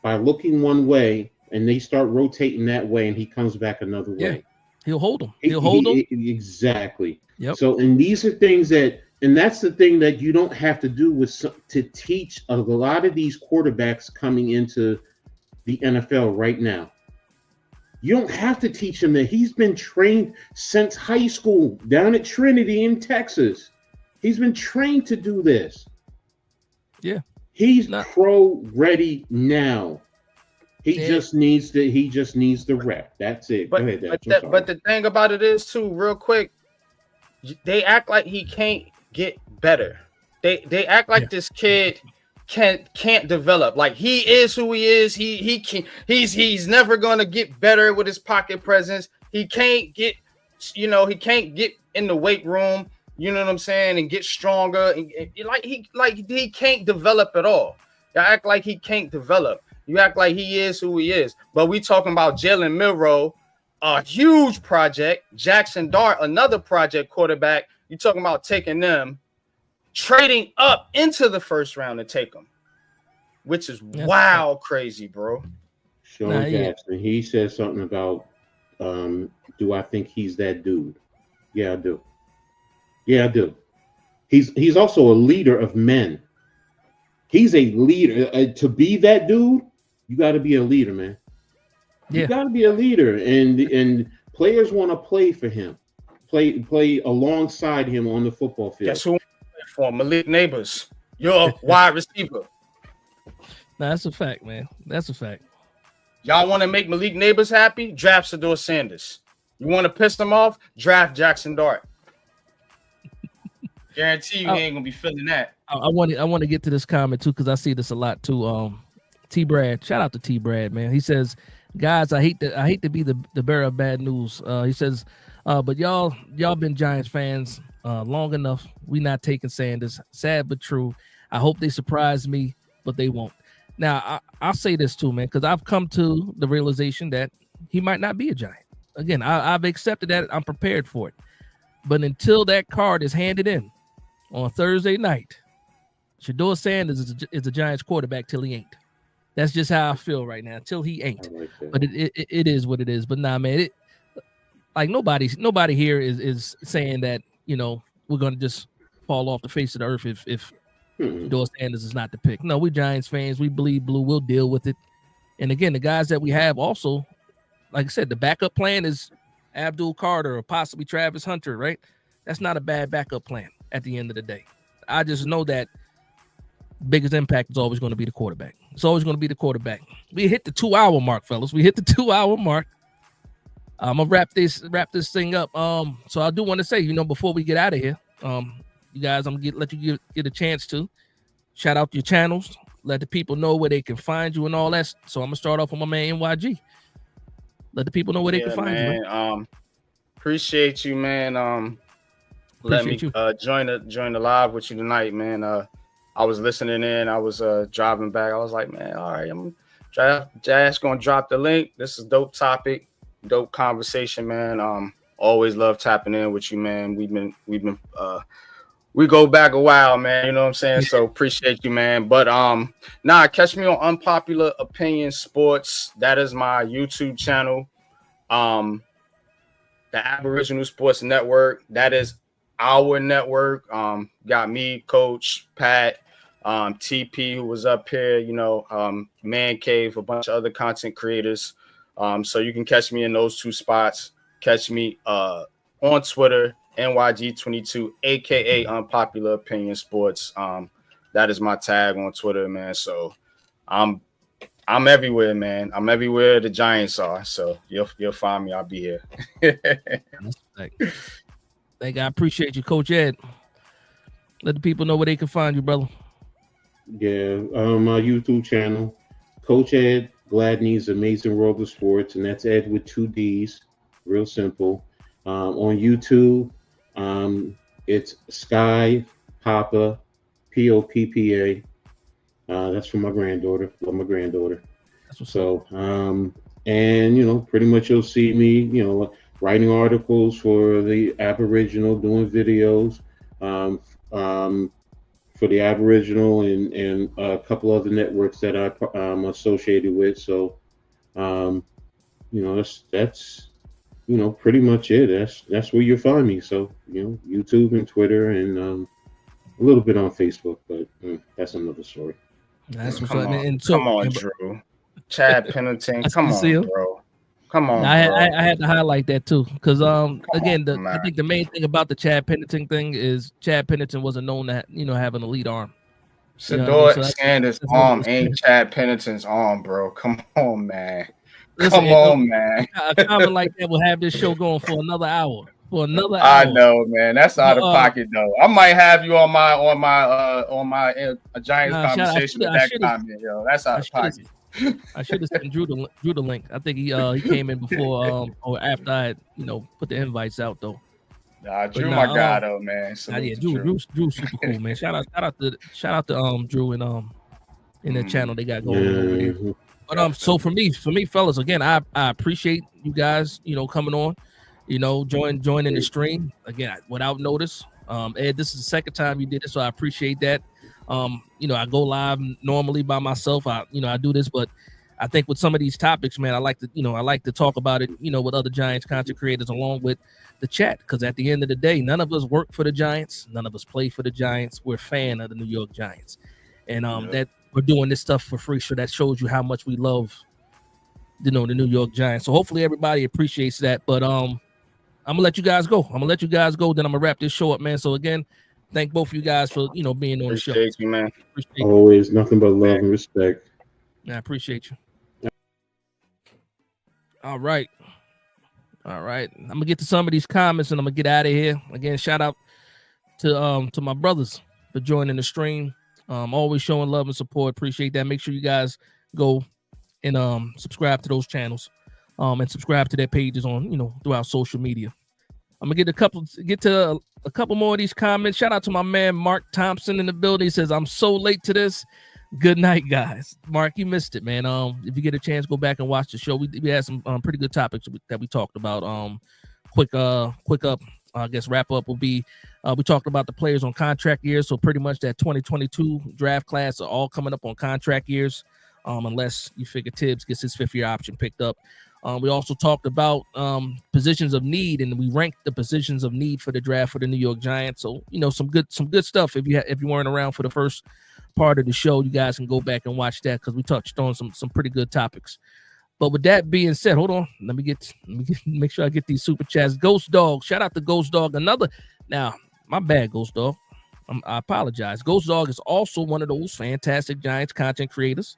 C: by looking one way, and they start rotating that way, and he comes back another way.
A: He'll hold them. He'll hold them.
C: Exactly.
A: Yep.
C: So, and these are things and that's the thing that you don't have to do to teach a lot of these quarterbacks coming into the NFL right now. You don't have to teach him that. He's been trained since high school down at Trinity in Texas. He's been trained to do this.
A: Yeah.
C: He's pro ready now. He just needs the rep. That's it. Go ahead,
D: but the thing about it is too, real quick, they act like he can't get better. They act like this kid can't develop. Like he is who he is. He's never gonna get better with his pocket presence. He can't get, he can't get in the weight room. You know what I'm saying, and get stronger. And he can't develop at all. You act like he can't develop. You act like he is who he is. But we talking about Jalen Milroe, a huge project. Jackson Dart, another project quarterback. You talking about taking them, trading up into the first round to take them, which is crazy, bro.
C: Sean Jackson, he said something about, do I think he's that dude? Yeah, I do. Yeah, I do. He's also a leader of men. He's a leader. To be that dude, you got to be a leader, man. Yeah. You got to be a leader, and players want to play for him, play alongside him on the football field.
D: Guess who? For Malik Neighbors, you're a wide receiver.
A: That's a fact, man. That's a fact.
D: Y'all want to make Malik Neighbors happy? Draft Shedeur Sanders. You want to piss them off? Draft Jackson Dart. Guarantee you he ain't gonna be feeling that.
A: I want to get to this comment too, because I see this a lot too. T Brad, shout out to T Brad, man. He says, guys, I hate to be the bearer of bad news. He says, but y'all been Giants fans long enough. We not taking Sanders. Sad but true. I hope they surprise me, but they won't. Now I'll say this too, man, because I've come to the realization that he might not be a Giant. Again, I've accepted that. I'm prepared for it. But until that card is handed in on Thursday night, Shedeur Sanders is a Giants quarterback till he ain't. That's just how I feel right now. Till he ain't. But it is what it is. But nah, man, nobody here is saying that we're gonna just fall off the face of the earth if Shedeur Sanders is not the pick. No, we Giants fans. We bleed blue. We'll deal with it. And again, the guys that we have also, like I said, the backup plan is Abdul Carter or possibly Travis Hunter, right? That's not a bad backup plan at the end of the day. I just know that biggest impact is always going to be the quarterback. It's always going to be the quarterback. We hit the 2-hour mark, fellas. We hit the 2-hour mark. I'm gonna wrap this thing up. So I do want to say, before we get out of here, you guys, I'm gonna let you get a chance to shout out your channels, let the people know where they can find you and all that. So I'm gonna start off with my man NYG. Let the people know where they can find you. Man.
D: Appreciate you, man. Let me join the live with you tonight, man. I was listening in. I was driving back. I was like, man, all right, I'm just gonna drop the link. This is dope topic, dope conversation, man. Always love tapping in with you, man. We go back a while, man. You know what I'm saying? So appreciate you, man. But catch me on Unpopular Opinion Sports. That is my YouTube channel. The Aboriginal Sports Network. That is our network. Got me, Coach Pat, TP, who was up here, Man Cave, a bunch of other content creators. So you can catch me in those two spots. Catch me on Twitter, NYG22, aka Unpopular Opinion Sports. That is my tag on Twitter, man. So I'm everywhere, man. I'm everywhere the Giants are. So you'll find me. I'll be here.
A: Thank you. I appreciate you, Coach Ed. Let the people know where they can find you, brother.
C: Yeah, my YouTube channel, Coach Ed Gladney's Amazing World of Sports, and that's Ed with 2 D's. Real simple. On YouTube, it's Sky Papa, Poppa. That's for my granddaughter. Love my granddaughter. So, and pretty much you'll see me, writing articles for the Aboriginal, doing videos, for the Aboriginal and a couple other networks that I'm associated with. So, that's pretty much it. That's where you'll find me. So, YouTube and Twitter and a little bit on Facebook, but that's another story.
A: That's what's
D: come
A: up.
D: On, come on, Drew. Chad Pennington. Come on, bro. Come on.
A: I had to highlight that too, because I think the main thing about the Chad Pennington thing is Chad Pennington wasn't known that have an elite arm.
D: Shedeur Sanders' arm ain't Chad Pennington's arm, bro. Come on, man.
A: Listen,
D: Come on, man.
A: A comment like that will have this show going for another hour.
D: I know, man. That's out of pocket, though. I might have you on my Giants conversation with that comment, yo. That's out of pocket.
A: I should have sent Drew the link. I think he came in before or after I had, put the invites out though.
D: Nah, Drew, my guy though, man.
A: Yeah, Drew's super cool, man. Shout out to Drew and in the channel they got going over there. But so for me, fellas, again, I appreciate you guys, coming on, joining the stream again without notice. Ed, this is the second time you did it, so I appreciate that. I go live normally by myself. I do this, but I think with some of these topics, man, I like to talk about it, with other Giants content creators along with the chat, because at the end of the day, none of us work for the Giants, none of us play for the Giants. We're a fan of the New York Giants, and that we're doing this stuff for free. So that shows you how much we love, the New York Giants. So hopefully everybody appreciates that. But I'm gonna let you guys go. Then I'm gonna wrap this show up, man. So again, thank both of you guys for being on the show.
D: Appreciate you, man.
C: Always nothing but love and respect.
A: I appreciate you. All right. I'm gonna get to some of these comments and I'm gonna get out of here. Again, shout out to my brothers for joining the stream. Always showing love and support. Appreciate that. Make sure you guys go and subscribe to those channels, and subscribe to their pages on throughout social media. I'm gonna get to a couple more of these comments. Shout out to my man Mark Thompson in the building. He says, "I'm so late to this. Good night, guys." Mark, you missed it, man. If you get a chance, go back and watch the show. We had some pretty good topics that we talked about. Quick up, I guess wrap up will be we talked about the players on contract years. So pretty much that 2022 draft class are all coming up on contract years, unless you figure Tibbs gets his 5th-year option picked up. We also talked about positions of need, and we ranked the positions of need for the draft for the New York Giants. So some good stuff. If you weren't around for the first part of the show, you guys can go back and watch that, because we touched on some pretty good topics. But with that being said, hold on, let me make sure I get these super chats. Ghost Dog, shout out to Ghost Dog. Now my bad, Ghost Dog. I apologize. Ghost Dog is also one of those fantastic Giants content creators.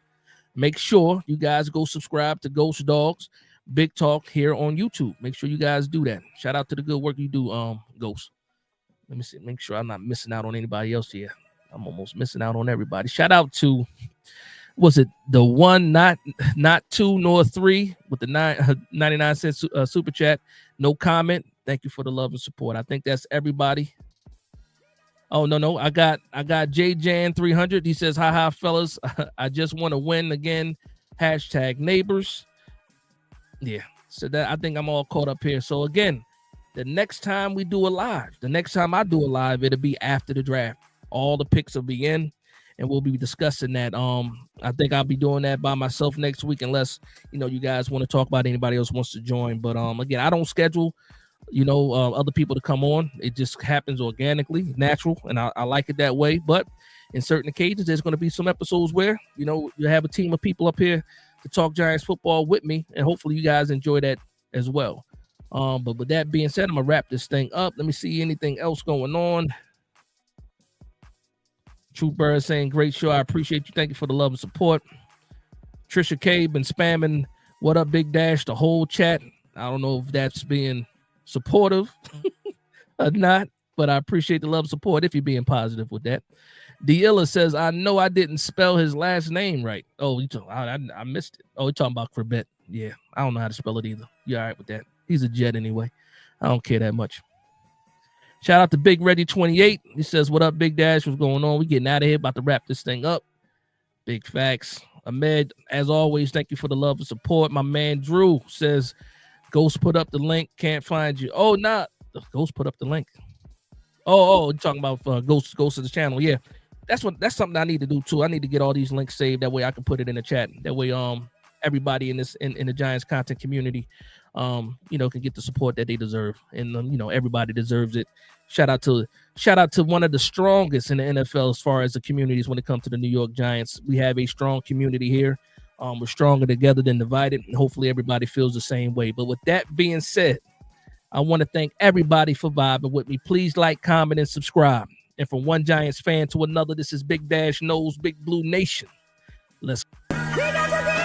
A: Make sure you guys go subscribe to Ghost Dog's Big Talk here on YouTube. Make sure you guys do that. Shout out to the good work you do, Ghost. Let me see, make sure I'm not missing out on anybody else here. I'm almost missing out on everybody. Shout out to, was it the one, not 2 nor 3 with the 99-cent super chat? No comment. Thank you for the love and support. I think that's everybody. Oh, no. I got JJan 300. He says, hi, fellas. I just want to win again. #neighbors. Yeah. So that I think I'm all caught up here. So again, the next time I do a live, it'll be after the draft. All the picks will be in, and we'll be discussing that. I think I'll be doing that by myself next week, unless you guys want to talk about anybody else wants to join. But again, I don't schedule other people to come on. It just happens organically, natural, and I like it that way. But in certain occasions, there's going to be some episodes where you have a team of people up here to talk Giants football with me, and hopefully you guys enjoy that as well. But with that being said, I'm gonna wrap this thing up. Let me see anything else going on. True Bird saying, great show. I appreciate you. Thank you for the love and support. Trisha K been spamming what up, Big Dash, the whole chat. I don't know if that's being supportive or not, but I appreciate the love and support if you're being positive with that. Deilla says, I know I didn't spell his last name right. Oh, I missed it. Oh, you're talking about Corbett. Yeah, I don't know how to spell it either. You're all right with that. He's a Jet anyway. I don't care that much. Shout out to Big Reggie 28. He says, what up, Big Dash? What's going on? We getting out of here. About to wrap this thing up. Big facts. Ahmed, as always, thank you for the love and support. My man Drew says, Ghost put up the link. Can't find you. Oh, nah. Ghost put up the link. Oh, you're talking about Ghost of the channel. Yeah. That's something I need to do too. I need to get all these links saved. That way I can put it in the chat. That way everybody in the Giants content community can get the support that they deserve. And everybody deserves it. Shout out to one of the strongest in the NFL as far as the communities when it comes to the New York Giants. We have a strong community here. We're stronger together than divided, and hopefully everybody feels the same way. But with that being said, I want to thank everybody for vibing with me. Please like, comment, and subscribe. And from one Giants fan to another, this is Big Dash Knows Big Blue Nation. Let's go.